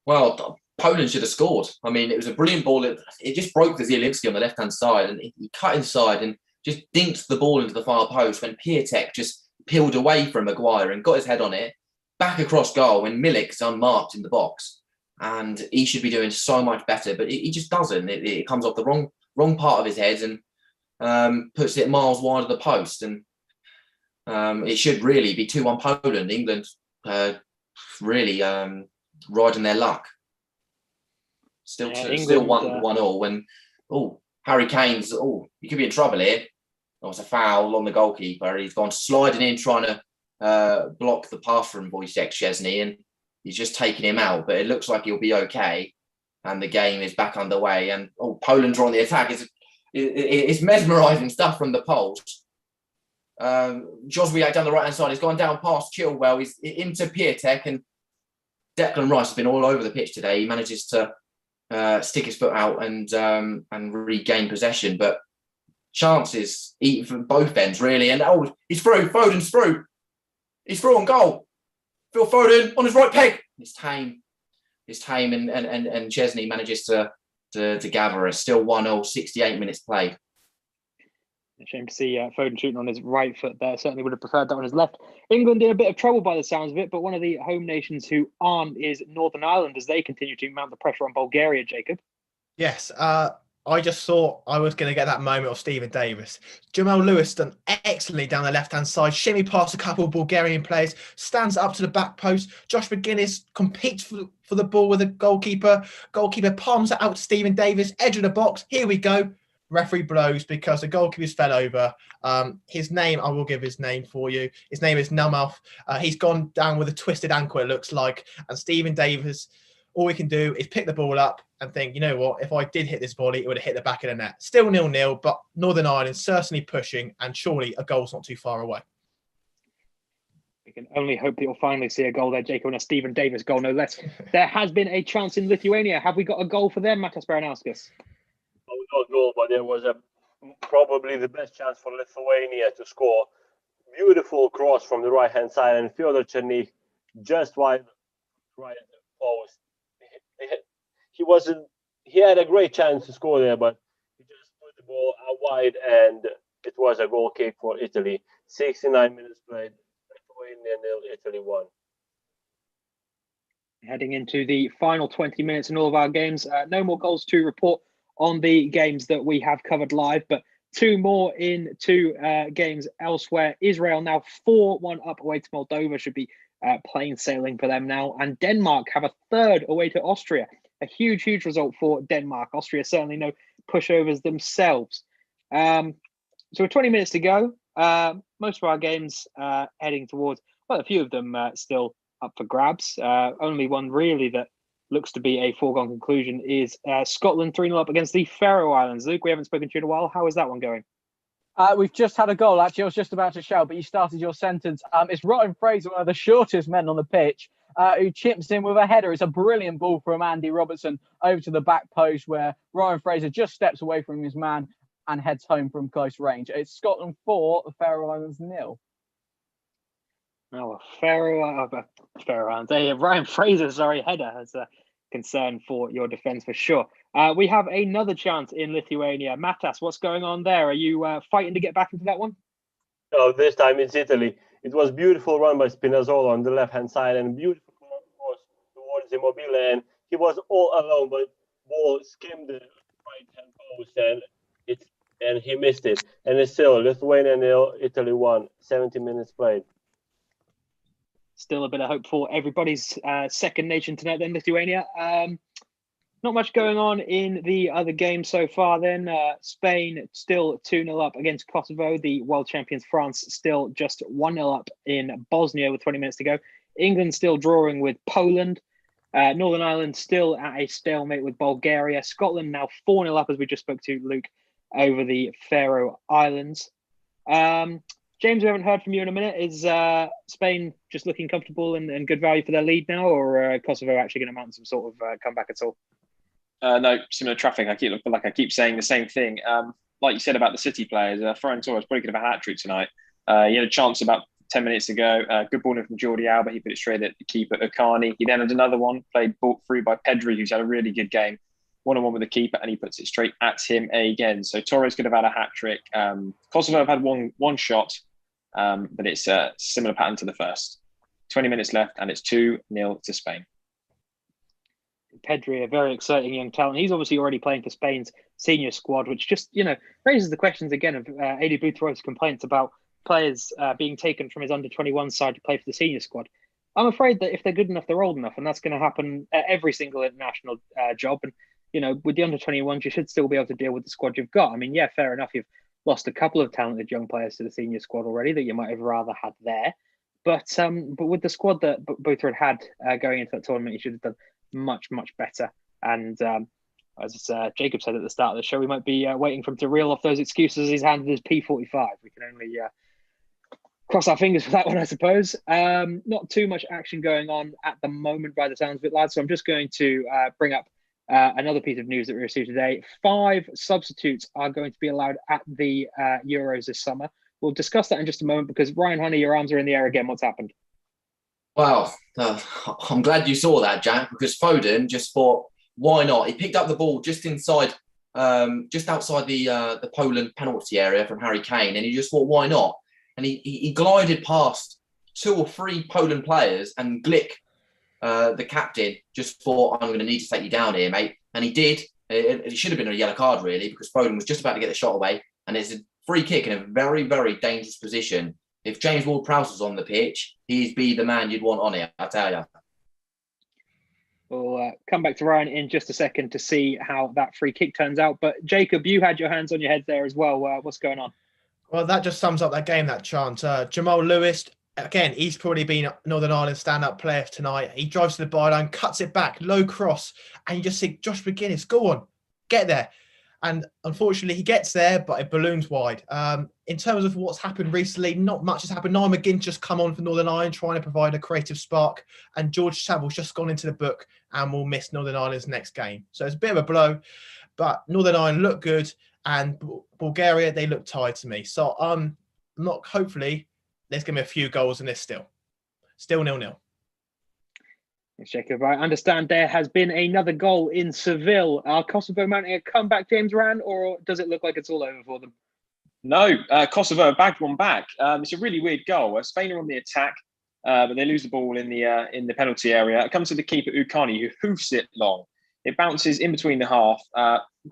Well, Poland should have scored. I mean, it was a brilliant ball. It just broke the Zielinski on the left-hand side, and he cut inside and just dinked the ball into the far post when Piatek just peeled away from Maguire and got his head on it, back across goal when Milik's unmarked in the box. And he should be doing so much better, but he just doesn't. It comes off the wrong part of his head and puts it miles wide of the post. And It should really be 2-1 Poland. England really riding their luck. Still 1-1 when Harry Kane's he could be in trouble here. There was a foul on the goalkeeper. He's gone sliding in trying to block the path from Wojciech Szczesny, and he's just taking him out. But it looks like he'll be okay, and the game is back underway. And Poland are on the attack. It's mesmerising stuff from the Poles. Jozwiak down the right hand side. He's gone down past Chilwell. He's into Piatek, and Declan Rice has been all over the pitch today. He manages to stick his foot out and regain possession, but chances eat from both ends really. And he's through. Foden's through. He's through on goal. Phil Foden on his right peg. It's tame, and Chesney manages to gather us. Still 1-0, 68 minutes played. A shame to see Foden shooting on his right foot there. Certainly would have preferred that on his left. England in a bit of trouble by the sounds of it, but one of the home nations who aren't is Northern Ireland as they continue to mount the pressure on Bulgaria, Jacob. Yes, I just thought I was going to get that moment of Stephen Davis. Jamal Lewis done excellently down the left-hand side, shimmy past a couple of Bulgarian players, stands up to the back post. Josh McGuinness competes for the ball with the goalkeeper. Goalkeeper palms it out to Stephen Davis, edge of the box. Here we go. Referee blows because the goalkeeper's fell over. His name, I will give his name for you. His name is Numouth. He's gone down with a twisted ankle, it looks like. And Stephen Davis, all we can do is pick the ball up and think, you know what, if I did hit this volley, it would have hit the back of the net. Still 0-0, but Northern Ireland certainly pushing, and surely a goal's not too far away. We can only hope that you'll finally see a goal there, Jacob, and a Stephen Davis goal, no less. There has been a chance in Lithuania. Have we got a goal for them, Matas Baranauskas? We got a goal, but there was probably the best chance for Lithuania to score. Beautiful cross from the right-hand side, and Fyodor Cherny just wide right post. He had a great chance to score there, but he just put the ball out wide, and it was a goal kick for Italy. 69 minutes played. Lithuania 0, Italy 1. Heading into the final 20 minutes in all of our games. No more goals to report on the games that we have covered live, but two more in two games elsewhere. Israel now 4-1 up away to Moldova, should be plain sailing for them now. And Denmark have a third away to Austria. A huge result for Denmark. Austria certainly no pushovers themselves. So with 20 minutes to go, most of our games heading towards, well, a few of them still up for grabs. Only one really that looks to be a foregone conclusion is Scotland 3-0 up against the Faroe Islands. Luke, we haven't spoken to you in a while. How is that one going? We've just had a goal, actually. I was just about to shout, but you started your sentence. It's Ryan Fraser, one of the shortest men on the pitch, who chips in with a header. It's a brilliant ball from Andy Robertson over to the back post where Ryan Fraser just steps away from his man and heads home from close range. It's Scotland 4, the Faroe Islands 0. Oh, Faroe Islands. Ryan Fraser, header has a concern for your defence for sure. We have another chance in Lithuania. Matas, what's going on there? Are you fighting to get back into that one? No, this time it's Italy. It was beautiful run by Spinazzola on the left-hand side and beautiful cross towards Immobile, and he was all alone, but ball skimmed the right-hand post and he missed it. And it's still Lithuania 0, Italy 1, 70 minutes played. Still a bit of hope for everybody's second nation tonight then, Lithuania. Not much going on in the other games so far then. Spain still 2-0 up against Kosovo. The world champions France still just 1-0 up in Bosnia with 20 minutes to go. England still drawing with Poland. Northern Ireland still at a stalemate with Bulgaria. Scotland now 4-0 up, as we just spoke to Luke, over the Faroe Islands. James, we haven't heard from you in a minute. Is Spain just looking comfortable and good value for their lead now, or Kosovo actually going to mount some sort of comeback at all? No, similar traffic. I keep saying the same thing. Like you said about the City players, Ferran Torres probably could have a hat-trick tonight. He had a chance about 10 minutes ago. Good ball in from Jordi Alba. He put it straight at the keeper, Okani. He then had another one, played ball through by Pedri, who's had a really good game. 1-on-1 with the keeper, and he puts it straight at him again. So Torres could have had a hat-trick. Kosovo have had one shot, but it's a similar pattern to the first. 20 minutes left, and it's 2-0 to Spain. Pedri, a very exciting young talent. He's obviously already playing for Spain's senior squad, which just, raises the questions again of Adi Boutros' complaints about players being taken from his under-21 side to play for the senior squad. I'm afraid that if they're good enough, they're old enough, and that's going to happen at every single international job. And with the under-21s, you should still be able to deal with the squad you've got. I mean, yeah, fair enough. You've lost a couple of talented young players to the senior squad already that you might have rather had there. But with the squad that Boothroyd had going into that tournament, you should have done much, much better. And as Jacob said at the start of the show, we might be waiting for him to reel off those excuses he's handed his P45. We can only cross our fingers for that one, I suppose. Not too much action going on at the moment by the sounds of it, lads. So I'm just going to bring up another piece of news that we received today. 5 substitutes are going to be allowed at the Euros this summer. We'll discuss that in just a moment because, Ryan Honey, your arms are in the air again. What's happened? Well, I'm glad you saw that, Jack, because Foden just thought, why not? He picked up the ball just outside the Poland penalty area from Harry Kane, and he just thought, why not? And he glided past 2 or 3 Poland players, and Glick, the captain, just thought, I'm going to need to take you down here, mate. And he did. It should have been a yellow card, really, because Foden was just about to get the shot away, and it's a free kick in a very, very dangerous position. If James Ward-Prowse was on the pitch, he'd be the man you'd want on it, I tell you. We'll come back to Ryan in just a second to see how that free kick turns out. But Jacob, you had your hands on your head there as well. What's going on? Well, that just sums up that game, that chant. Jamal Lewis, again, he's probably been Northern Ireland stand-up player tonight. He drives to the byline, cuts it back, low cross, and you just think, Josh McGuinness, go on, get there. And unfortunately, he gets there, but it balloons wide. In terms of what's happened recently, not much has happened. Niall McGinn just come on for Northern Ireland, trying to provide a creative spark. And George Saville's just gone into the book and will miss Northern Ireland's next game. So it's a bit of a blow, but Northern Ireland look good. And Bulgaria, they look tired to me. So hopefully, there's going to be a few goals in this still. Still 0-0. Jacob, I understand there has been another goal in Seville. Are Kosovo mounting a comeback, James Rand, or does it look like it's all over for them? No, Kosovo bagged one back. It's a really weird goal. Spain are on the attack, but they lose the ball in the penalty area. It comes to the keeper, Ukani, who hoofs it long. It bounces in between the half,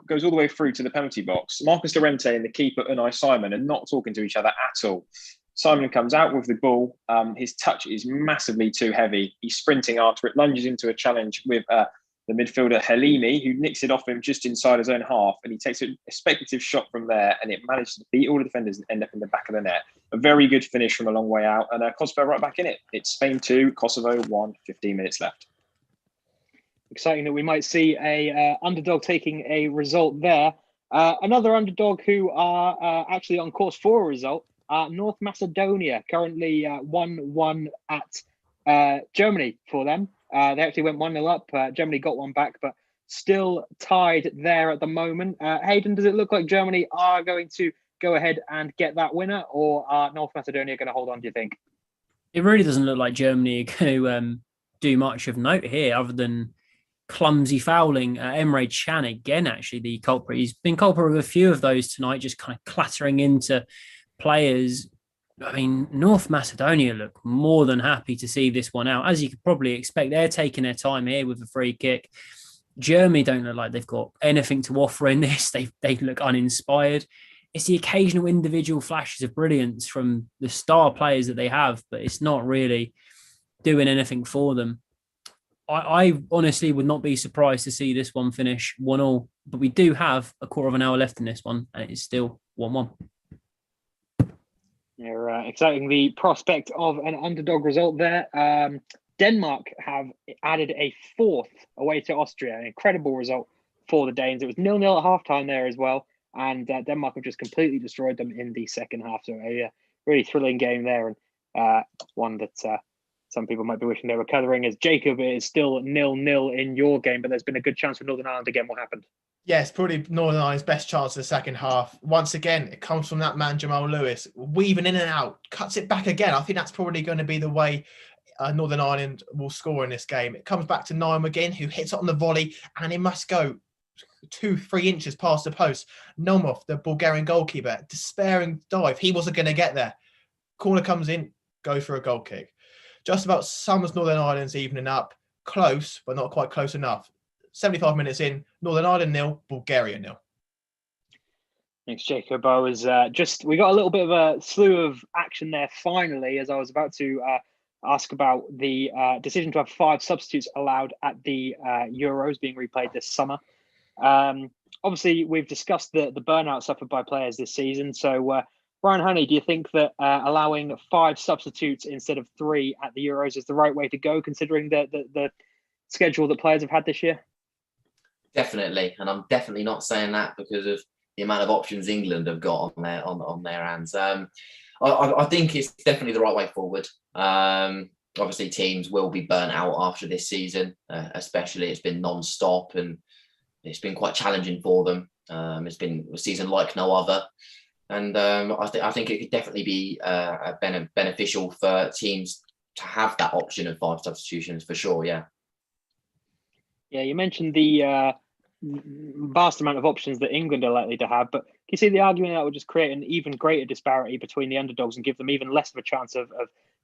goes all the way through to the penalty box. Marcus Llorente and the keeper, Unai Simon, are not talking to each other at all. Simon comes out with the ball. His touch is massively too heavy. He's sprinting after it, lunges into a challenge with the midfielder Halimi, who nicks it off him just inside his own half. And he takes a speculative shot from there, and it manages to beat all the defenders and end up in the back of the net. A very good finish from a long way out. And Kosovo right back in it. It's Spain 2, Kosovo 1, 15 minutes left. Exciting that we might see a underdog taking a result there. Another underdog who are actually on course for a result. North Macedonia currently 1-1 at Germany for them. They actually went 1-0 up. Germany got one back, but still tied there at the moment. Hayden, does it look like Germany are going to go ahead and get that winner, or are North Macedonia going to hold on, do you think? It really doesn't look like Germany are going to do much of note here other than clumsy fouling. Emre Can again, actually, the culprit. He's been culprit of a few of those tonight, just kind of clattering into players. I mean, North Macedonia look more than happy to see this one out. As you could probably expect, they're taking their time here with a free kick. Germany don't look like they've got anything to offer in this. They look uninspired. It's the occasional individual flashes of brilliance from the star players that they have, but it's not really doing anything for them. I honestly would not be surprised to see this one finish 1-1, but we do have a quarter of an hour left in this one, and it is still 1-1. You're exciting the prospect of an underdog result there. Denmark have added a 4th away to Austria, an incredible result for the Danes. It was 0-0 at halftime there as well, and Denmark have just completely destroyed them in the second half. So a really thrilling game there, and one that some people might be wishing they were covering. As Jacob, it is still 0-0 in your game, but there's been a good chance for Northern Ireland again. What happened? Yes, probably Northern Ireland's best chance of the second half. Once again, it comes from that man, Jamal Lewis, weaving in and out, cuts it back again. I think that's probably going to be the way Northern Ireland will score in this game. It comes back to Niall McGinn, who hits it on the volley, and it must go 2-3 inches past the post. Nomov, the Bulgarian goalkeeper, despairing dive. He wasn't going to get there. Corner comes in, goes for a goal kick. Just about sums Northern Ireland's evening up. Close, but not quite close enough. 75 minutes in, Northern Ireland 0, Bulgaria 0. Thanks, Jacob. I was we got a little bit of a slew of action there finally, as I was about to ask about the decision to have 5 substitutes allowed at the Euros being replayed this summer. Obviously, we've discussed the burnout suffered by players this season. So, Ryan Honey, do you think that allowing 5 substitutes instead of 3 at the Euros is the right way to go, considering the schedule that players have had this year? Definitely, and I'm definitely not saying that because of the amount of options England have got on their hands. I think it's definitely the right way forward. Obviously, teams will be burnt out after this season, especially it's been non-stop and it's been quite challenging for them. It's been a season like no other. And I think it could definitely be beneficial for teams to have that option of 5 substitutions for sure, yeah. Yeah, you mentioned the vast amount of options that England are likely to have, but can you see the argument that would just create an even greater disparity between the underdogs and give them even less of a chance of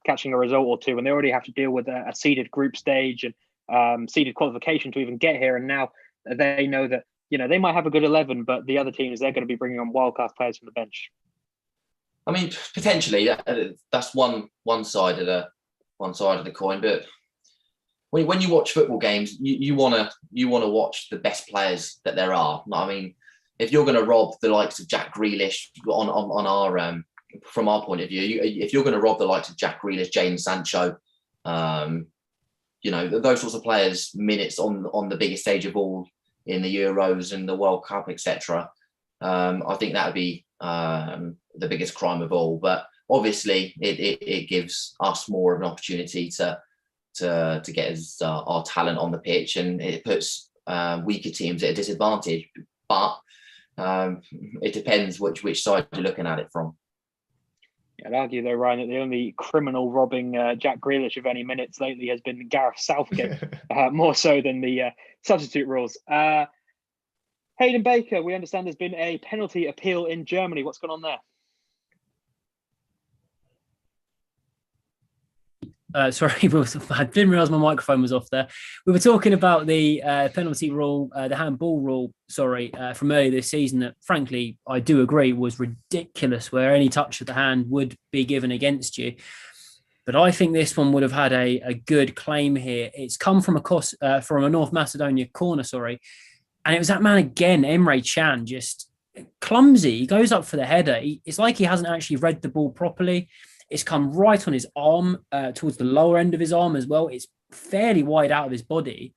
catching a result or two when they already have to deal with a seeded group stage and seeded qualification to even get here? And now they know that, they might have a good 11, but the other teams, they're going to be bringing on world-class players from the bench. I mean, potentially that's one side of the coin, but when you watch football games, you want to watch the best players that there are. I mean, if you're going to rob the likes of Jack Grealish on our from our point of view, if you're going to rob the likes of Jack Grealish, Jadon Sancho, those sorts of players minutes on the biggest stage of all in the Euros and the World Cup, etc. I think that would be the biggest crime of all. But obviously, it gives us more of an opportunity to get our talent on the pitch, and it puts weaker teams at a disadvantage. But it depends which side you're looking at it from. Yeah, I'd argue though, Ryan, that the only criminal robbing Jack Grealish of any minutes lately has been Gareth Southgate, more so than the substitute rules. Hayden Baker, we understand there's been a penalty appeal in Germany. What's going on there? Sorry, I didn't realise my microphone was off there. We were talking about the penalty rule, the handball rule, from earlier this season that, frankly, I do agree was ridiculous, where any touch of the hand would be given against you. But I think this one would have had a good claim here. It's come from a North Macedonia corner, and it was that man again, Emre Can, just clumsy. He goes up for the header. It's like he hasn't actually read the ball properly. It's come right on his arm, towards the lower end of his arm as well. It's fairly wide out of his body.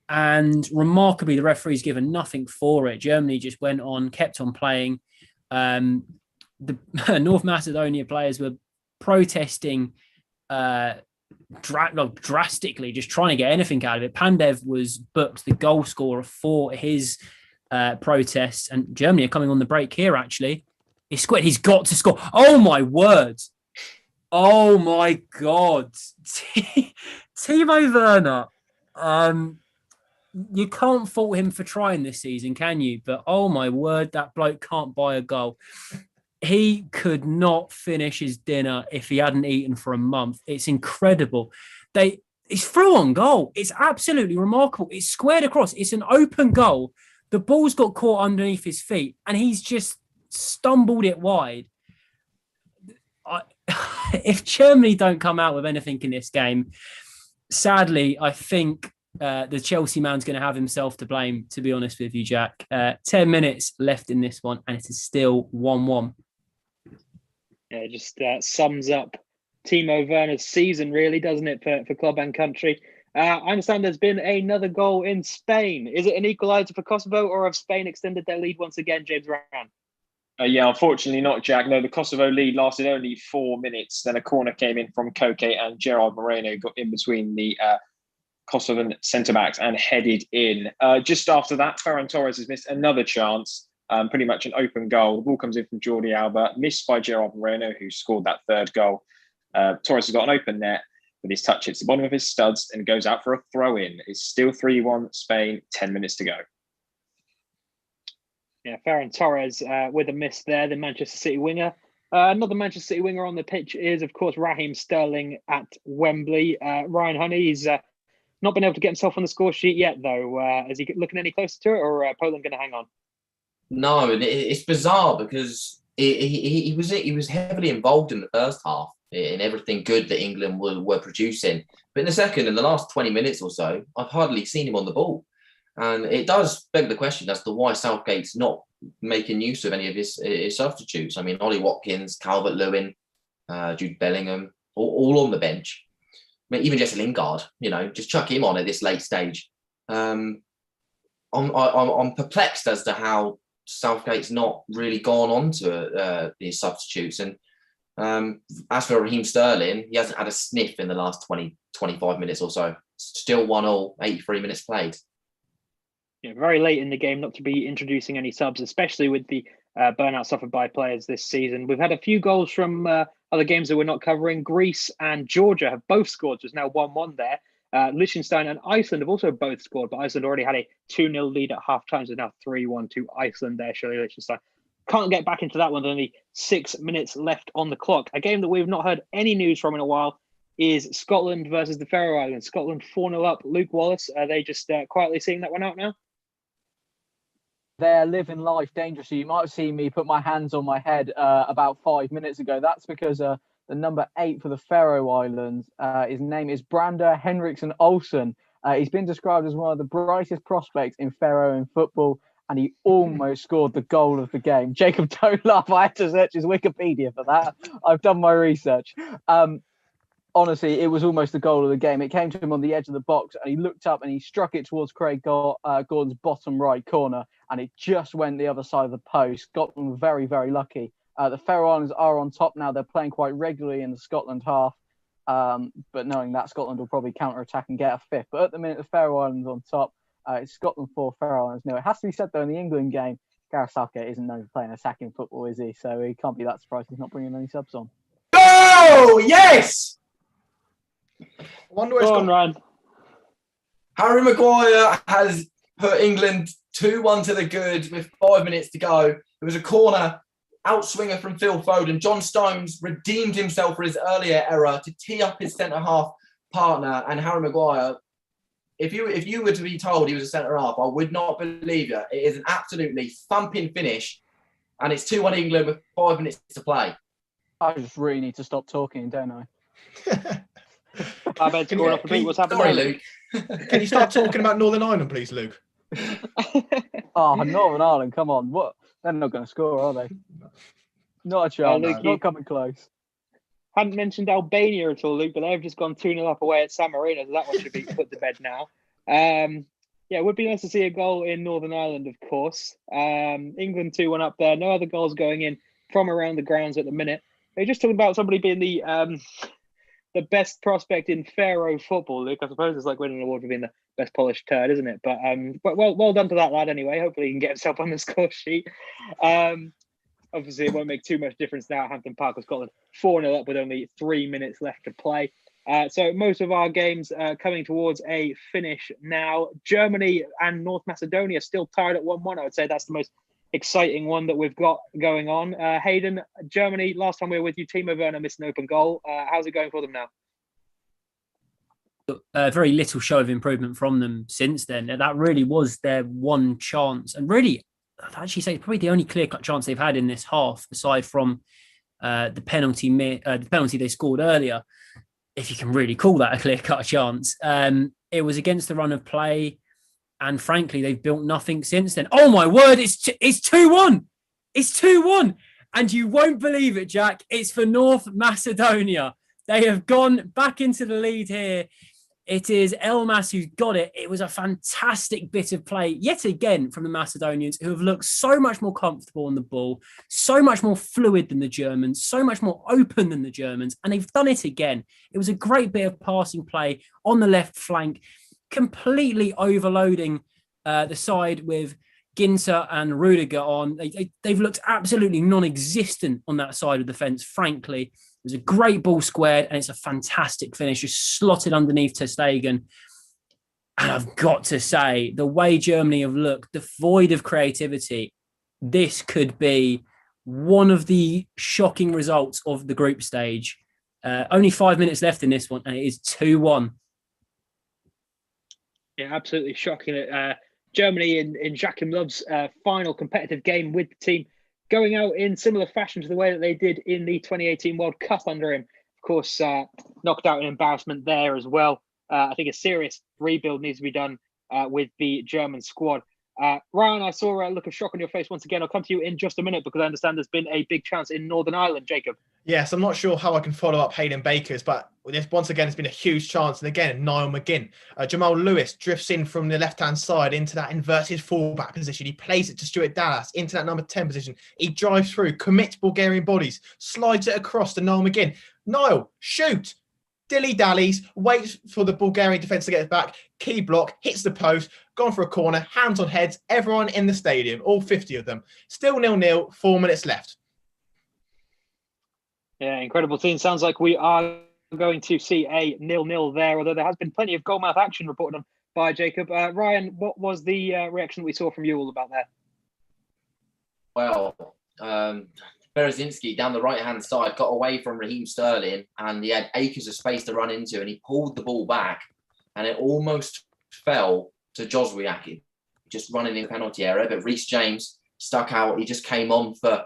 And remarkably, the referee's given nothing for it. Germany just went on, kept on playing. The North Macedonia players were protesting drastically, just trying to get anything out of it. Pandev was booked the goal scorer for his protests. And Germany are coming on the break here, actually. He scored. He's got to score. Oh, my word. Oh my God, Timo Werner. You can't fault him for trying this season, can you? But oh my word, that bloke can't buy a goal. He could not finish his dinner if he hadn't eaten for a month. It's incredible. It's through on goal. It's absolutely remarkable. It's squared across. It's an open goal. The ball's got caught underneath his feet, and he's just stumbled it wide. If Germany don't come out with anything in this game, sadly, I think the Chelsea man's going to have himself to blame, to be honest with you, Jack. 10 minutes left in this one, and it is still 1-1. Yeah, it just sums up Timo Werner's season, really, doesn't it, for club and country? I understand there's been another goal in Spain. Is it an equaliser for Kosovo, or have Spain extended their lead once again, James Ryan? Yeah, unfortunately not, Jack. No, the Kosovo lead lasted only 4 minutes. Then a corner came in from Koke, and Gerard Moreno got in between the Kosovan centre-backs and headed in. Just after that, Ferran Torres has missed another chance, pretty much an open goal. The ball comes in from Jordi Alba, missed by Gerard Moreno, who scored that third goal. Torres has got an open net, but his touch hits the bottom of his studs and goes out for a throw-in. It's still 3-1 Spain, 10 minutes to go. Yeah, Ferran Torres with a miss there, the Manchester City winger. Another Manchester City winger on the pitch is, of course, Raheem Sterling at Wembley. Ryan Honey, he's not been able to get himself on the score sheet yet, though. Is he looking any closer to it, or Poland going to hang on? No, and it's bizarre because he was heavily involved in the first half in everything good that England were producing. But in in the last 20 minutes or so, I've hardly seen him on the ball. And it does beg the question as to why Southgate's not making use of any of his substitutes. I mean, Ollie Watkins, Calvert-Lewin, Jude Bellingham, all on the bench. I mean, even Jesse Lingard, just chuck him on at this late stage. I'm perplexed as to how Southgate's not really gone on to these substitutes. And as for Raheem Sterling, he hasn't had a sniff in the last 25 minutes or so. Still 1-1, 83 minutes played. Yeah, very late in the game not to be introducing any subs, especially with the burnout suffered by players this season. We've had a few goals from other games that we're not covering. Greece and Georgia have both scored. There's now 1-1 there. Liechtenstein and Iceland have also both scored, but Iceland already had a 2-0 lead at half-time, so now 3-1 to Iceland there, surely Liechtenstein. Can't get back into that one. There's only 6 minutes left on the clock. A game that we've not heard any news from in a while is Scotland versus the Faroe Islands. Scotland 4-0 up. Luke Wallace, are they just quietly seeing that one out now? They're living life dangerously. You might have seen me put my hands on my head about 5 minutes ago. That's because the number 8 for the Faroe Islands, his name is Brander Henriksen Olsen. He's been described as one of the brightest prospects in Faroe football, and he almost scored the goal of the game. Jacob, don't laugh. I had to search his Wikipedia for that. I've done my research. Honestly, it was almost the goal of the game. It came to him on the edge of the box, and he looked up and he struck it towards Craig Gordon's bottom right corner, and it just went the other side of the post. Scotland were very, very lucky. The Faroe Islands are on top now. They're playing quite regularly in the Scotland half, but knowing that Scotland will probably counter-attack and get a fifth. But at the minute, the Faroe Islands on top. It's Scotland 4, Faroe Islands 0. It has to be said, though, in the England game, Gareth Southgate isn't known for playing attacking football, is he? So he can't be that surprised he's not bringing any subs on. Oh, yes! Go on, Ryan. Harry Maguire has put England 2-1 to the good with 5 minutes to go. It was a corner outswinger from Phil Foden. John Stones redeemed himself for his earlier error to tee up his centre-half partner, and Harry Maguire, if you were to be told he was a centre-half, I would not believe you. It is an absolutely thumping finish, and it's 2-1 England with 5 minutes to play. I just really need to stop talking, don't I? I bet scoring off the beat. What's happening? Sorry, Luke. Can you start talking about Northern Ireland, please, Luke? Oh, Northern Ireland, come on. What? They're not going to score, are they? Not a chance. Luke, not coming close. Hadn't mentioned Albania at all, Luke, but they've just gone 2-0 up away at San Marino, so that one should be put to bed now. Yeah, it would be nice to see a goal in Northern Ireland, of course. England 2-1 up there. No other goals going in from around the grounds at the minute. They're just talking about somebody being the best prospect in Faroe football, Luke. I suppose it's like winning an award for being the best polished turd, isn't it? But well done to that lad anyway. Hopefully he can get himself on the score sheet. Obviously, it won't make too much difference now at Hampton Park with Scotland 4-0 up with only 3 minutes left to play. So most of our games coming towards a finish now. Germany and North Macedonia still tied at 1-1. I would say that's the most exciting one that we've got going on. Hayden, Germany, last time we were with you, Timo Werner missed an open goal. How's it going for them now? Very little show of improvement from them since then. That really was their one chance. And really, I'd actually say probably the only clear-cut chance they've had in this half, aside from the penalty they scored earlier, if you can really call that a clear-cut chance. It was against the run of play. And frankly, they've built nothing since then. Oh my word, it's 2-1. It's 2-1. And you won't believe it, Jack. It's for North Macedonia. They have gone back into the lead here. It is Elmas who's got it. It was a fantastic bit of play, yet again, from the Macedonians, who have looked so much more comfortable on the ball, so much more fluid than the Germans, so much more open than the Germans. And they've done it again. It was a great bit of passing play on the left flank, completely overloading the side with Ginter and Rudiger on. They've looked absolutely non-existent on that side of the fence, frankly. It was a great ball squared, and it's a fantastic finish, just slotted underneath ter Stegen. And I've got to say, the way Germany have looked, devoid of creativity, this could be one of the shocking results of the group stage. Only 5 minutes left in this one, and it is 2-1. Yeah, absolutely shocking. Germany in Joachim Löw's final competitive game with the team, going out in similar fashion to the way that they did in the 2018 World Cup under him. Of course, knocked out an embarrassment there as well. I think a serious rebuild needs to be done with the German squad. Ryan, I saw a look of shock on your face once again. I'll come to you in just a minute because I understand there's been a big chance in Northern Ireland, Jacob. Yes, I'm not sure how I can follow up Hayden Baker's, but once again, it's been a huge chance. And again, Niall McGinn. Jamal Lewis drifts in from the left-hand side into that inverted fullback position. He plays it to Stuart Dallas into that number 10 position. He drives through, commits Bulgarian bodies, slides it across to Niall McGinn. Niall, shoot! Dilly-dallies, waits for the Bulgarian defence to get it back, key block, hits the post, gone for a corner, hands on heads, everyone in the stadium, all 50 of them. Still 0-0, 4 minutes left. Yeah, incredible scene. Sounds like we are going to see a 0-0 there, although there has been plenty of goalmouth action reported on by Jacob. Ryan, what was the reaction we saw from you all about that? Well, Berezinski down the right-hand side got away from Raheem Sterling and he had acres of space to run into and he pulled the ball back and it almost fell to Joswiak, just running in penalty area. But Reece James stuck out. He just came on for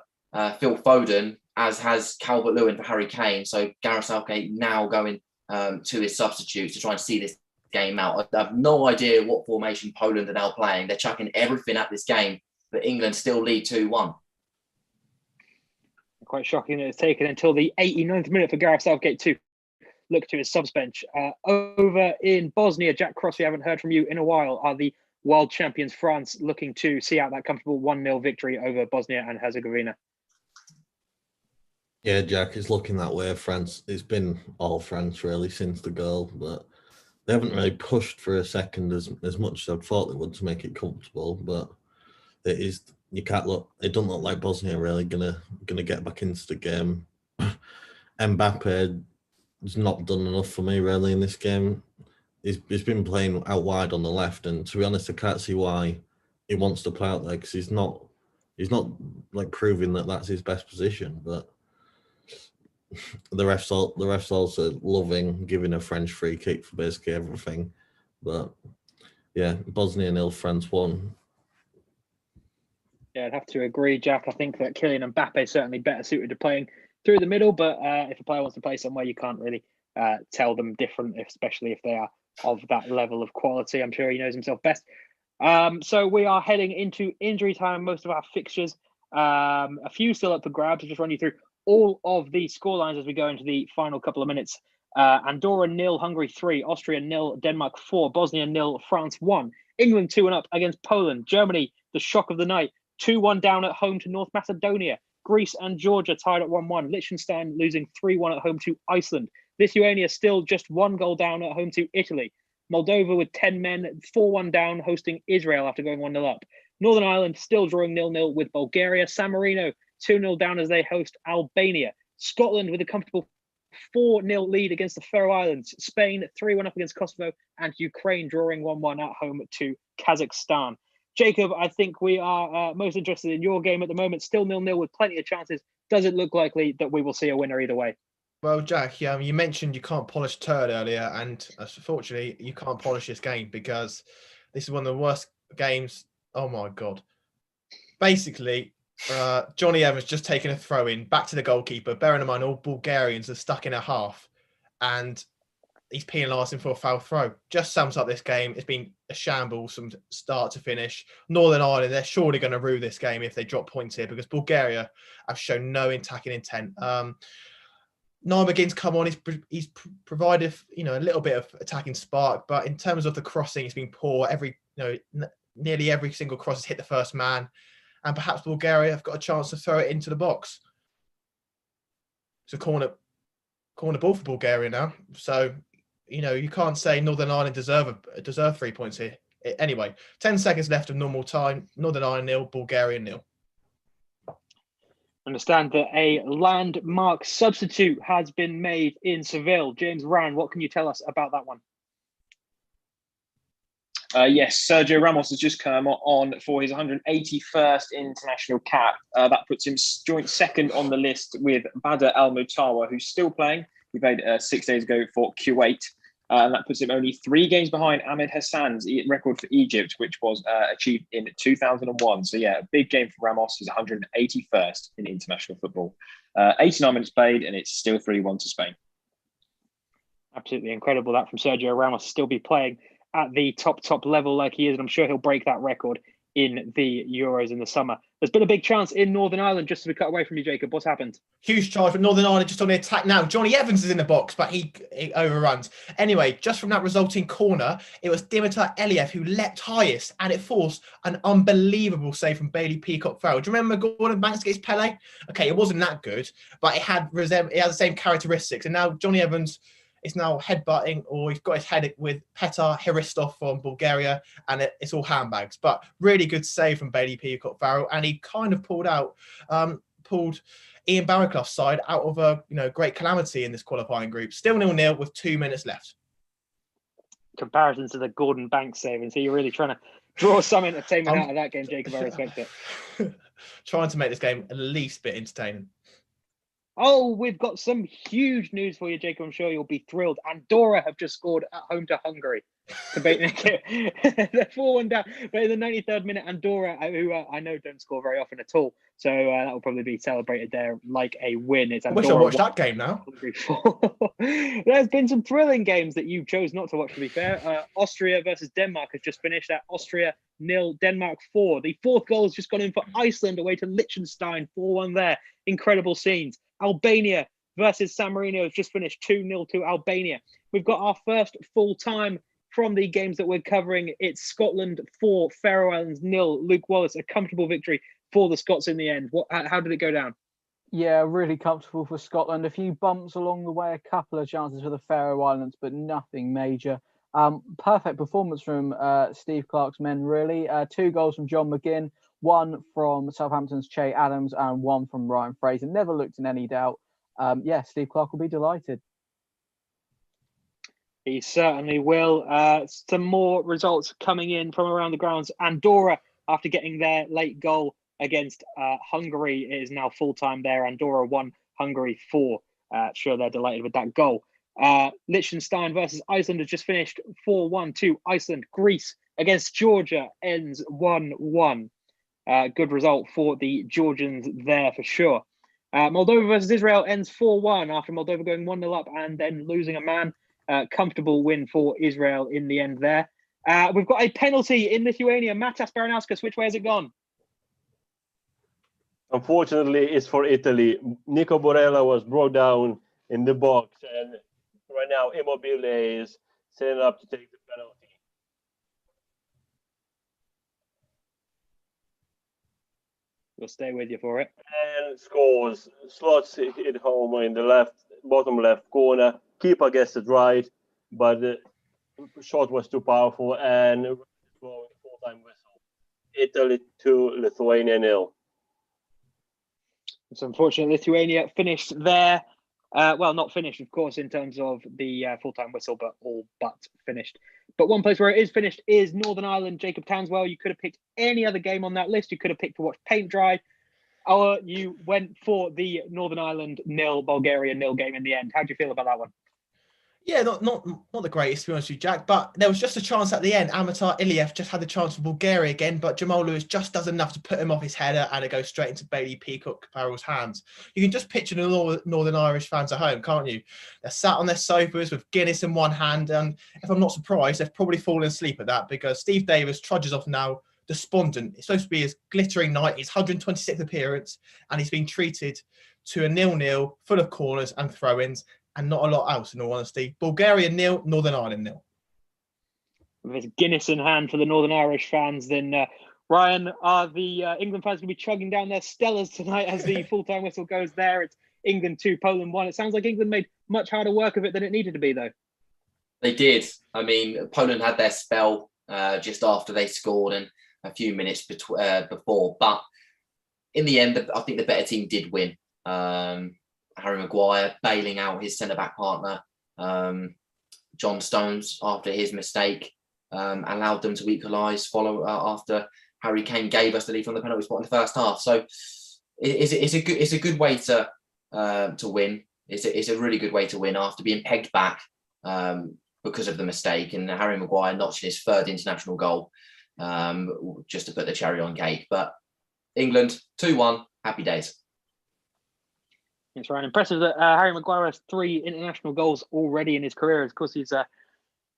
Phil Foden, as has Calvert-Lewin for Harry Kane. So Gareth Southgate now going to his substitutes to try and see this game out. I have no idea what formation Poland are now playing. They're chucking everything at this game, but England still lead 2-1. Quite shocking that it's taken until the 89th minute for Gareth Southgate to look to his subs bench. Over in Bosnia, Jack Cross, we haven't heard from you in a while. Are the world champions France looking to see out that comfortable 1-0 victory over Bosnia and Herzegovina? Yeah, Jack, it's looking that way. France, it's been all France really since the goal, but they haven't really pushed for a second as much as I thought they would to make it comfortable. But it is, you can't look. It doesn't look like Bosnia really gonna get back into the game. Mbappe has not done enough for me really in this game. He's been playing out wide on the left, and to be honest, I can't see why he wants to play out there because he's not like proving that that's his best position, but. The refs also loving giving a French free kick for basically everything, but yeah, Bosnia 0, France 1. Yeah, I'd have to agree, Jack. I think that Kylian Mbappe is certainly better suited to playing through the middle, but if a player wants to play somewhere, you can't really tell them different, especially if they are of that level of quality. I'm sure he knows himself best. So we are heading into injury time. Most of our fixtures, a few still up for grabs. I'll just run you through all of the scorelines as we go into the final couple of minutes. Andorra 0, Hungary 3, Austria 0, Denmark 4, Bosnia 0, France 1, England 2-up against Poland, Germany, the shock of the night, 2-1 down at home to North Macedonia, Greece and Georgia tied at 1-1, Liechtenstein losing 3-1 at home to Iceland, Lithuania still just 1 goal down at home to Italy, Moldova with 10 men, 4-1 down hosting Israel after going 1-0 up, Northern Ireland still drawing 0-0 with Bulgaria, San Marino 2-0 down as they host Albania. Scotland with a comfortable 4-0 lead against the Faroe Islands. Spain 3-1 up against Kosovo. And Ukraine drawing 1-1 at home to Kazakhstan. Jacob, I think we are most interested in your game at the moment. Still 0-0 with plenty of chances. Does it look likely that we will see a winner either way? Well, Jack, you mentioned you can't polish turd earlier, and unfortunately, you can't polish this game because this is one of the worst games. Oh, my God. Basically, Johnny Evans just taking a throw in back to the goalkeeper. Bearing in mind, all Bulgarians are stuck in a half, and he's penalising for a foul throw. Just sums up this game. It's been a shambles from start to finish. Northern Ireland, they're surely going to rue this game if they drop points here because Bulgaria have shown no attacking intent. Niall McGinn's come on. He's provided a little bit of attacking spark, but in terms of the crossing, it's been poor. Nearly every single cross has hit the first man. And perhaps Bulgaria have got a chance to throw it into the box. It's a corner ball for Bulgaria now. So, you can't say Northern Ireland deserve 3 points here. Anyway, 10 seconds left of normal time. Northern Ireland 0, Bulgaria 0. Understand that a landmark substitute has been made in Seville. James Ryan, what can you tell us about that one? Yes, Sergio Ramos has just come on for his 181st international cap. That puts him joint second on the list with Badr Al Mutawa, who's still playing. He played 6 days ago for Kuwait. And that puts him only 3 games behind Ahmed Hassan's record for Egypt, which was achieved in 2001. So, yeah, a big game for Ramos. He's 181st in international football. 89 minutes played, and it's still 3-1 to Spain. Absolutely incredible that from Sergio Ramos, still be playing at the top level like he is. And I'm sure he'll break that record in the Euros in the summer. There's been a big chance in Northern Ireland, just as we cut away from you, Jacob. What's happened? Huge charge for Northern Ireland just on the attack now. Johnny Evans is in the box, but he overruns. Anyway, just from that resulting corner, it was Dimitar Eliev who leapt highest, and it forced an unbelievable save from Bailey Peacock-Farrell. Do you remember Gordon Banks against Pele? Okay, it wasn't that good, but it had the same characteristics. And now Johnny Evans is now headbutting, or he's got his head with Petar Hristov from Bulgaria, and it's all handbags. But really good save from Bailey Peacock-Farrell, and he kind of pulled Ian Barraclough's side out of a great calamity in this qualifying group. Still 0-0 with 2 minutes left. Comparisons to the Gordon Banks save, and so you're really trying to draw some entertainment out of that game, Jacob. I respect it. Trying to make this game at least a bit entertaining. Oh, we've got some huge news for you, Jacob. I'm sure you'll be thrilled. Andorra have just scored at home to Hungary to beat They're 4-1 down. But in the 93rd minute, Andorra, who I know don't score very often at all, so that will probably be celebrated there like a win. It's Andorra. I wish I watched that game now. There's been some thrilling games that you chose not to watch, to be fair. Austria versus Denmark has just finished at Austria 0, Denmark 4. The 4th goal has just gone in for Iceland away to Liechtenstein, 4-1 there. Incredible scenes. Albania versus San Marino has just finished 2-0 to Albania. We've got our first full time from the games that we're covering. It's Scotland 4, Faroe Islands 0. Luke Wallace, a comfortable victory for the Scots in the end. How did it go down? Yeah, really comfortable for Scotland. A few bumps along the way, a couple of chances for the Faroe Islands, but nothing major. Perfect performance from Steve Clarke's men, really. 2 goals from John McGinn, 1 from Southampton's Che Adams, and 1 from Ryan Fraser. Never looked in any doubt. Steve Clarke will be delighted. He certainly will. Some more results coming in from around the grounds. Andorra, after getting their late goal against Hungary, it is now full-time there. Andorra 1, Hungary 4. Sure, they're delighted with that goal. Liechtenstein versus Iceland has just finished 4-1 to Iceland. Greece against Georgia ends 1-1. Good result for the Georgians there for sure. Moldova versus Israel ends 4-1 after Moldova going 1-0 up and then losing a man. Comfortable win for Israel in the end there. We've got a penalty in Lithuania. Matas Baranauskas, which way has it gone? Unfortunately, it's for Italy. Nico Borella was brought down in the box, and right now Immobile is setting up to take the penalty. We'll stay with you for it. And scores. Slots hit home in the bottom left corner. Keeper gets it right, but the shot was too powerful, and full-time whistle. Italy 2, Lithuania 0. It's unfortunate Lithuania finished there. Well, not finished, of course, in terms of the full-time whistle, but all but finished. But one place where it is finished is Northern Ireland. Jacob Townswell, you could have picked any other game on that list. You could have picked to watch paint dry, or you went for the Northern Ireland 0, Bulgaria 0 game in the end. How do you feel about that one? Yeah, not the greatest, to be honest with you, Jack, but there was just a chance at the end. Dimitar Eliev just had the chance for Bulgaria again, but Jamal Lewis just does enough to put him off his header, and it goes straight into Bailey Peacock-Farrell's hands. You can just picture the Northern Irish fans at home, can't you? They're sat on their sofas with Guinness in one hand, and if I'm not surprised, they've probably fallen asleep at that, because Steve Davis trudges off now, despondent. It's supposed to be his glittering night, his 126th appearance, and he's been treated to a 0-0 full of corners and throw-ins, and not a lot else, in all honesty. Bulgaria 0, Northern Ireland 0. With his Guinness in hand for the Northern Irish fans, then Ryan, are the England fans going to be chugging down their Stellas tonight as the full-time whistle goes there? It's England 2, Poland 1. It sounds like England made much harder work of it than it needed to be, though. They did. I mean, Poland had their spell just after they scored and a few minutes before. But in the end, I think the better team did win. Harry Maguire bailing out his centre-back partner, John Stones, after his mistake, allowed them to equalise after Harry Kane gave us the lead from the penalty spot in the first half. So it's a good way to win. It's a really good way to win after being pegged back. because of the mistake, and Harry Maguire notching his third international goal, just to put the cherry on cake. But England 2-1, happy days. It's right. Impressive that Harry Maguire has 3 international goals already in his career. Of course, he's a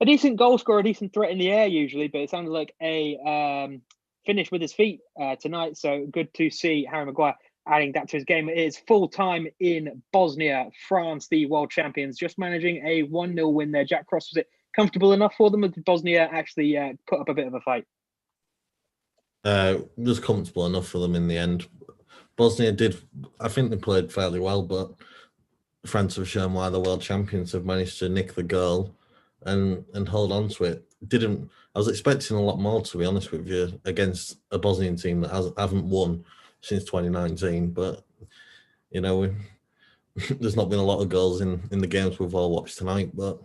decent goal scorer, a decent threat in the air usually, but it sounds like a finish with his feet tonight. So good to see Harry Maguire adding that to his game. It is full time in Bosnia. France, the world champions, just managing a 1-0 win there. Jack Cross, was it comfortable enough for them, or did Bosnia actually put up a bit of a fight? It was comfortable enough for them in the end. Bosnia did, I think they played fairly well, but France have shown why the world champions have managed to nick the goal and hold on to it. I was expecting a lot more, to be honest with you, against a Bosnian team that haven't won since 2019. But, you know, there's not been a lot of goals in the games we've all watched tonight. But,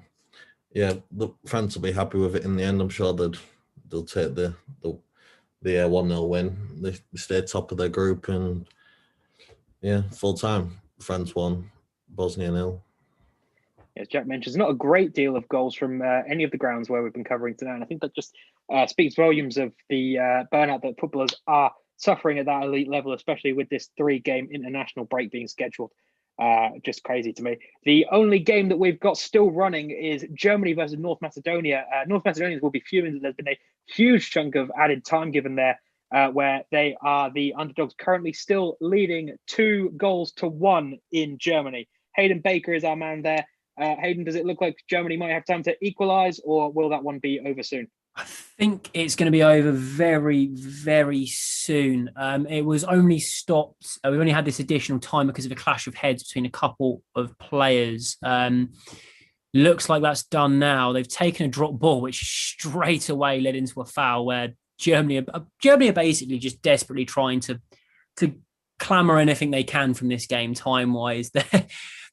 yeah, the France will be happy with it in the end. I'm sure they'll take the 1-0 win. They stay top of their group, and yeah, full time. France 1, Bosnia 0. As Jack mentions, not a great deal of goals from any of the grounds where we've been covering tonight. And I think that just speaks volumes of the burnout that footballers are suffering at that elite level, especially with this 3-game international break being scheduled. Just crazy to me. The only game that we've got still running is Germany versus North Macedonia. North Macedonians will be fuming that there's been a huge chunk of added time given there, where they are the underdogs, currently still leading 2-1 in Germany. Hayden Baker is our man there. Hayden, does it look like Germany might have time to equalise, or will that one be over soon? I think it's going to be over very, very soon. It was only stopped. We only had this additional time because of a clash of heads between a couple of players. Looks like that's done now. They've taken a drop ball, which straight away led into a foul where Germany are basically just desperately trying to clamour anything they can from this game time-wise.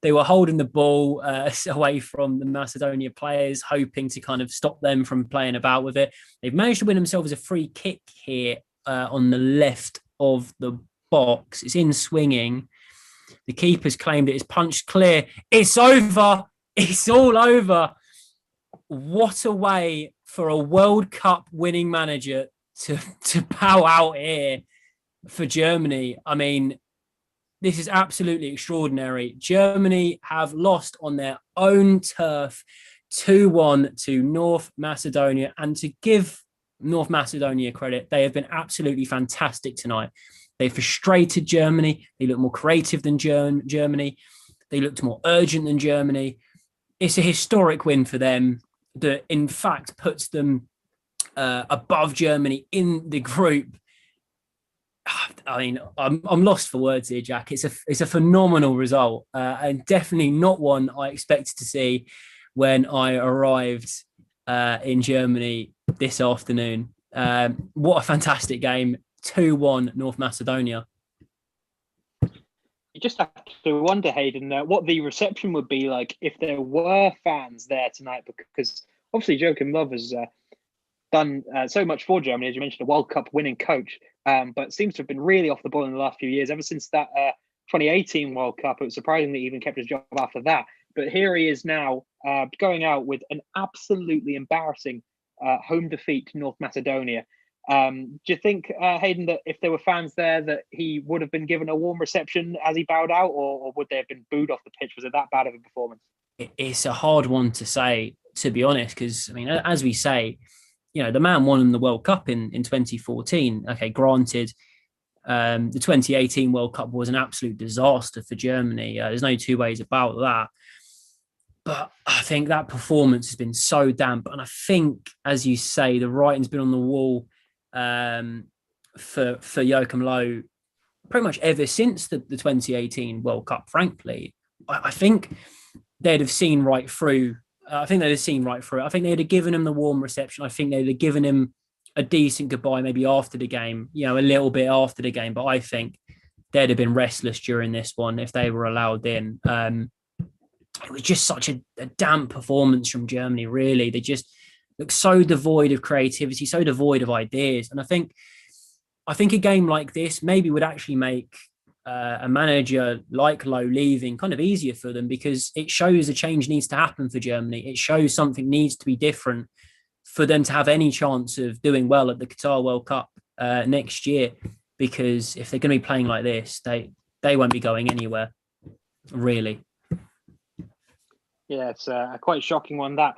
They were holding the ball away from the Macedonia players, hoping to kind of stop them from playing about with it. They've managed to win themselves a free kick here on the left of the box. It's in swinging. The keeper's claimed it is punched clear. It's over. It's all over. What a way for a World Cup winning manager to bow out here for Germany. I mean, this is absolutely extraordinary. Germany have lost on their own turf 2-1 to North Macedonia. And to give North Macedonia credit, they have been absolutely fantastic tonight. They frustrated Germany. They look more creative than Germany. They looked more urgent than Germany. It's a historic win for them that, in fact, puts them above Germany in the group. I mean, I'm lost for words here, Jack. It's a phenomenal result, and definitely not one I expected to see when I arrived in Germany this afternoon. What a fantastic game. 2-1 North Macedonia. You just have to wonder, Hayden, what the reception would be like if there were fans there tonight, because obviously Joachim Löw has done so much for Germany, as you mentioned, a World Cup winning coach, but seems to have been really off the ball in the last few years. Ever since that 2018 World Cup, it was surprisingly even kept his job after that. But here he is now going out with an absolutely embarrassing home defeat to North Macedonia. Do you think, Hayden, that if there were fans there that he would have been given a warm reception as he bowed out, or would they have been booed off the pitch? Was it that bad of a performance? It's a hard one to say, to be honest, because, I mean, as we say, you know, the man won them the World Cup in 2014. Okay, granted, the 2018 World Cup was an absolute disaster for Germany. There's no two ways about that. But I think that performance has been so damp. And I think, as you say, the writing's been on the wall for Joachim Löw pretty much ever since the 2018 World Cup, frankly. I think they'd have seen right through. I think they'd have given him the warm reception. I think they'd have given him a decent goodbye maybe after the game, you know, a little bit after the game. But I think they'd have been restless during this one if they were allowed in. It was just such a damp performance from Germany, really. They just look so devoid of creativity, so devoid of ideas. And I think a game like this maybe would actually make a manager like Lowe leaving kind of easier for them, because it shows a change needs to happen for Germany. It shows something needs to be different for them to have any chance of doing well at the Qatar World Cup next year. Because if they're going to be playing like this, they won't be going anywhere, really. Yeah, it's a quite shocking one. That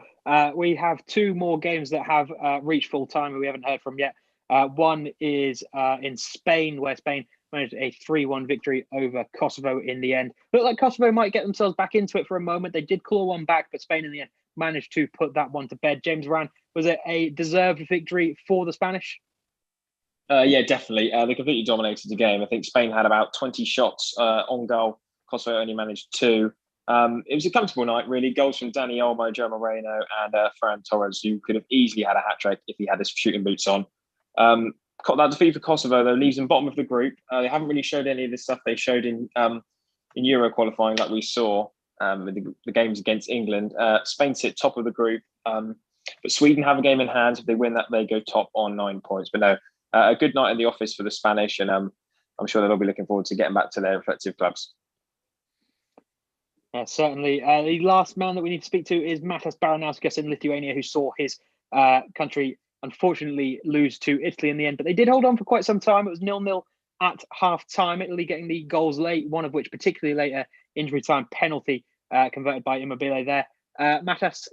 we have two more games that have reached full time and we haven't heard from yet. One is in Spain, where Spain managed a 3-1 victory over Kosovo in the end. Looked like Kosovo might get themselves back into it for a moment. They did claw one back, but Spain in the end managed to put that one to bed. James Ran, was it a deserved victory for the Spanish? Yeah, definitely. They completely dominated the game. I think Spain had about 20 shots on goal. Kosovo only managed 2. It was a comfortable night, really. Goals from Dani Olmo, Joe Moreno, and Ferran Torres, who could have easily had a hat-trick if he had his shooting boots on. That defeat for Kosovo, though, leaves them bottom of the group. They haven't really showed any of the stuff they showed in Euro qualifying, like we saw the games against England. Spain sit top of the group, but Sweden have a game in hand. If they win that, they go top on 9 points. But no, a good night in the office for the Spanish, and I'm sure they'll be looking forward to getting back to their respective clubs. Yeah, certainly. The last man that we need to speak to is Matas Baranauskas in Lithuania, who saw his country unfortunately lose to Italy in the end. But they did hold on for quite some time. It was 0-0 at half-time. Italy getting the goals late, one of which particularly later injury time penalty converted by Immobile there. Matas,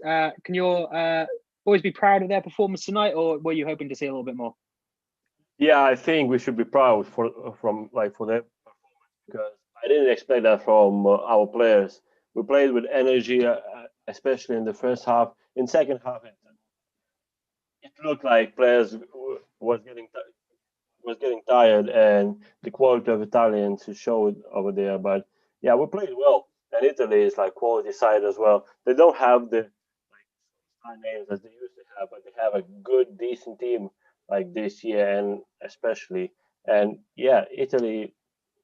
can your boys be proud of their performance tonight, or were you hoping to see a little bit more? Yeah, I think we should be proud for their performance, because I didn't expect that from our players. We played with energy, especially in the first half. In second half, it looked like players was getting tired, and the quality of Italians showed over there. But yeah, we played well, and Italy is like quality side as well. They don't have the star names as they used to have, but they have a good, decent team like this year, and especially. And yeah, Italy,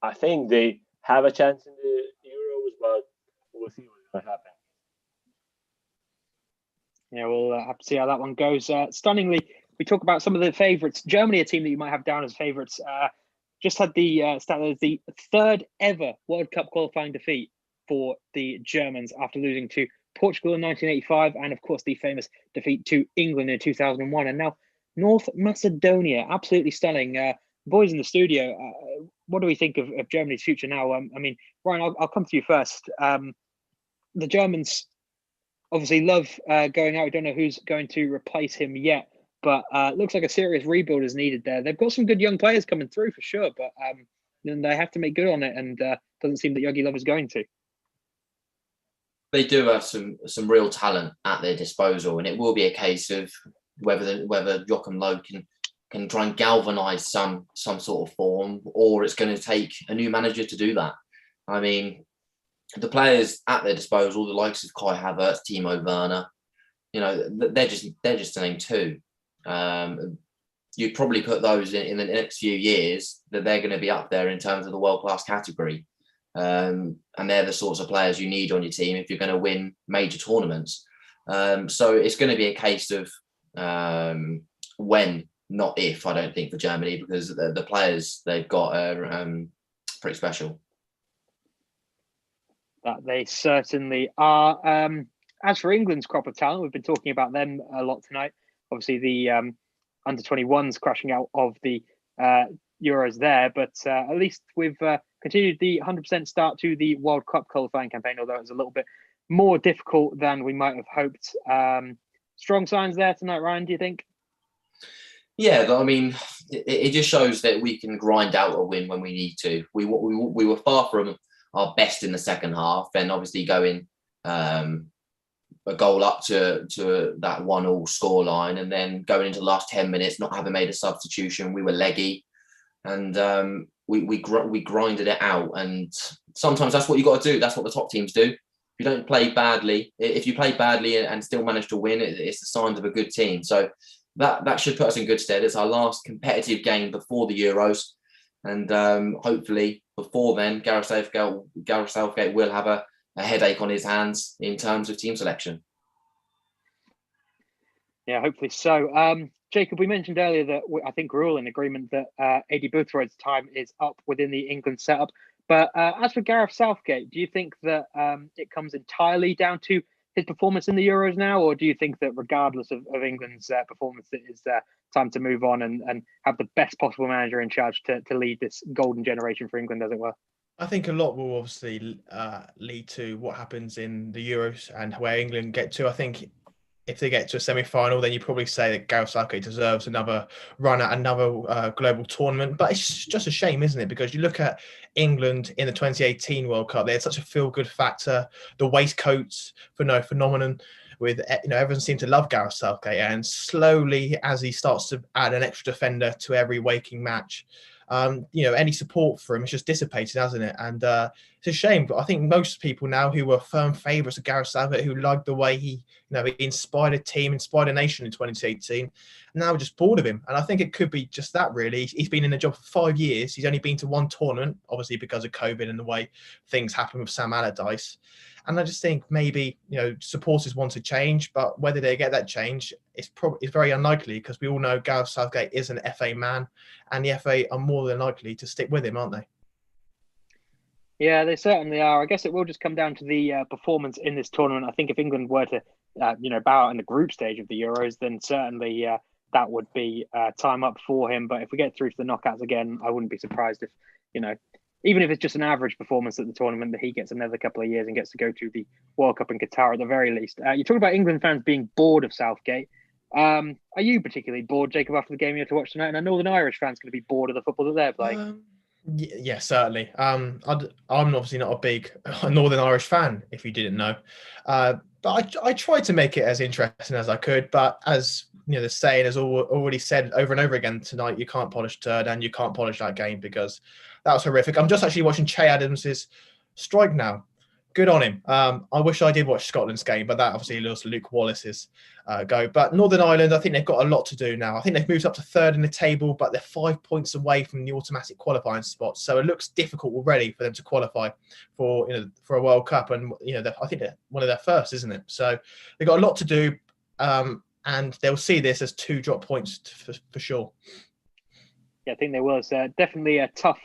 I think they have a chance in the Euros, but we'll see what's going to happen. Yeah, we'll have to see how that one goes. Stunningly, we talk about some of the favourites. Germany, a team that you might have down as favourites, just had the stat as the third ever World Cup qualifying defeat for the Germans after losing to Portugal in 1985, and of course the famous defeat to England in 2001. And now North Macedonia, absolutely stunning. Boys in the studio, what do we think of Germany's future now? I mean, Ryan, I'll come to you first. The Germans obviously love going out. We don't know who's going to replace him yet, but looks like a serious rebuild is needed there. They've got some good young players coming through for sure, but then they have to make good on it, and doesn't seem that Jogi Löw is going to. They do have some real talent at their disposal, and it will be a case of whether Joachim Löw can try and galvanise some sort of form, or it's going to take a new manager to do that. I mean, the players at their disposal, the likes of Kai Havertz, Timo Werner, they're just to name two. You'd probably put those in the next few years that they're going to be up there in terms of the world-class category. And they're the sorts of players you need on your team if you're going to win major tournaments. So it's going to be a case of when, not if, I don't think, for Germany, because the players they've got are pretty special. That they certainly are. As for England's crop of talent, we've been talking about them a lot tonight. Obviously, the under-21s crashing out of the Euros there, but at least we've continued the 100% start to the World Cup qualifying campaign, although it was a little bit more difficult than we might have hoped. Strong signs there tonight, Ryan, do you think? Yeah, I mean, it just shows that we can grind out a win when we need to. We were far from our best in the second half, and obviously going a goal up to that 1-1 scoreline, and then going into the last 10 minutes, not having made a substitution, we were leggy, and we grinded it out. And sometimes that's what you got to do. That's what the top teams do. If you don't play badly, if you play badly and still manage to win, it's the signs of a good team. So that should put us in good stead. It's our last competitive game before the Euros, and hopefully before then, Gareth Southgate will have a headache on his hands in terms of team selection. Yeah, hopefully so. Jacob, we mentioned earlier that I think we're all in agreement that Adi Boothroyd's time is up within the England setup. But as for Gareth Southgate, do you think that it comes entirely down to his performance in the Euros now, or do you think that regardless of England's performance, it is time to move on and have the best possible manager in charge to lead this golden generation for England, as it were? I think a lot will obviously lead to what happens in the Euros and where England get to. I think if they get to a semi-final, then you probably say that Gareth Southgate deserves another run at another global tournament. But it's just a shame, isn't it? Because you look at England in the 2018 World Cup, they had such a feel-good factor. The waistcoats phenomenon. With everyone seemed to love Gareth Southgate, and slowly as he starts to add an extra defender to every waking match, any support for him has just dissipated, hasn't it? And it's a shame, but I think most people now who were firm favourites of Gareth Southgate, who liked the way he inspired a team, inspired a nation in 2018, now just bored of him. And I think it could be just that, really. He's been in the job for 5 years. He's only been to one tournament, obviously because of COVID and the way things happen with Sam Allardyce. And I just think maybe, supporters want to change, but whether they get that change, it's very unlikely, because we all know Gareth Southgate is an FA man, and the FA are more than likely to stick with him, aren't they? Yeah, they certainly are. I guess it will just come down to the performance in this tournament. I think if England were to, bow out in the group stage of the Euros, then certainly that would be time up for him. But if we get through to the knockouts again, I wouldn't be surprised if, even if it's just an average performance at the tournament, that he gets another couple of years and gets to go to the World Cup in Qatar at the very least. You talk about England fans being bored of Southgate. Are you particularly bored, Jacob, after the game you had to watch tonight? And are Northern Irish fans going to be bored of the football that they're playing? Yeah, certainly. I'm obviously not a big Northern Irish fan, if you didn't know. But I tried to make it as interesting as I could. But as the saying is already said over and over again tonight, you can't polish turd, and you can't polish that game, because that was horrific. I'm just actually watching Che Adams's strike now. Good on him. I wish I did watch Scotland's game, but that obviously was Luke Wallace's go. But Northern Ireland, I think they've got a lot to do now. I think they've moved up to third in the table, but they're 5 points away from the automatic qualifying spot. So it looks difficult already for them to qualify for a World Cup. And I think they're one of their first, isn't it? So they've got a lot to do, and they'll see this as 2 drop points for sure. Yeah, I think there was definitely a tough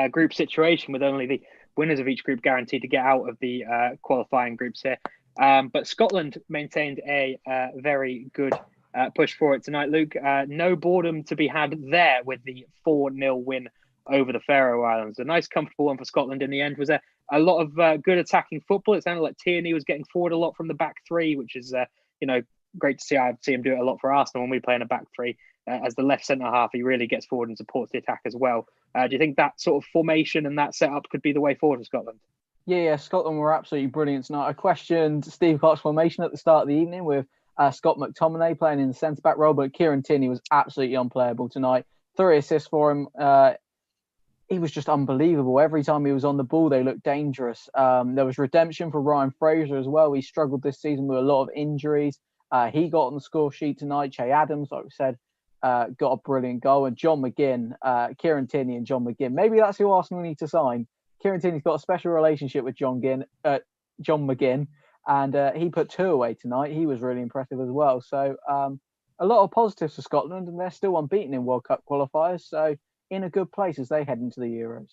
group situation with only the winners of each group guaranteed to get out of the qualifying groups here. But Scotland maintained a very good push for it tonight, Luke. No boredom to be had there with the 4-0 win over the Faroe Islands. A nice, comfortable one for Scotland in the end. Was a lot of good attacking football. It sounded like Tierney was getting forward a lot from the back three, which is, great to see. I'd see him do it a lot for Arsenal when we play in a back three. As the left centre half, he really gets forward and supports the attack as well. Do you think that sort of formation and that setup could be the way forward for Scotland? Yeah, Scotland were absolutely brilliant tonight. I questioned Steve Clarke's formation at the start of the evening with Scott McTominay playing in the centre-back role, but Kieran Tierney was absolutely unplayable tonight. 3 assists for him. He was just unbelievable. Every time he was on the ball, they looked dangerous. There was redemption for Ryan Fraser as well. He struggled this season with a lot of injuries. He got on the score sheet tonight. Che Adams, like we said, got a brilliant goal. And John McGinn, Kieran Tierney and John McGinn. Maybe that's who Arsenal need to sign. Kieran Tierney's got a special relationship with John McGinn, and he put 2 away tonight. He was really impressive as well. So a lot of positives for Scotland, and they're still unbeaten in World Cup qualifiers. So in a good place as they head into the Euros.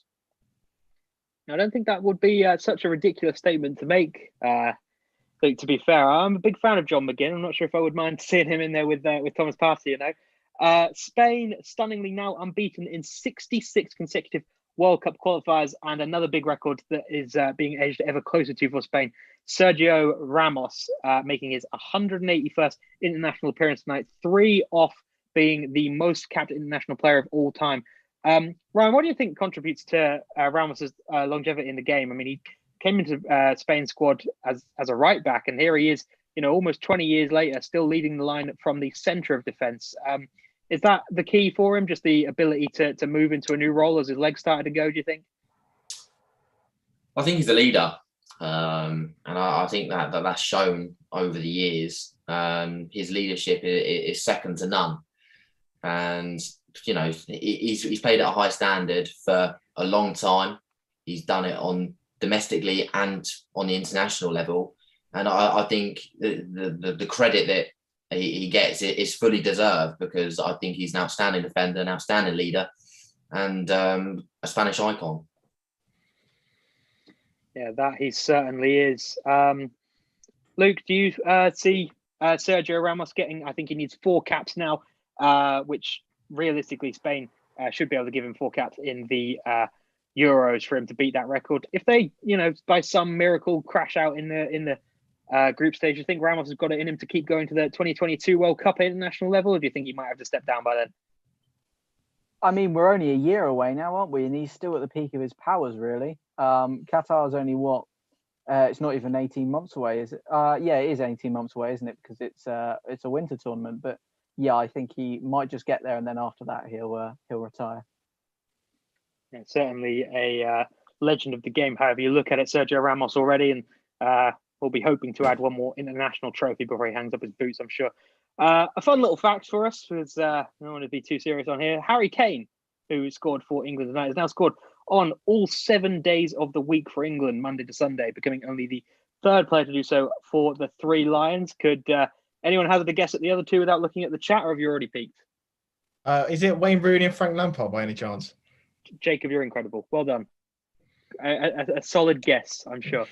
I don't think that would be such a ridiculous statement to make. To be fair, I'm a big fan of John McGinn. I'm not sure if I would mind seeing him in there with Thomas Partey. Spain stunningly now unbeaten in 66 consecutive World Cup qualifiers, and another big record that is being edged ever closer to for Spain. Sergio Ramos making his 181st international appearance tonight, 3 off being the most capped international player of all time. Ryan, what do you think contributes to Ramos's longevity in the game? I mean, he came into Spain's squad as a right back, and here he is, almost 20 years later, still leading the line from the centre of defence. Is that the key for him, just the ability to move into a new role as his legs started to go, do you think? I think he's a leader. And I think that's shown over the years. His leadership is second to none. And, he's played at a high standard for a long time. He's done it on domestically and on the international level. And I think the credit that he gets is fully deserved, because I think he's an outstanding defender, an outstanding leader, and a Spanish icon. Yeah, that he certainly is. Luke, do you see Sergio Ramos getting? I think he needs 4 caps now, which realistically Spain should be able to give him 4 caps in the Euros for him to beat that record. If they, by some miracle crash out in the group stage, you think Ramos has got it in him to keep going to the 2022 World Cup at international level, or do you think he might have to step down by then? I mean, we're only a year away now, aren't we? And he's still at the peak of his powers, really. Qatar's only what? It's not even 18 months away, is it? Yeah, it is 18 months away, isn't it? Because it's a winter tournament. But yeah, I think he might just get there, and then after that, he'll retire. Yeah, certainly a legend of the game. However you look at it, Sergio Ramos already, and we'll be hoping to add one more international trophy before he hangs up his boots, I'm sure. A fun little fact for us was, I don't want to be too serious on here, Harry Kane, who scored for England tonight, has now scored on all 7 days of the week for England, Monday to Sunday, becoming only the 3rd player to do so for the 3 Lions. Could anyone hazard a guess at the other 2 without looking at the chat, or have you already peeked? Is it Wayne Rooney and Frank Lampard by any chance? Jacob, you're incredible. Well done. A solid guess, I'm sure.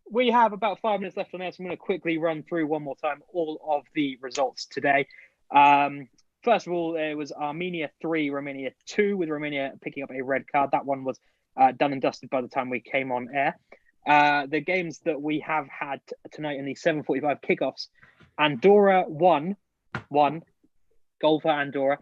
We have about 5 minutes left on there, so I'm going to quickly run through one more time all of the results today. First of all, it was Armenia 3, Romania 2, with Romania picking up a red card. That one was done and dusted by the time we came on air. The games that we have had tonight in the 7:45 kickoffs, Andorra 1, goal for Andorra.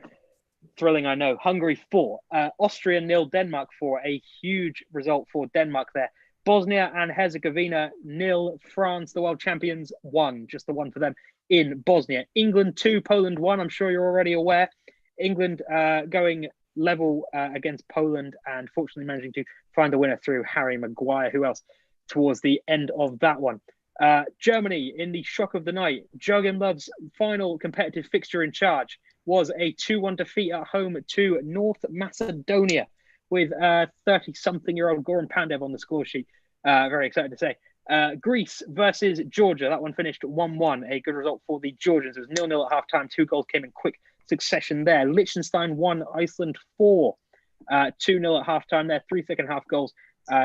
Thrilling, I know. Hungary 4, Austria 0, Denmark 4. A huge result for Denmark there. Bosnia and Herzegovina 0, France, the world champions 1, just the one for them in Bosnia. England 2, Poland 1. I'm sure you're already aware. England going level against Poland and fortunately managing to find a winner through Harry Maguire. Who else towards the end of that one? Germany in the shock of the night. Jurgen Love's final competitive fixture in charge was a 2-1 defeat at home to North Macedonia, with 30-something-year-old Goran Pandev on the score sheet. Very excited to say. Greece versus Georgia. That one finished 1-1. A good result for the Georgians. It was 0-0 at halftime. 2 goals came in quick succession there. Liechtenstein 1, Iceland 4. 2-0 at halftime there. 3 second-half goals,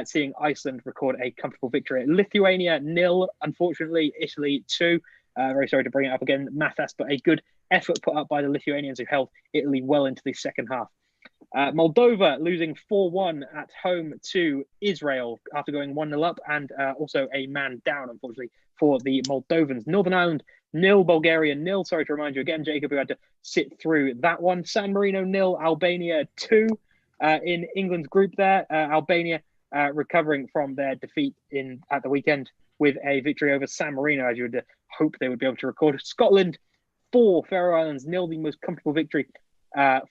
seeing Iceland record a comfortable victory. Lithuania 0, unfortunately. Italy 2. Very sorry to bring it up again, Mathas, but a good effort put up by the Lithuanians who held Italy well into the second half. Moldova losing 4-1 at home to Israel after going 1-0 up, and also a man down, unfortunately, for the Moldovans. Northern Ireland 0, Bulgaria 0. Sorry to remind you again, Jacob, who had to sit through that one. San Marino 0, Albania 2. In England's group there, Albania recovering from their defeat at the weekend with a victory over San Marino, as you would hope they would be able to record. Scotland 4, Faroe Islands 0, the most comfortable victory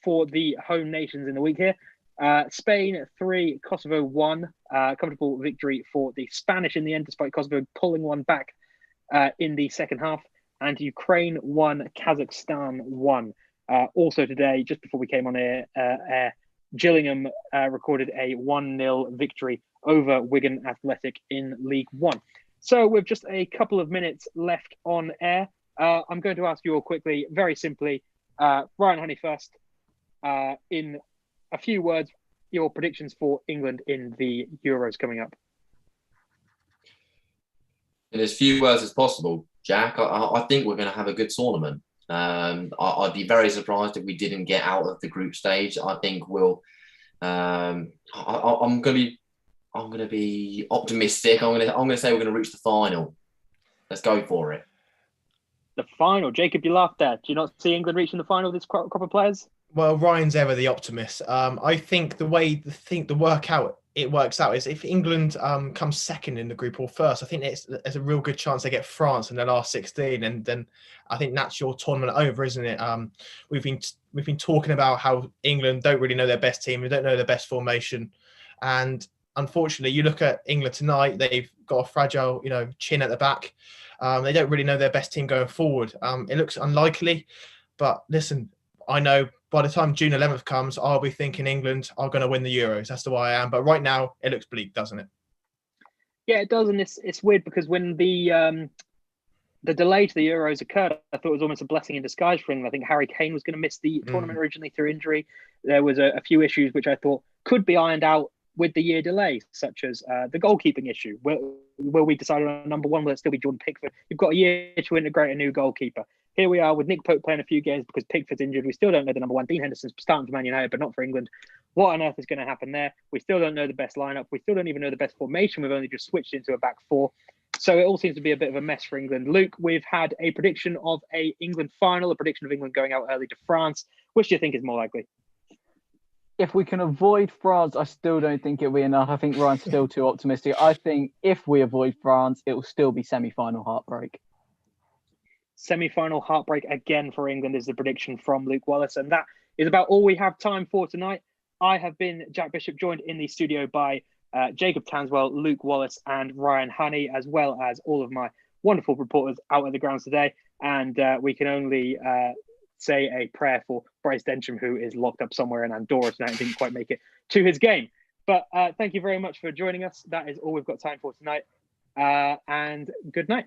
for the home nations in the week here. Spain 3, Kosovo 1. Comfortable victory for the Spanish in the end, despite Kosovo pulling one back in the second half. And Ukraine 1, Kazakhstan 1. Also today, just before we came on air, Gillingham recorded a 1-0 victory over Wigan Athletic in League One. So with just a couple of minutes left on air, I'm going to ask you all quickly, very simply, Ryan Honey first, in a few words, your predictions for England in the Euros coming up. In as few words as possible, Jack, I think we're going to have a good tournament. I'd be very surprised if we didn't get out of the group stage. I think we'll. I'm going to be optimistic. I'm going to say we're going to reach the final. Let's go for it. The final, Jacob, you laughed at. Do you not see England reaching the final with this crop of players? Well, Ryan's ever the optimist. I think the way it works out is if England comes second in the group or first, I think there's a real good chance they get France in the last 16, and then I think that's your tournament over, isn't it? We've been talking about how England don't really know their best team, they don't know their best formation, and unfortunately, you look at England tonight; they've got a fragile, chin at the back. They don't really know their best team going forward. It looks unlikely, but listen, I know by the time June 11th comes, I'll be thinking England are going to win the Euros. That's the way I am. But right now, it looks bleak, doesn't it? Yeah, it does, and it's weird because when the delay to the Euros occurred, I thought it was almost a blessing in disguise for England. I think Harry Kane was going to miss the tournament originally through injury. There was a few issues which I thought could be ironed out with the year delay, such as the goalkeeping issue. Will we decide on a number one? Will it still be Jordan Pickford? You've got a year to integrate a new goalkeeper. Here we are with Nick Pope playing a few games because Pickford's injured. We still don't know the number one. Dean Henderson's starting for Man United, but not for England. What on earth is going to happen there? We still don't know the best lineup. We still don't even know the best formation. We've only just switched into a back four. So it all seems to be a bit of a mess for England. Luke, we've had a prediction of a England final, a prediction of England going out early to France. Which do you think is more likely? If we can avoid France, I still don't think it'll be enough. I think Ryan's still too optimistic. I think if we avoid France, it will still be semi-final heartbreak. Semi-final heartbreak again for England is the prediction from Luke Wallace. And that is about all we have time for tonight. I have been Jack Bishop, joined in the studio by Jacob Tanswell, Luke Wallace and Ryan Honey, as well as all of my wonderful reporters out at the grounds today. And we can only say a prayer for Bryce Densham, who is locked up somewhere in Andorra tonight and didn't quite make it to his game. But thank you very much for joining us. That is all we've got time for tonight. And good night.